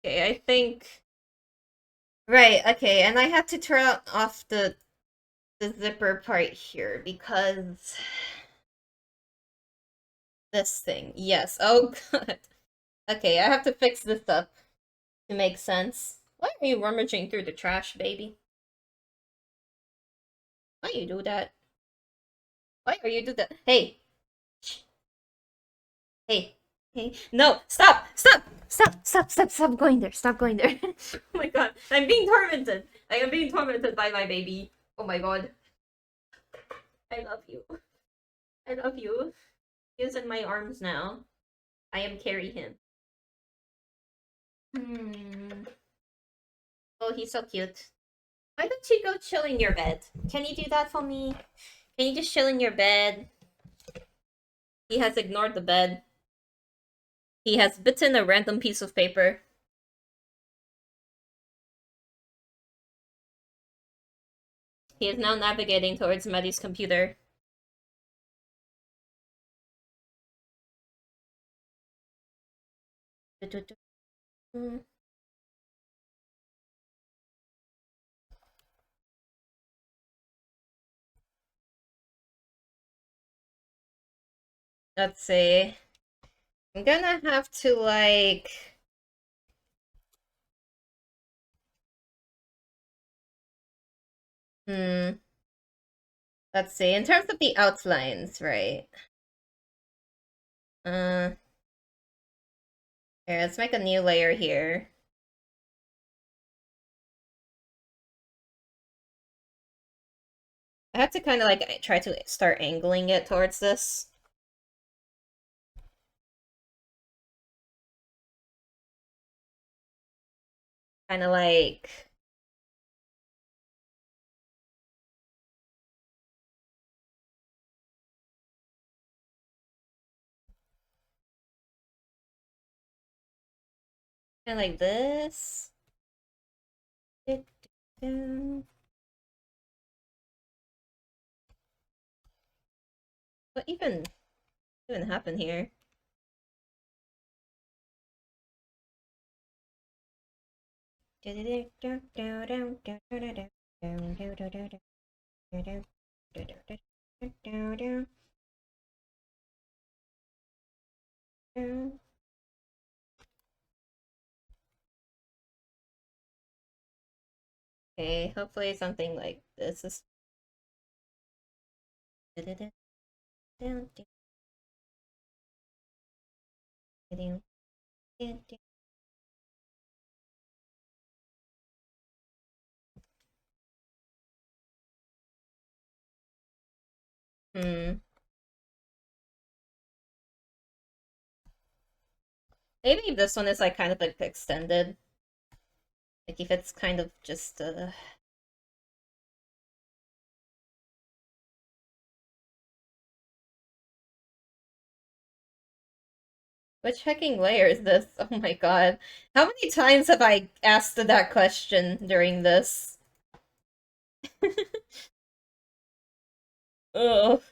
Okay, I think... Right, okay, and I had to turn off the zipper part here because... This thing, yes, oh god. Okay, I have to fix this up to make sense. Why are you rummaging through the trash, baby? Why you do that? Why are you do that? Hey! Hey! Hey! No! Stop! Stop! Stop! Stop! Stop! Stop going there! Stop going there! Oh my god! I'm being tormented! I am being tormented by my baby. Oh my god. I love you. I love you. He is in my arms now. I am carry him. Oh, he's so cute. Why don't you go chill in your bed? Can you do that for me? Can you just chill in your bed? He has ignored the bed. He has bitten a random piece of paper. He is now navigating towards Maddie's computer. Let's see. I'm gonna have to, like... Let's see. In terms of the outlines, right? Here, let's make a new layer here. I have to kind of, like, try to start angling it towards this. Kind of like... Kind of like this. What even happened here? Okay, hopefully something like this is... Maybe this one is like kind of like extended. Like if it's kind of just Which hecking layer is this? Oh my god. How many times have I asked that question during this? Ugh.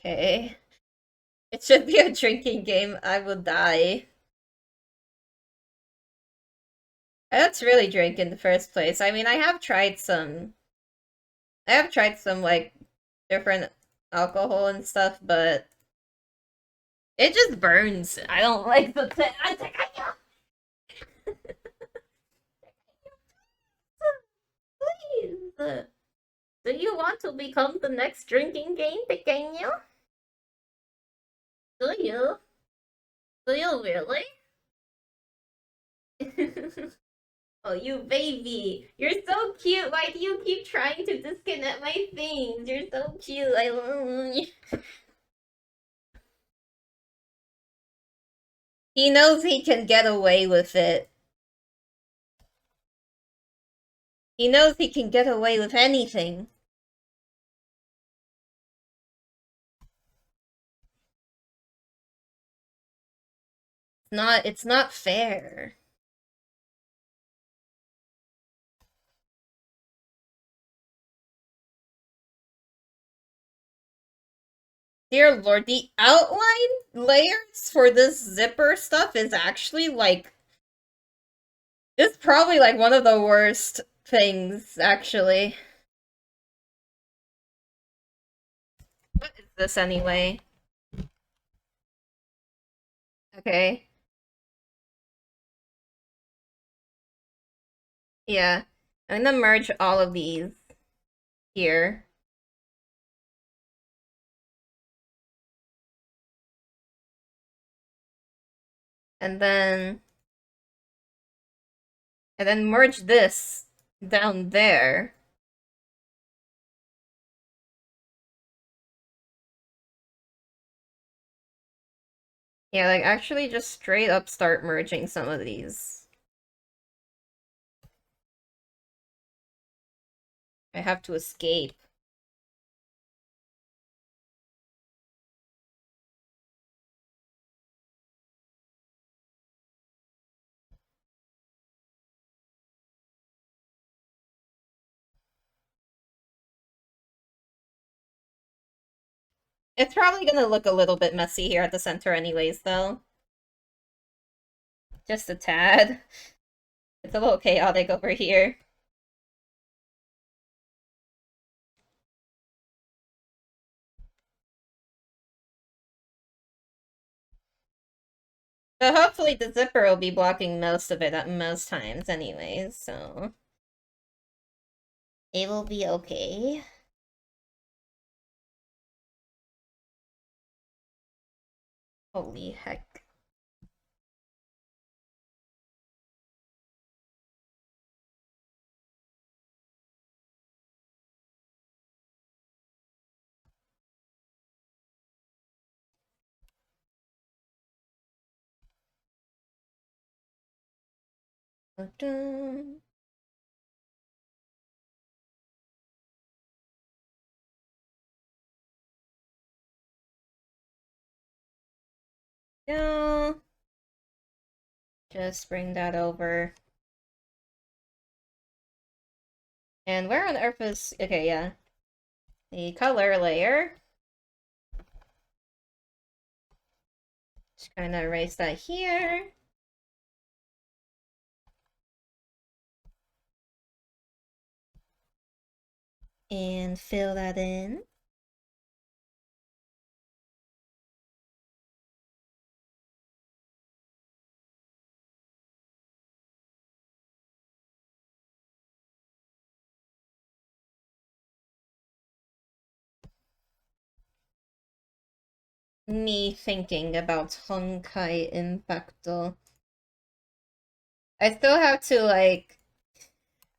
Okay. It should be a drinking game. I will die. That's really drink in the first place. I mean, I have tried some like different alcohol and stuff, but it just burns. I don't like the thing. Please. Do you want to become the next drinking game, pequeño? Do you? Do you really? Oh, you baby. You're so cute. Why do you keep trying to disconnect my things? You're so cute. I love you. He knows he can get away with it. He knows he can get away with anything. It's not fair. Dear Lord, the outline layers for this zipper stuff is actually like it's probably like one of the worst things, actually. What is this anyway? Okay. Yeah. I'm gonna merge all of these here. And then merge this down there. Yeah, like actually just straight up start merging some of these. I have to escape. It's probably gonna look a little bit messy here at the center anyways, though. Just a tad. It's a little chaotic over here. But hopefully the zipper will be blocking most of it at most times anyways, so... It will be okay. Holy heck. Dun. Yeah. Just bring that over. And where on earth is... Okay, yeah. The color layer. Just kind of erase that here. And fill that in. Me thinking about Honkai Impacto. I still have to, like...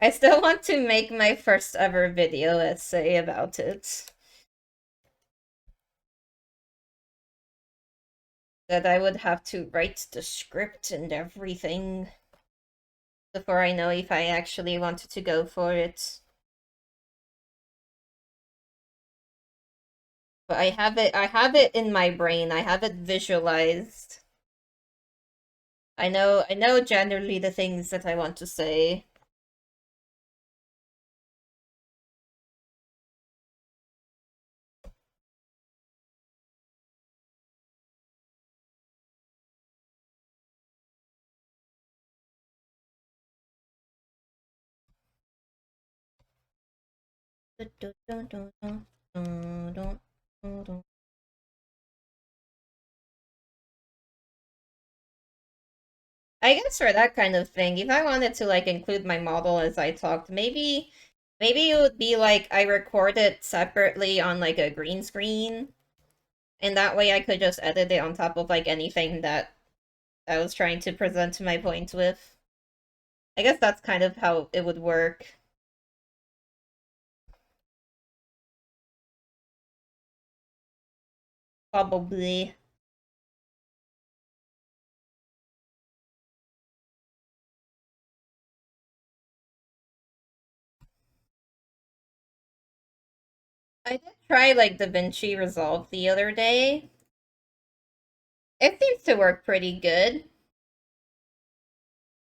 I still want to make my first ever video essay about it. That I would have to write the script and everything before I know if I actually wanted to go for it. But I have it in my brain. I have it visualized. I know generally the things that I want to say. I guess for that kind of thing, if I wanted to like include my model as I talked, maybe Maybe it would be like I record it separately on like a green screen, and that way I could just edit it on top of like anything that I was trying to present my point with. I guess that's kind of how it would work. Probably. I did try like DaVinci Resolve the other day. It seems to work pretty good.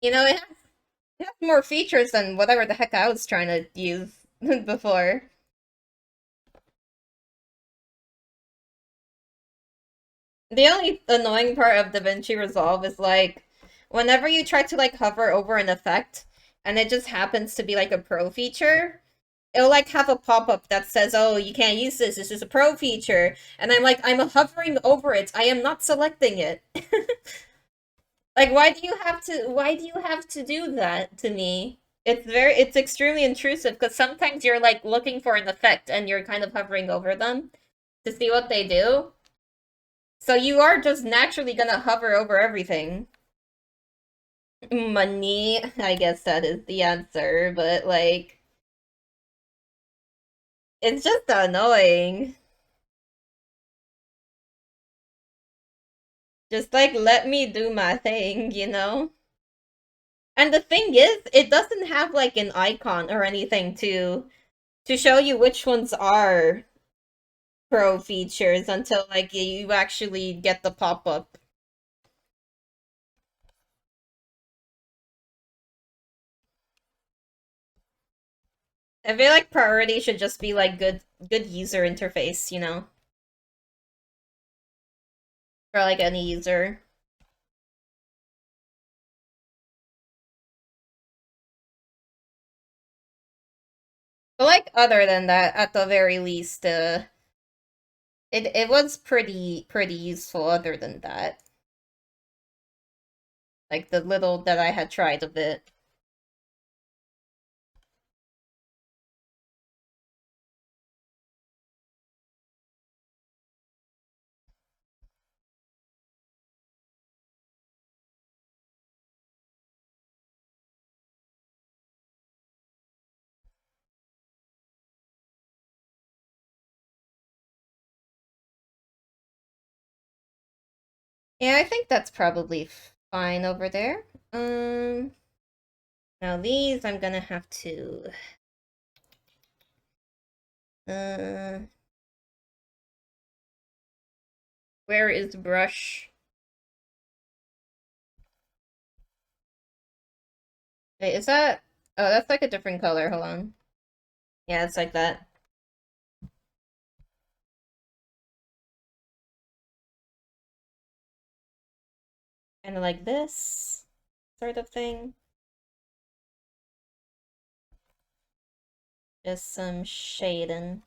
You know, it has more features than whatever the heck I was trying to use before. The only annoying part of DaVinci Resolve is like whenever you try to like hover over an effect and it just happens to be like a pro feature, it'll like have a pop-up that says, "Oh, you can't use this. This is a pro feature." And I'm like, I'm hovering over it. I am not selecting it. Like, why do you have to do that to me? It's extremely intrusive because sometimes you're like looking for an effect and you're kind of hovering over them to see what they do. So you are just naturally gonna hover over everything. Money, I guess that is the answer, but like, it's just annoying. Just like let me do my thing, you know? And the thing is, it doesn't have like an icon or anything to show you which ones are pro features until like you actually get the pop-up. I feel like priority should just be like good user interface, you know, for like any user. But like other than that, at the very least, it was pretty useful other than that. Like the little that I had tried of it. Yeah, I think that's probably fine over there. Now these I'm gonna have to uh where is brush? Wait, is that oh that's like a different color, hold on. Yeah, it's like that. Kinda like this sort of thing. Just some shading.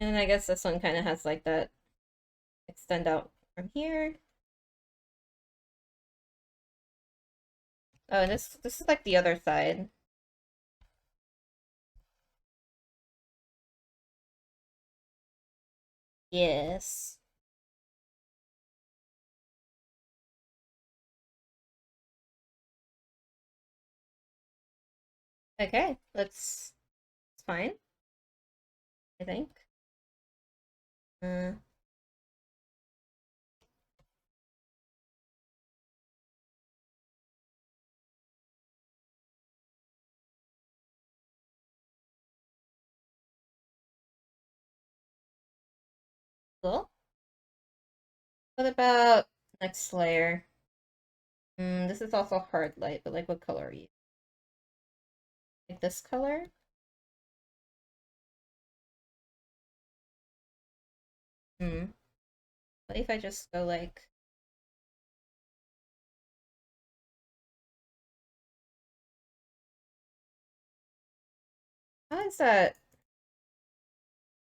And I guess this one kinda has like that extend out from here. Oh, and this is like the other side. Yes. Okay, that's it's fine, I think. Uh, cool. What about next layer? This is also hard light, but like what color are you? Like this color? Hmm. What if I just go like sense that...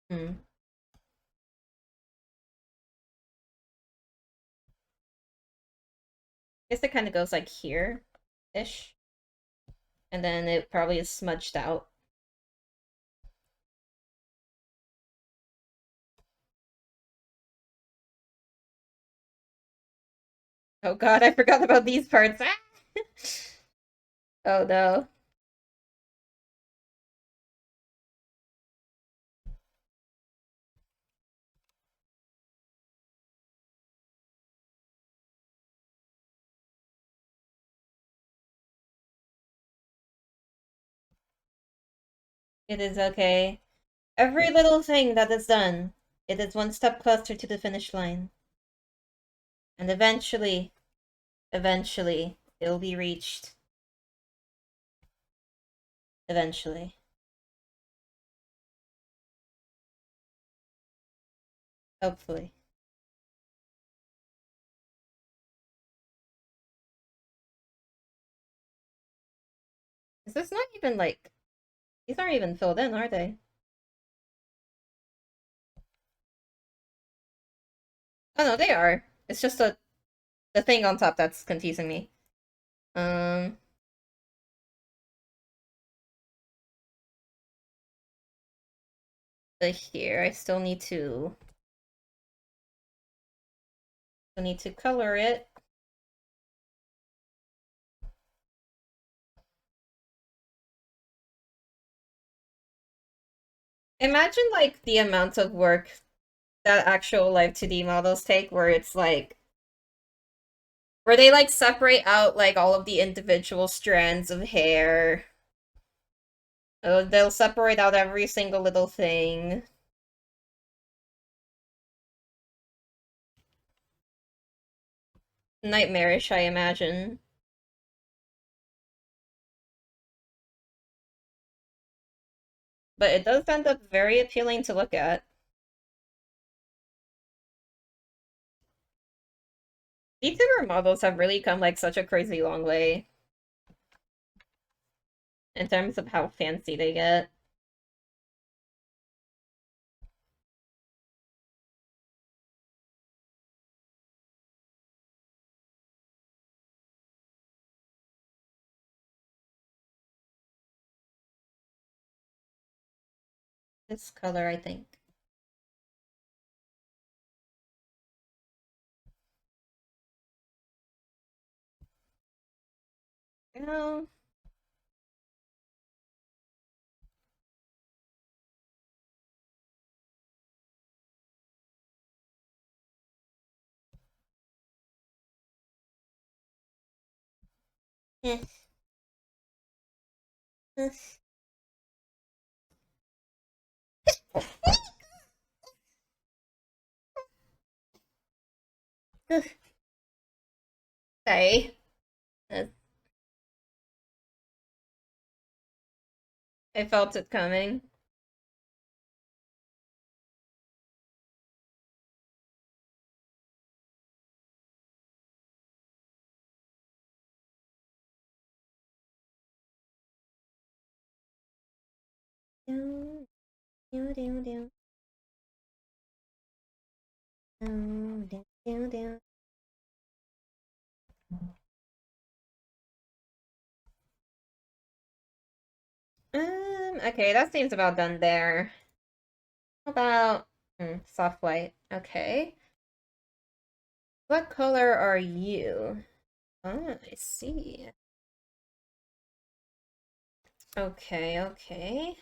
Hmm. I guess it kind of goes like here-ish. And then it probably is smudged out. Oh god, I forgot about these parts. Ah! Oh no. It is okay. Every little thing that is done, it is one step closer to the finish line. And eventually, it'll be reached. Eventually. Hopefully. Is this not even like... These aren't even filled in, are they? Oh no, they are. It's just the thing on top that's confusing me. Um... But here, I still need to... color it. Imagine like the amount of work that actual like 2D models take where it's like where they like separate out like all of the individual strands of hair. Oh, they'll separate out every single little thing. Nightmarish, I imagine. But it does end up very appealing to look at. VTuber models have really come like such a crazy long way in terms of how fancy they get. This color, I think. No. Eh. Sorry. Uh, I felt it coming. Do, do, do, do. Do, do, do, do. Okay, that seems about done there. How about soft white? Okay. What color are you? Oh, I see. Okay, okay.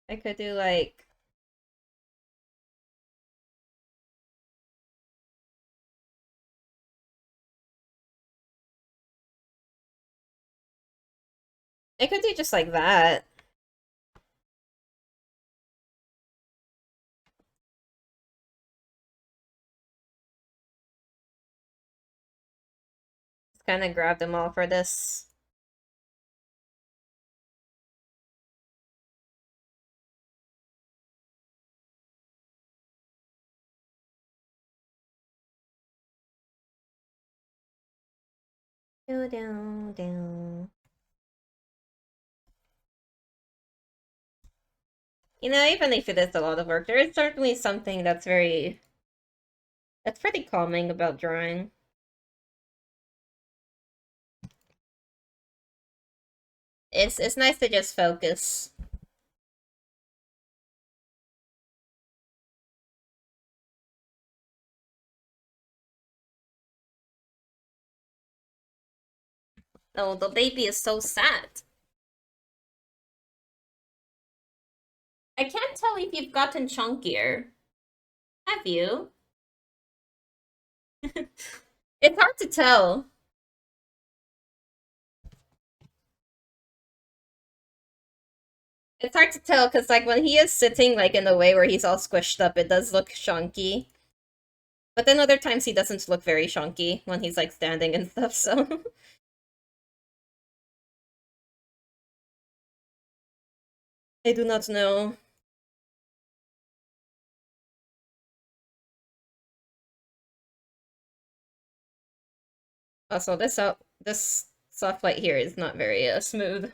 I could do like I could do just like that. Just kind of grab them all for this. Do, do, do. You know, even if it is a lot of work, there is certainly something that's pretty calming about drawing. It's nice to just focus. Oh, the baby is so sad. I can't tell if you've gotten chunkier. Have you? It's hard to tell. It's hard to tell because like when he is sitting like in a way where he's all squished up, it does look chunky. But then other times he doesn't look very chunky when he's like standing and stuff, so I do not know. Also, this soft light here is not very smooth.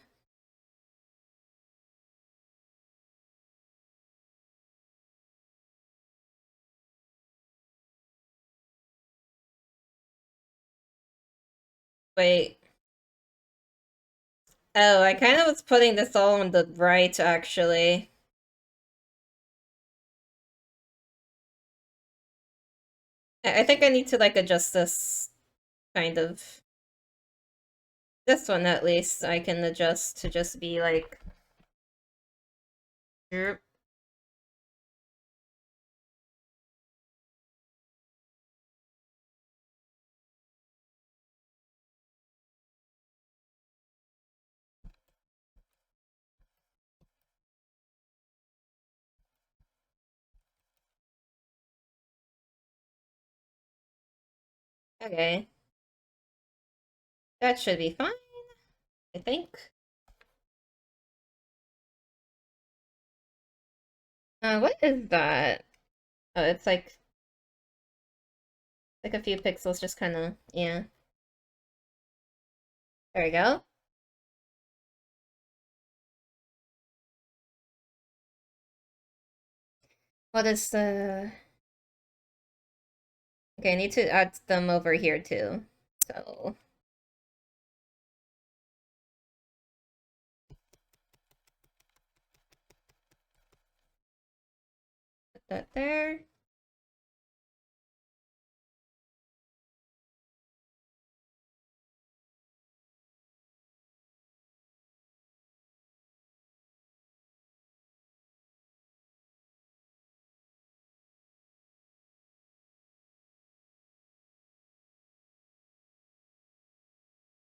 Wait. Oh, I kind of was putting this all on the right, actually. I think I need to, like, adjust this, kind of. This one, at least, I can adjust to just be, like... Derp. Okay. That should be fine, I think. What is that? Oh, it's like a few pixels, just kind of, yeah. There we go. What is the... Okay, I need to add them over here, too. So... Put that there.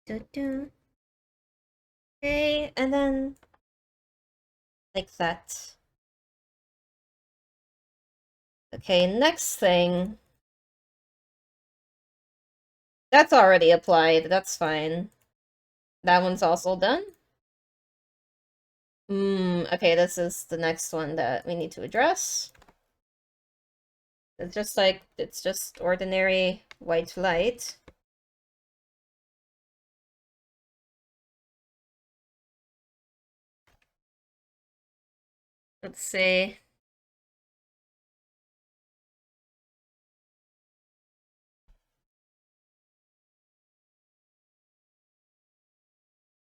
Do-do. Okay, and then... Like that. Okay, next thing. That's already applied, that's fine. That one's also done? Okay, this is the next one that we need to address. It's just ordinary white light. Let's see.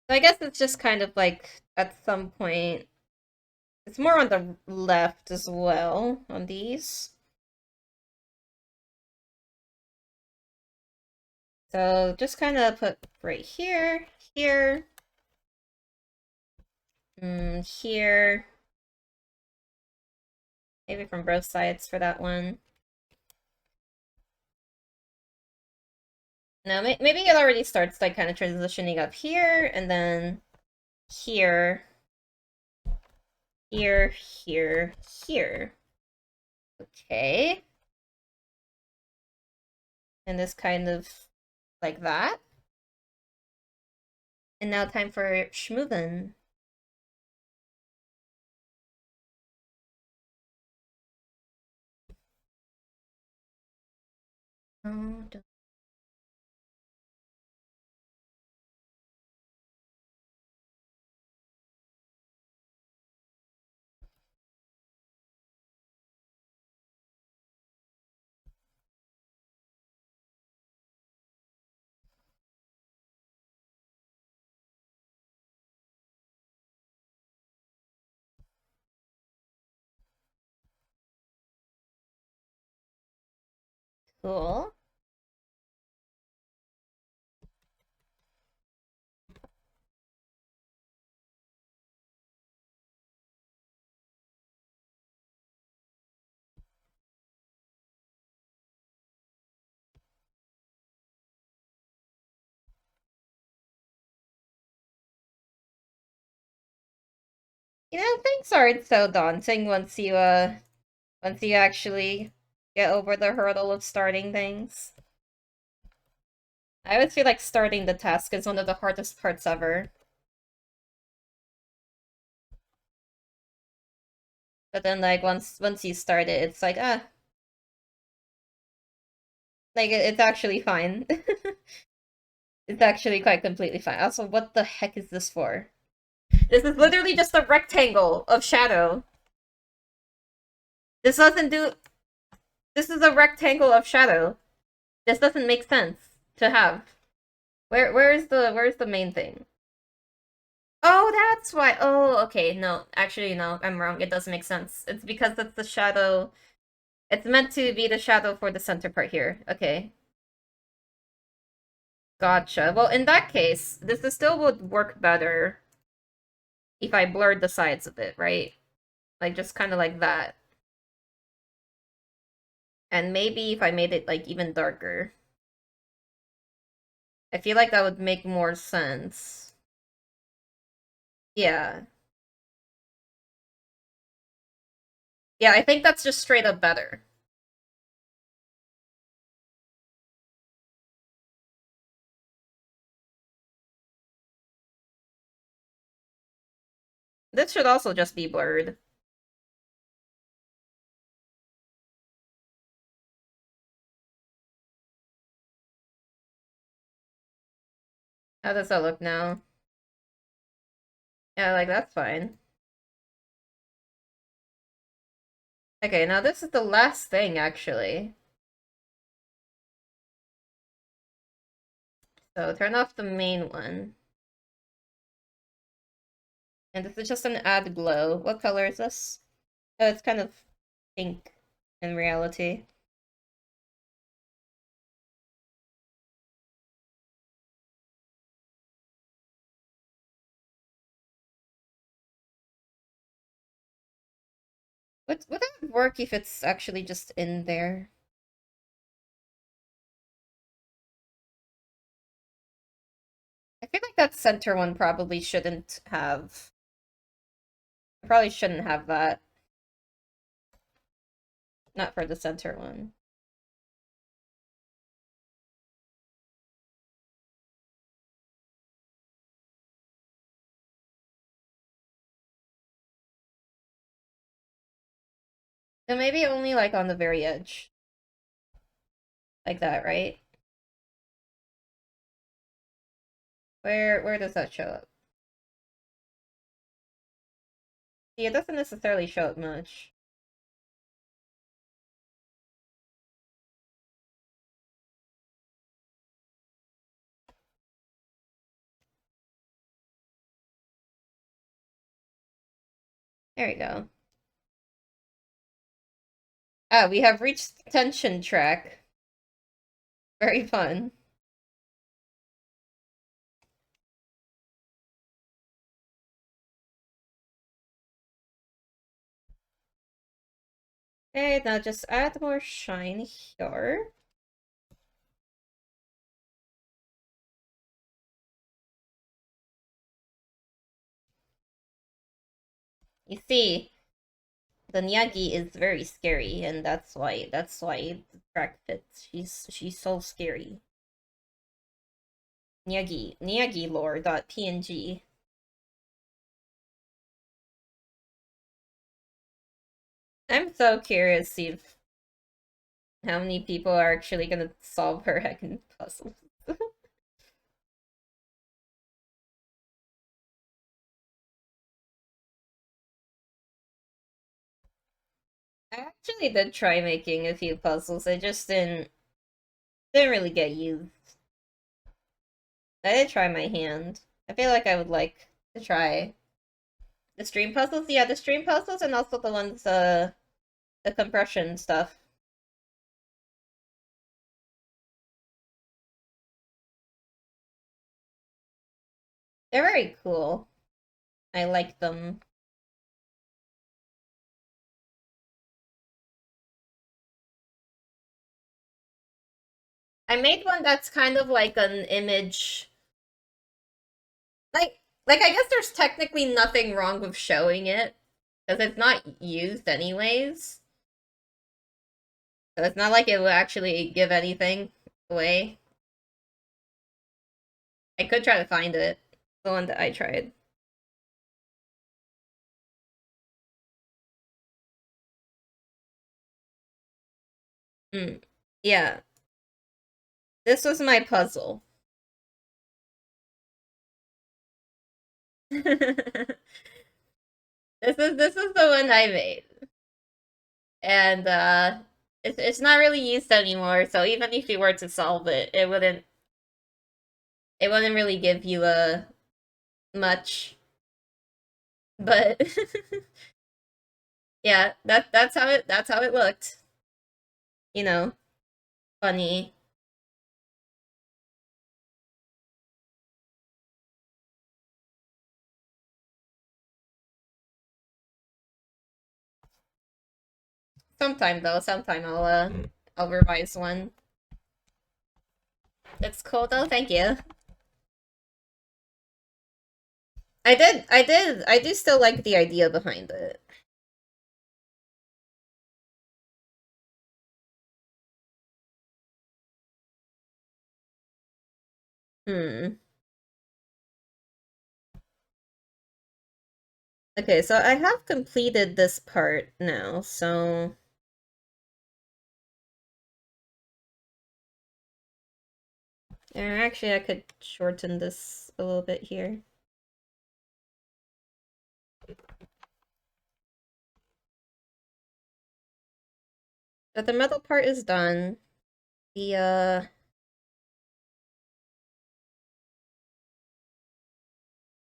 So I guess it's just kind of like, at some point, it's more on the left as well, on these. So just kind of put right here, here, here. Maybe from both sides for that one. No, maybe it already starts like kind of transitioning up here, and then here, here, here, here. Okay. And this kind of like that. And now time for schmoovin'. Oh, Cool. Things aren't so daunting once you actually get over the hurdle of starting things. I always feel like starting the task is one of the hardest parts ever. But then like once you start it, it's like like it's actually fine. It's actually quite completely fine. Also, what the heck is this for? This is literally just a rectangle of shadow. This doesn't do. This is a rectangle of shadow. This doesn't make sense to have. Where's the main thing? Oh, that's why. Oh, okay. No, actually, no, I'm wrong. It does make sense. It's because it's the shadow. It's meant to be the shadow for the center part here. Okay. Gotcha. Well, in that case, this is still would work better if I blurred the sides a bit, right? Like, just kind of like that. And maybe if I made it, like, even darker. I feel like that would make more sense. Yeah. Yeah, I think that's just straight up better. This should also just be blurred. How does that look now? Yeah, like, that's fine. Okay, now this is the last thing, actually. So turn off the main one. And this is just an add glow. What color is this? Oh, it's kind of pink in reality. Would that work if it's actually just in there? I feel like that center one probably shouldn't have. I probably shouldn't have that. Not for the center one. So maybe only like on the very edge. Like that, right? Where does that show up? See, it doesn't necessarily show up much. There we go. Ah, we have reached the tension track. Very fun. Okay, now just add more shine here. You see, the Nyagi is very scary, and that's why the track fits. She's so scary. Nyagi lore.png. I'm so curious to see if how many people are actually gonna solve her heckin' puzzles. I actually did try making a few puzzles. I just didn't really get used. I did try my hand. I feel like I would like to try the stream puzzles. Yeah, the stream puzzles and also the ones the compression stuff. They're very cool. I like them. I made one that's kind of like an image. Like I guess there's technically nothing wrong with showing it because it's not used anyways. So it's not like it will actually give anything away. I could try to find it. The one that I tried. Mm. Yeah. This was my puzzle. This is the one I made. And it's not really used anymore, so even if you were to solve it, it wouldn't really give you a much. But yeah, that's how it looked. You know, funny. Sometime though, sometime I'll revise one. It's cool though, thank you. I do still like the idea behind it. Hmm. Okay, so I have completed this part now, so actually I could shorten this a little bit here. But the metal part is done. The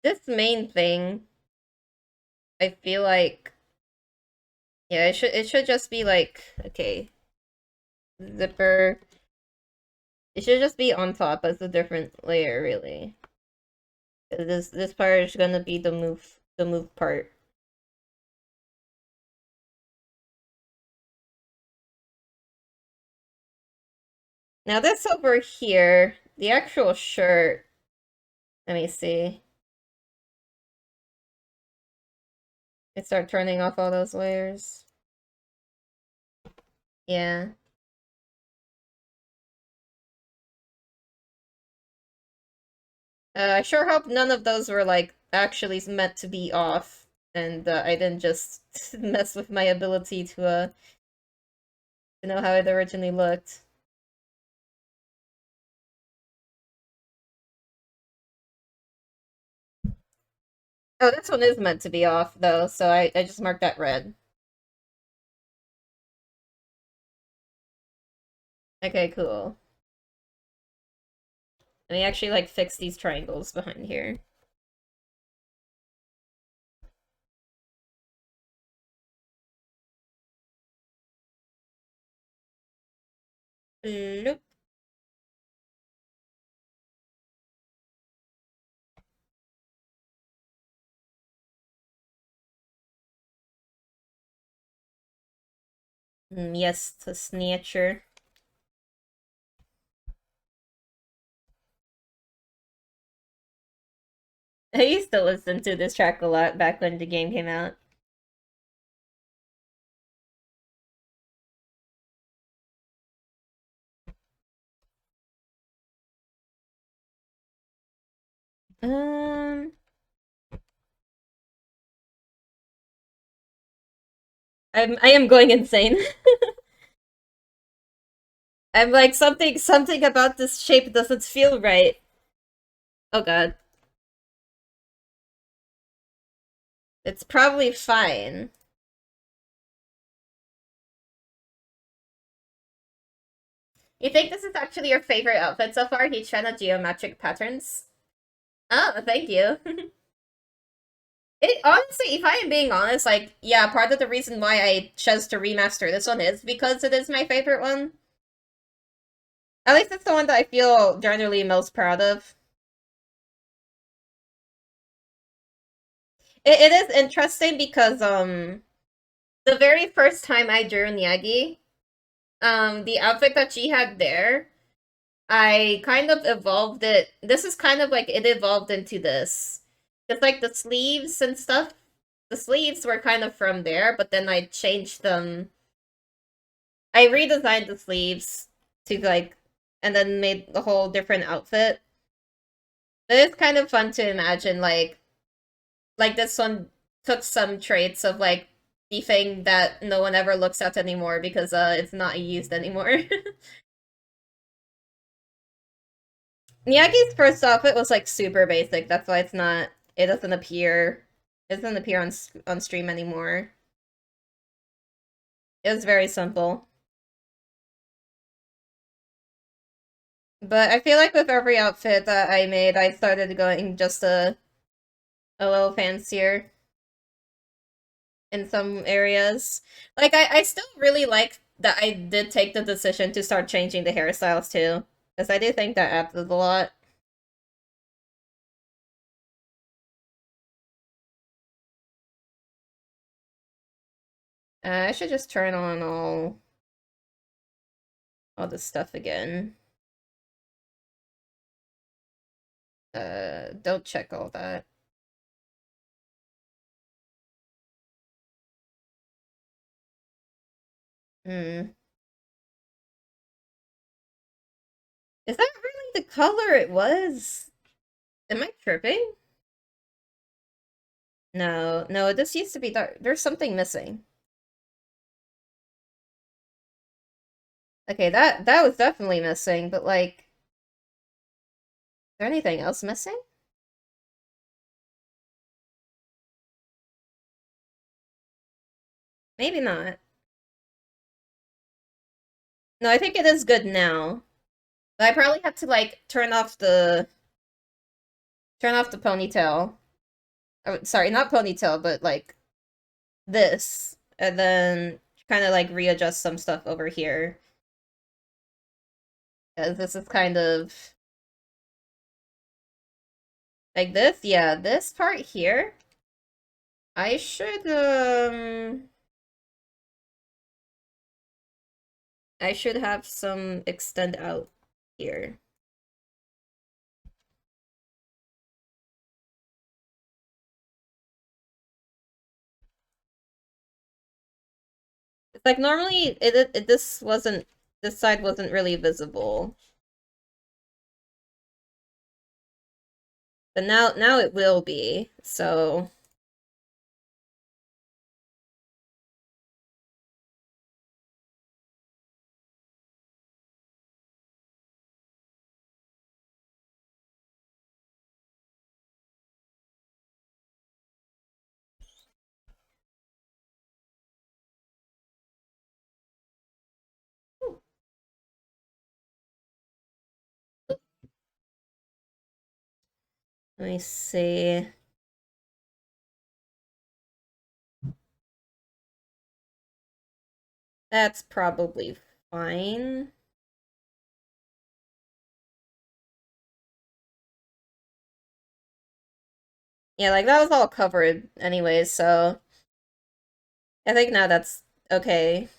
this main thing, I feel like yeah, it should just be like okay, zipper. It should just be on top as a different layer, really. This part is gonna be the move part. Now this over here, the actual shirt. Let me see. I start turning off all those layers. Yeah. I sure hope none of those were like actually meant to be off, and I didn't just mess with my ability to know how it originally looked. Oh, this one is meant to be off though, so I just marked that red. Okay, cool. Let me actually like fix these triangles behind here. Bloop. Yes, the snatcher. I used to listen to this track a lot back when the game came out. Um, I am going insane. I'm like something about this shape doesn't feel right. Oh god. It's probably fine. You think this is actually your favorite outfit so far? Each fan of geometric patterns? Oh, thank you. It honestly, if I am being honest, like, yeah, part of the reason why I chose to remaster this one is because it is my favorite one. At least it's the one that I feel generally most proud of. It is interesting because the very first time I drew Nyagi, the outfit that she had there, I kind of evolved it. This is kind of like it evolved into this. It's like the sleeves and stuff. The sleeves were kind of from there, but then I changed them. I redesigned the sleeves to like, and then made the whole different outfit. It's kind of fun to imagine, like this one took some traits of like the thing that no one ever looks at anymore because it's not used anymore. Miyagi's first outfit was like super basic. That's why it's not. It doesn't appear. It doesn't appear on stream anymore. It was very simple. But I feel like with every outfit that I made, I started going just a little fancier in some areas. Like I still really like that I did take the decision to start changing the hairstyles too, because I do think that adds a lot. I should just turn on all this stuff again. Don't check all that. Hmm. Is that really the color it was? Am I tripping? No, no, this used to be dark. There's something missing. Okay, that was definitely missing, but like, is there anything else missing? Maybe not. No, I think it is good now. But I probably have to like turn off the ponytail. Oh, sorry, not ponytail, but like this, and then kind of like readjust some stuff over here. Because this is kind of like this. Yeah, this part here. I should I should have some extend out here. It's like normally this side wasn't really visible. But now it will be. So let me see. That's probably fine. Yeah, like that was all covered anyways, so I think now that's okay.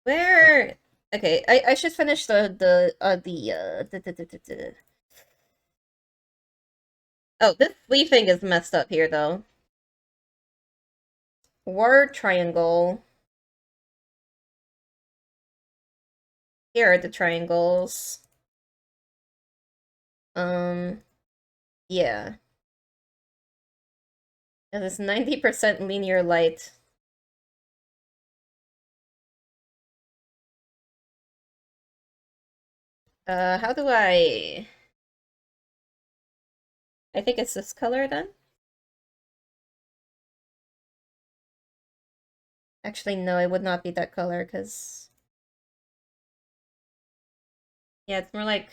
Where okay, I should finish the oh, this sleeve thing is messed up here though. Word triangle. Here are the triangles. Um, yeah. And it's 90% linear light. How do I think it's this color then? Actually, no, it would not be that color, because... Yeah, it's more like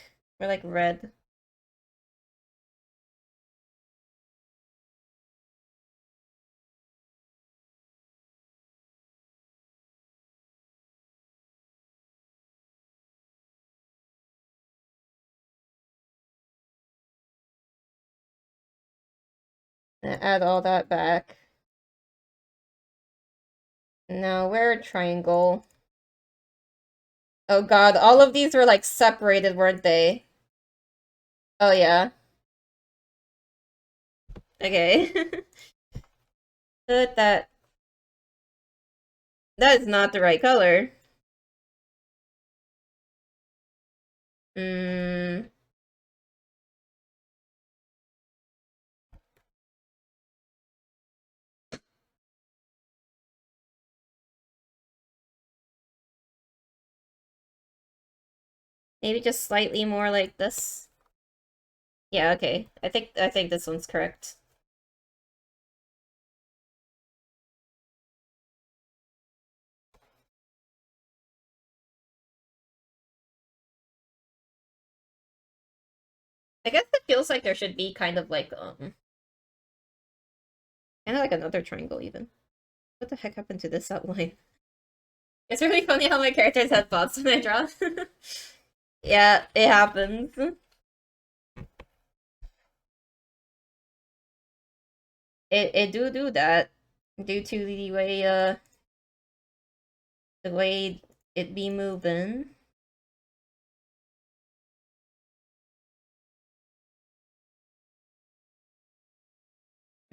red. Add all that back. Now, where triangle? Oh god, all of these were like separated, weren't they? Oh yeah. Okay. But that is not the right color. Hmm. Maybe just slightly more like this. Yeah, okay. I think this one's correct. I guess it feels like there should be kind of like another triangle even. What the heck happened to this outline? It's really funny how my characters have thoughts when I draw. Yeah, it happens. It do that due to the way it be moving.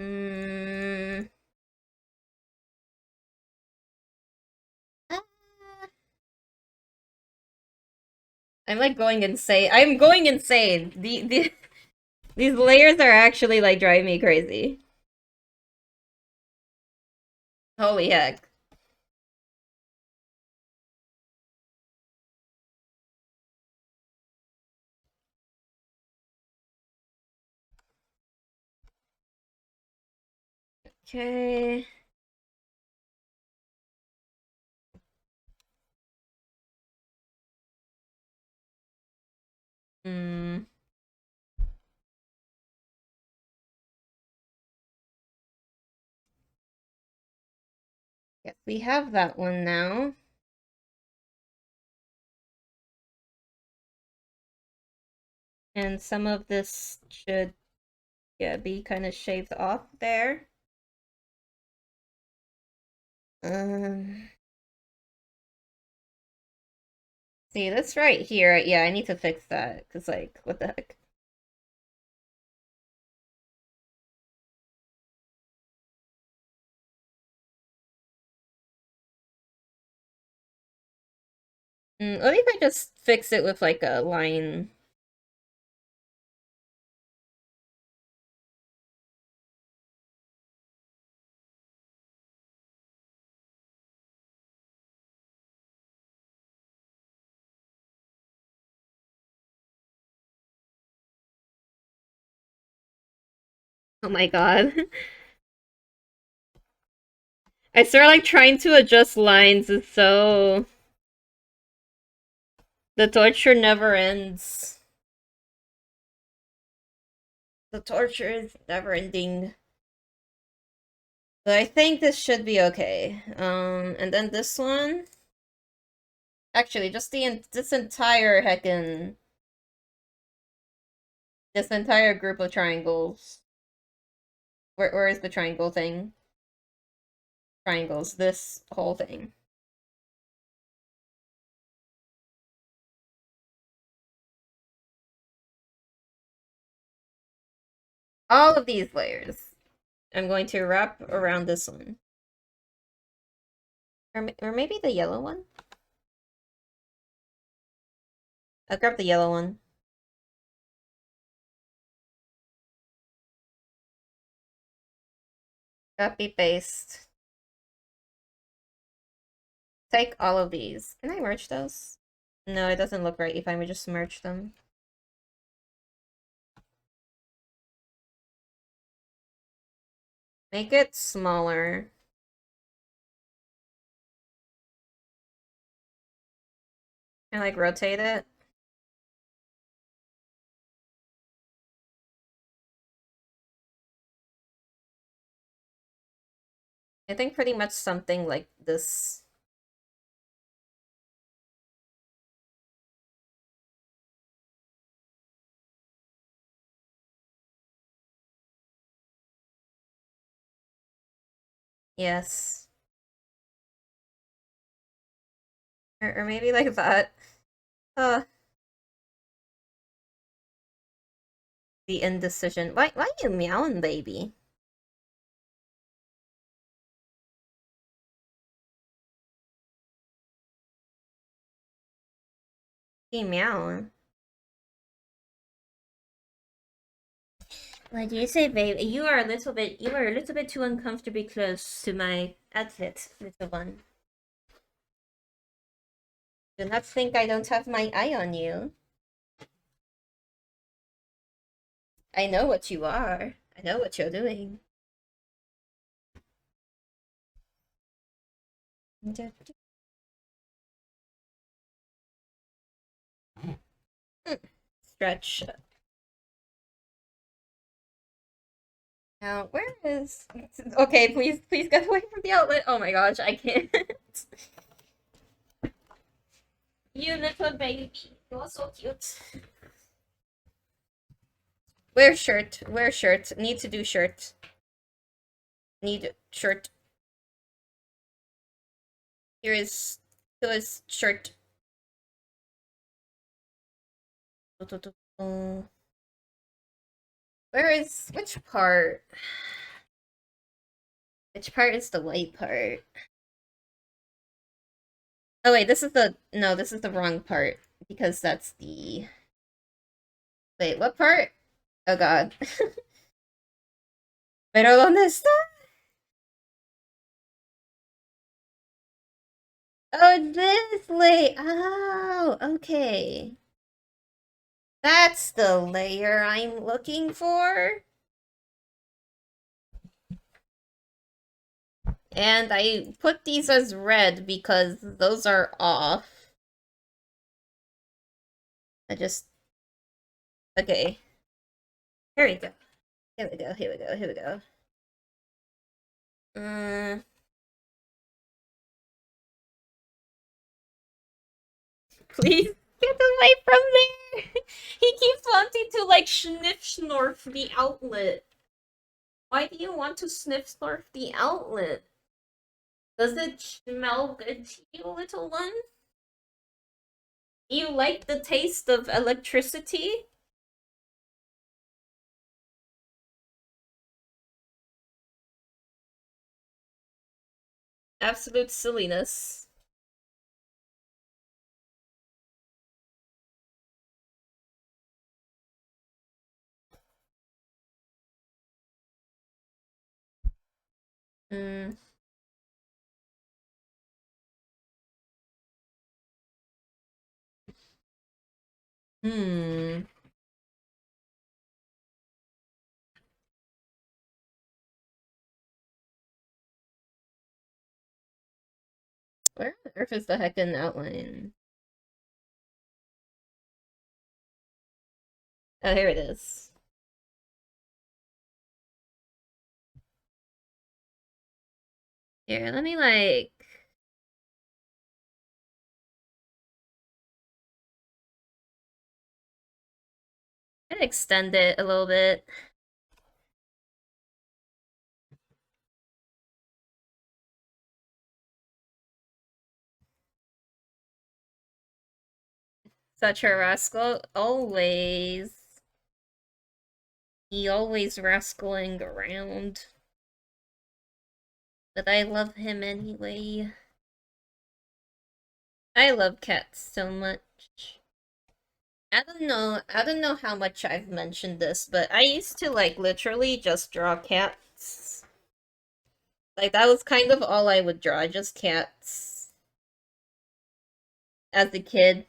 Mm. Ah. I'm like going insane. I'm going insane. These layers are actually like driving me crazy. Holy heck. Okay. Hmm. Yes, we have that one now. And some of this should, yeah, be kind of shaved off there. Um, see, this right here, yeah, I need to fix that, because, like, what the heck? What if I just fix it with, like, a line? Oh my god. I swear, like, trying to adjust lines is so... The torture never ends. The torture is never ending. But I think this should be okay. And then this one... Actually, just this entire heckin' this entire group of triangles. Where is the triangle thing? Triangles. This whole thing. All of these layers. I'm going to wrap around this one. Or maybe the yellow one? I'll grab the yellow one. Copy paste. Take all of these. Can I merge those? No, it doesn't look right if I would just merge them. Make it smaller. And like rotate it. I think pretty much something like this. Yes. Or maybe like that. Uh, the indecision. Why you meowing, baby? You meowing. What do you say, babe? You are a little bit too uncomfortably close to my outfit, little one. Do not think I don't have my eye on you. I know what you are. I know what you're doing. Stretch. Now, where is... Okay, please get away from the outlet. Oh my gosh, I can't. You little baby. You're so cute. Wear shirt. Wear shirt. Need to do shirt. Need shirt. Here is shirt. Where is which part? Which part is the white part? Oh wait, this is the no, this is the wrong part because that's the wait, what part? Oh god. Pero ¿dónde está? Oh, this lay. Oh, okay. That's the layer I'm looking for. And I put these as red because those are off. I just... Okay. Here we go. Here we go, here we go, here we go. Please get away from there! He keeps wanting to, like, sniff snort the outlet. Why do you want to sniff snort the outlet? Does it smell good to you, little one? You like the taste of electricity? Absolute silliness. Mm. Hmm. Where on earth is the heckin' outline? Oh, here it is. Here, let me, like... extend it a little bit. Such a rascal. Always. He always rascaling around. But I love him anyway. I love cats so much. I don't know how much I've mentioned this, but I used to, like, literally just draw cats. Like, that was kind of all I would draw, just cats. As a kid.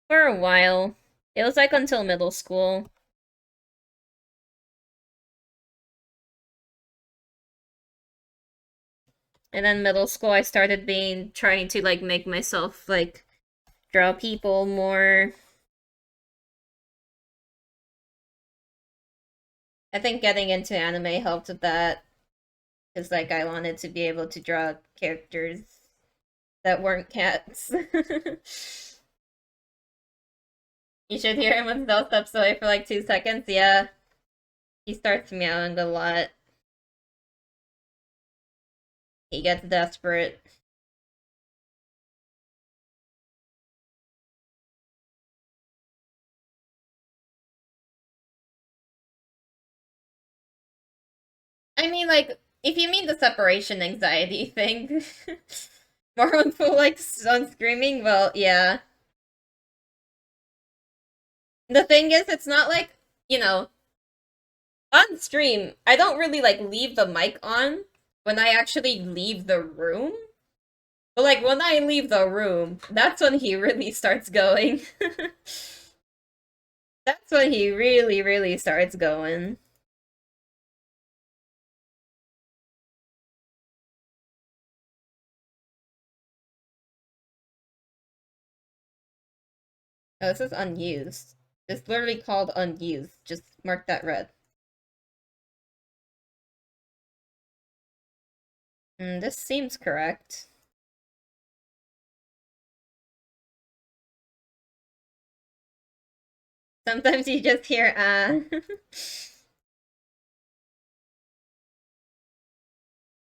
For a while. It was, like, until middle school. And then middle school, I started trying to, like, make myself, like, draw people more. I think getting into anime helped with that. Because, like, I wanted to be able to draw characters that weren't cats. You should hear him when Cell steps away for, like, 2 seconds. Yeah. He starts meowing a lot. He gets desperate. I mean, like, if you mean the separation anxiety thing, Marlon likes on screaming, well, yeah. The thing is, it's not like, you know, on stream, I don't really, like, leave the mic on when I actually leave the room. But, like, when I leave the room, that's when he really starts going. That's when he really, really starts going. Oh, this is unused. It's literally called unused. Just mark that red. This seems correct. Sometimes you just hear,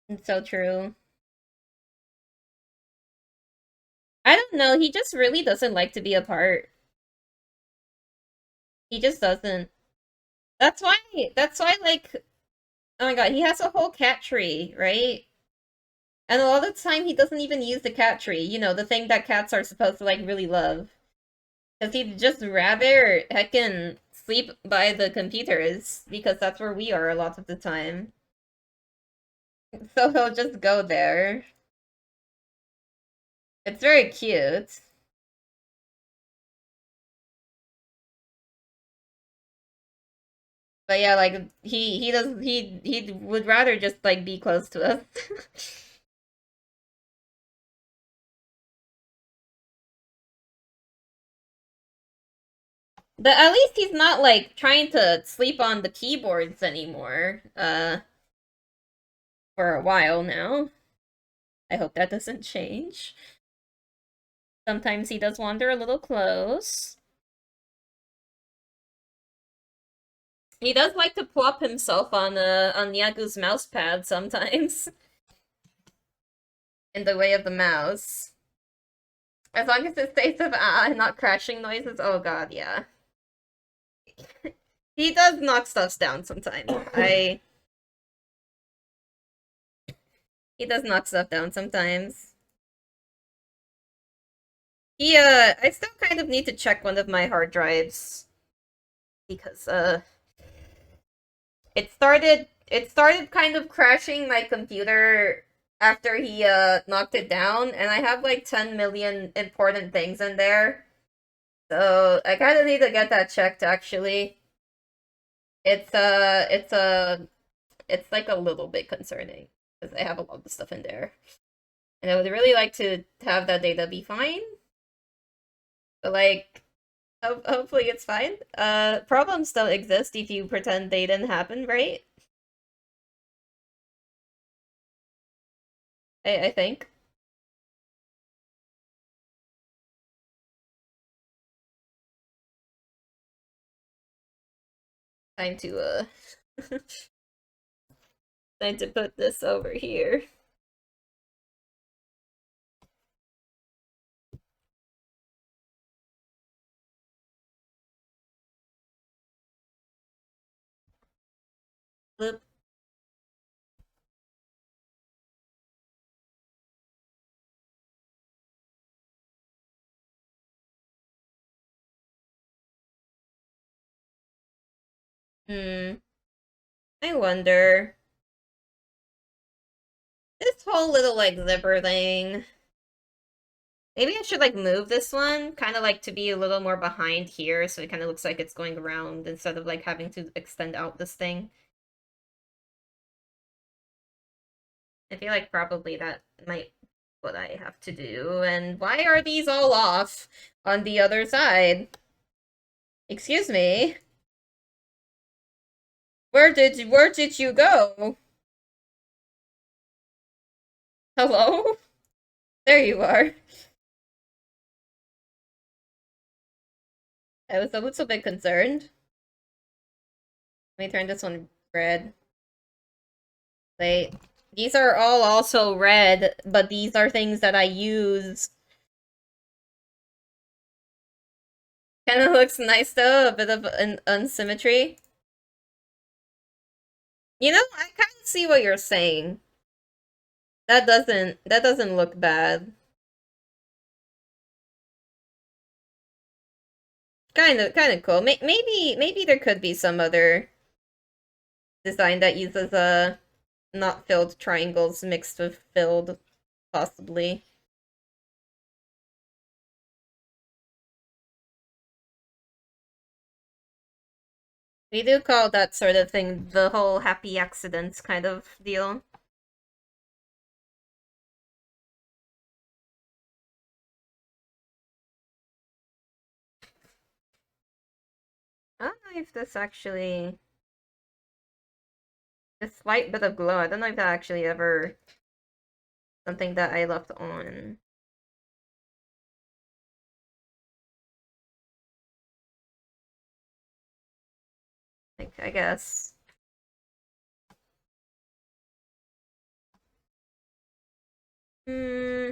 It's so true. I don't know, he just really doesn't like to be apart. He just doesn't. That's why, like, oh my god, he has a whole cat tree, right? And a lot of the time he doesn't even use the cat tree, you know, the thing that cats are supposed to, like, really love. Because he'd just rather heckin' sleep by the computers, because that's where we are a lot of the time. So he'll just go there. It's very cute. But yeah, like he would rather just like be close to us. But at least he's not like trying to sleep on the keyboards anymore. For a while now. I hope that doesn't change. Sometimes he does wander a little close. He does like to plop himself on Nyagu's mouse pad sometimes. In the way of the mouse. As long as it stays of and not crashing noises. Oh god, yeah. He does knock stuff down sometimes. He does knock stuff down sometimes. I still kind of need to check one of my hard drives. Because, it started kind of crashing my computer after he, knocked it down, and I have like 10 million important things in there. So, I kind of need to get that checked, actually. It's like a little bit concerning, because I have a lot of stuff in there. And I would really like to have that data be fine. But like, hopefully it's fine. Problems don't exist if you pretend they didn't happen, right? I think. Time to time to put this over here. Flip. Hmm. I wonder. This whole little like zipper thing. Maybe I should like move this one, kind of like to be a little more behind here, so it kind of looks like it's going around instead of like having to extend out this thing. I feel like probably that might what I have to do. And why are these all off on the other side? Excuse me. Where did you go? Hello? There you are. I was a little bit concerned. Let me turn this one red. Wait. These are all also red, but these are things that I use. Kinda looks nice though, a bit of an unsymmetry. You know, I kind of see what you're saying. That doesn't look bad. Kind of cool. Maybe there could be some other design that uses not filled triangles mixed with filled, possibly. We do call that sort of thing the whole happy accidents kind of deal. I don't know if this actually... A slight bit of glow. I don't know if that actually ever... Something that I left on. Like, I guess. Hmm...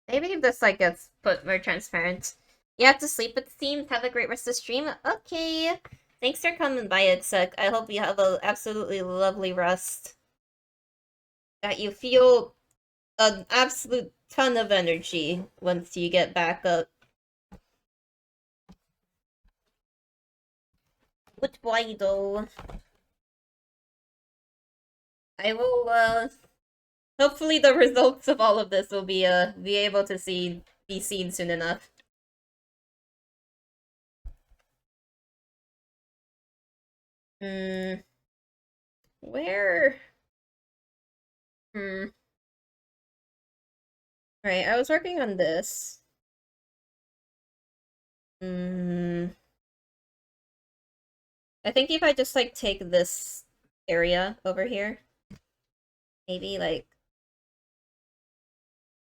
Maybe if this like gets put more transparent. You have to sleep, it seems. Have a great rest of the stream. Okay. Thanks for coming by, Itzek. I hope you have an absolutely lovely rest. That you feel an absolute ton of energy once you get back up. Goodbye, though. I will, hopefully the results of all of this will be able to be seen soon enough. Hmm. Where? Hmm. Right, I was working on this. Hmm. I think if I just like take this area over here, maybe like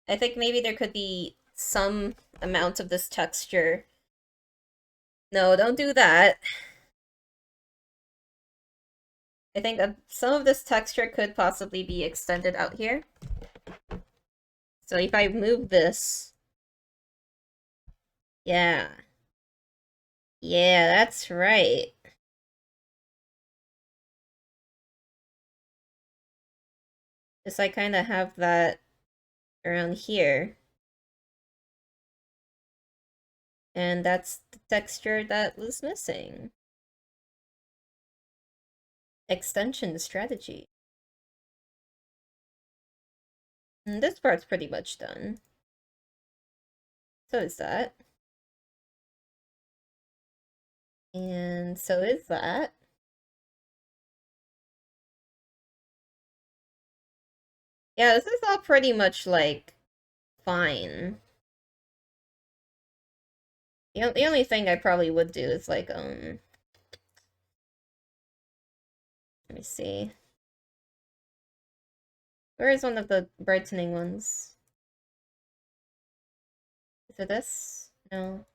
I think maybe there could be some amount of this texture. No, don't do that. I think that some of this texture could possibly be extended out here. So if I move this, yeah. Yeah, that's right. Just I kind of have that around here. And that's the texture that was missing. Extension strategy. And this part's pretty much done. So is that. And so is that. Yeah, this is all pretty much like fine. The only thing I probably would do is like let me see. Where is one of the brightening ones? Is it this? No.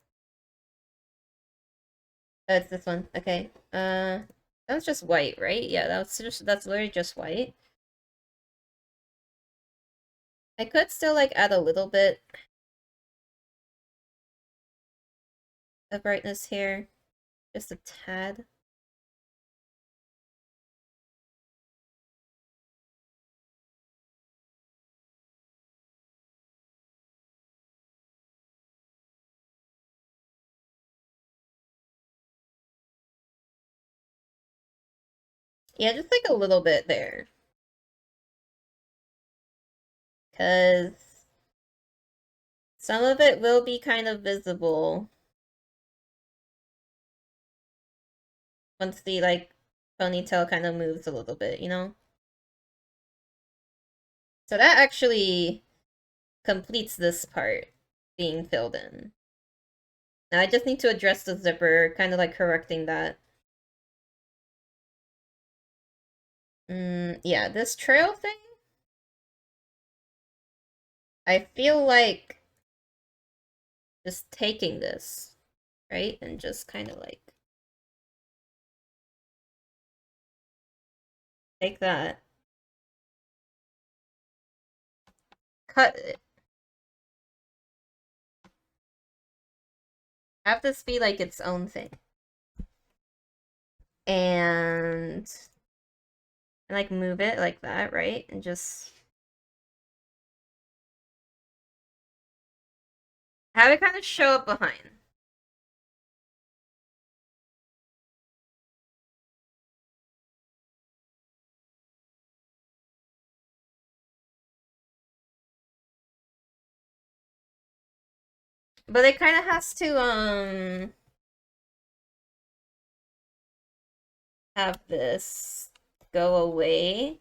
Oh, it's this one. Okay. That was just white, right? Yeah, that's literally just white. I could still like add a little bit of brightness here. Just a tad. Yeah, just like a little bit there. Because some of it will be kind of visible once the like ponytail kind of moves a little bit, you know? So that actually completes this part being filled in. Now I just need to address the zipper, kind of like correcting that. Yeah, this trail thing, I feel like just taking this, right? And just kind of like take that, cut it, have this be like its own thing, and like move it like that, right? And just have it kind of show up behind. But it kind of has to have this go away.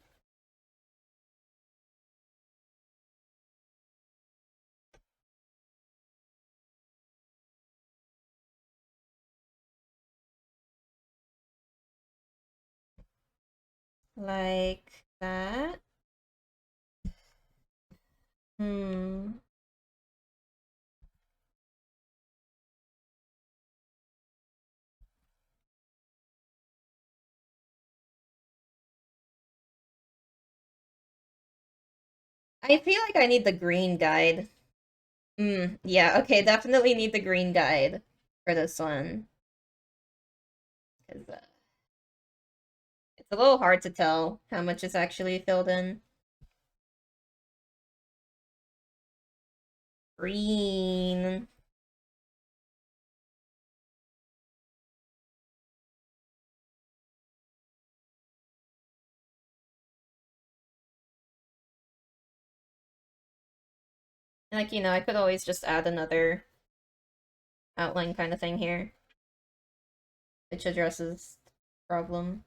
Like that. Hmm. I feel like I need the green guide. Yeah, okay, definitely need the green guide for this one. 'Cause, it's a little hard to tell how much is actually filled in. Green. Like, I could always just add another outline kind of thing here, which addresses the problem.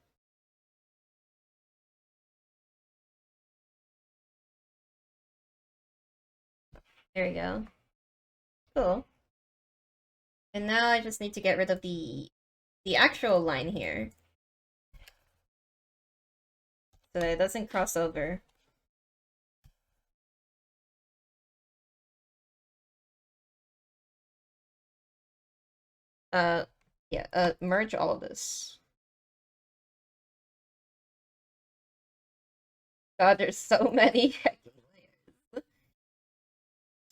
There you go. Cool. And now I just need to get rid of the actual line here, so that it doesn't cross over. Uh, yeah, merge all of this. God, there's so many hacking layers.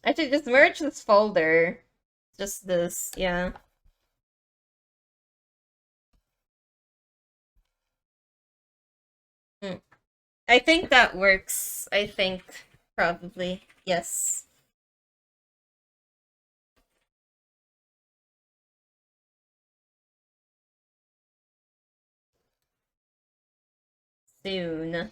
Actually, just merge this folder. Just this, yeah. Mm. I think that works. I think, probably. Yes. Soon.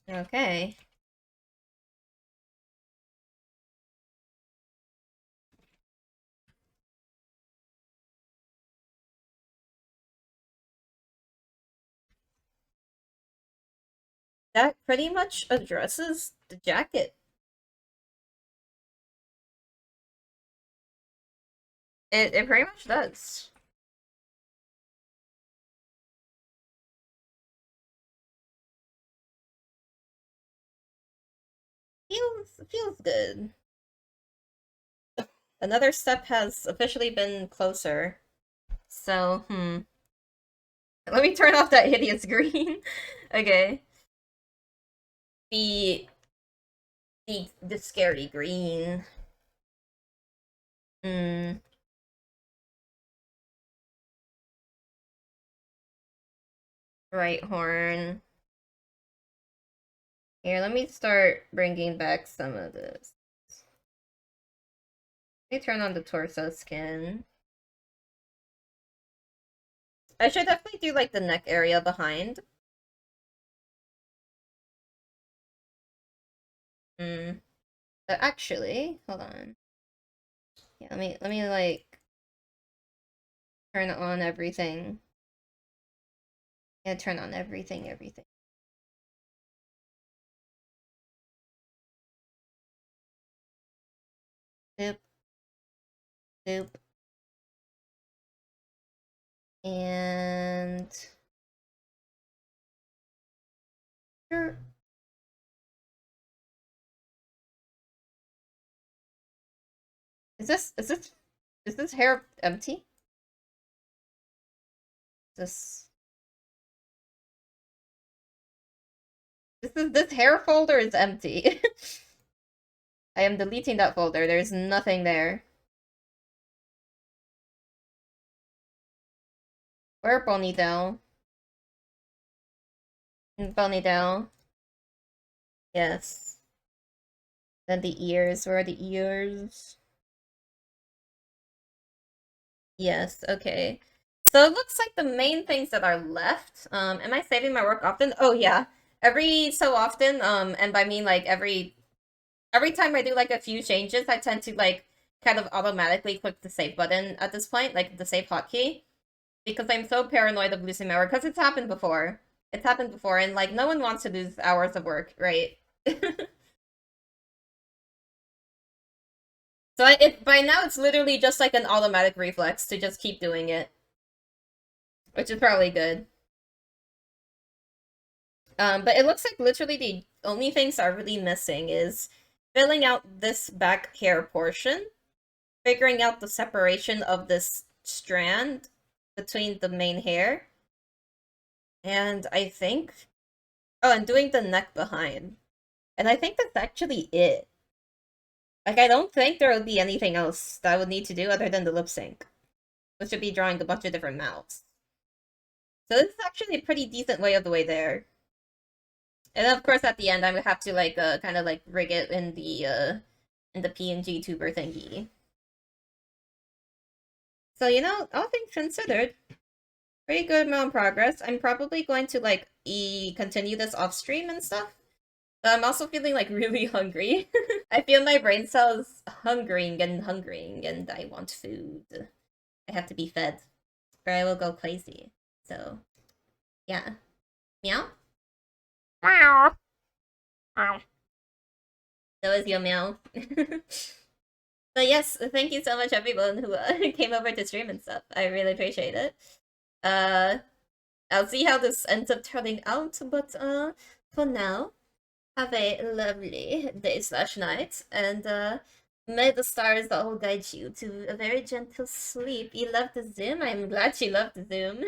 Okay. That pretty much addresses the jacket. It pretty much does. Feels good. Another step has officially been closer. So, Let me turn off that hideous green. Okay. The the scary green. Hmm. Right horn. Here, let me start bringing back some of this. Let me turn on the torso skin. I should definitely do like the neck area behind. Hmm. But actually, hold on. Yeah, let me like turn on everything. Yeah, turn on everything. Yep. Boop. And sure. Is this hair empty? This this hair folder is empty. I am deleting that folder. There's nothing there. Where ponytail? Ponytail. Yes. Then the ears. Where are the ears? Yes, okay. So it looks like the main things that are left. Am I saving my work often? Oh yeah. Every so often, and by mean like every time I do like a few changes, I tend to like kind of automatically click the save button at this point, like the save hotkey. Because I'm so paranoid of losing my work, because it's happened before. It's happened before, and like no one wants to lose hours of work, right? So by now it's literally just like an automatic reflex to just keep doing it, which is probably good. But it looks like literally the only things are really missing is filling out this back hair portion, figuring out the separation of this strand between the main hair, and I think, oh, and doing the neck behind. And I think that's actually it. Like, I don't think there would be anything else that I would need to do other than the lip sync, which would be drawing a bunch of different mouths. So this is actually a pretty decent way of the way there. And then, of course, at the end, I would have to like kind of like rig it in the PNG tuber thingy. So all things considered, pretty good amount of progress. I'm probably going to like continue this off stream and stuff. But I'm also feeling like really hungry. I feel my brain cells hungering, and I want food. I have to be fed, or I will go crazy. So, yeah. Meow? Meow. Meow. That was your meow. But yes, thank you so much everyone who came over to stream and stuff. I really appreciate it. Uh, I'll see how this ends up turning out, but for now, have a lovely day/night, and may the stars all guide you to a very gentle sleep. You love the Zoom? I'm glad you love the Zoom.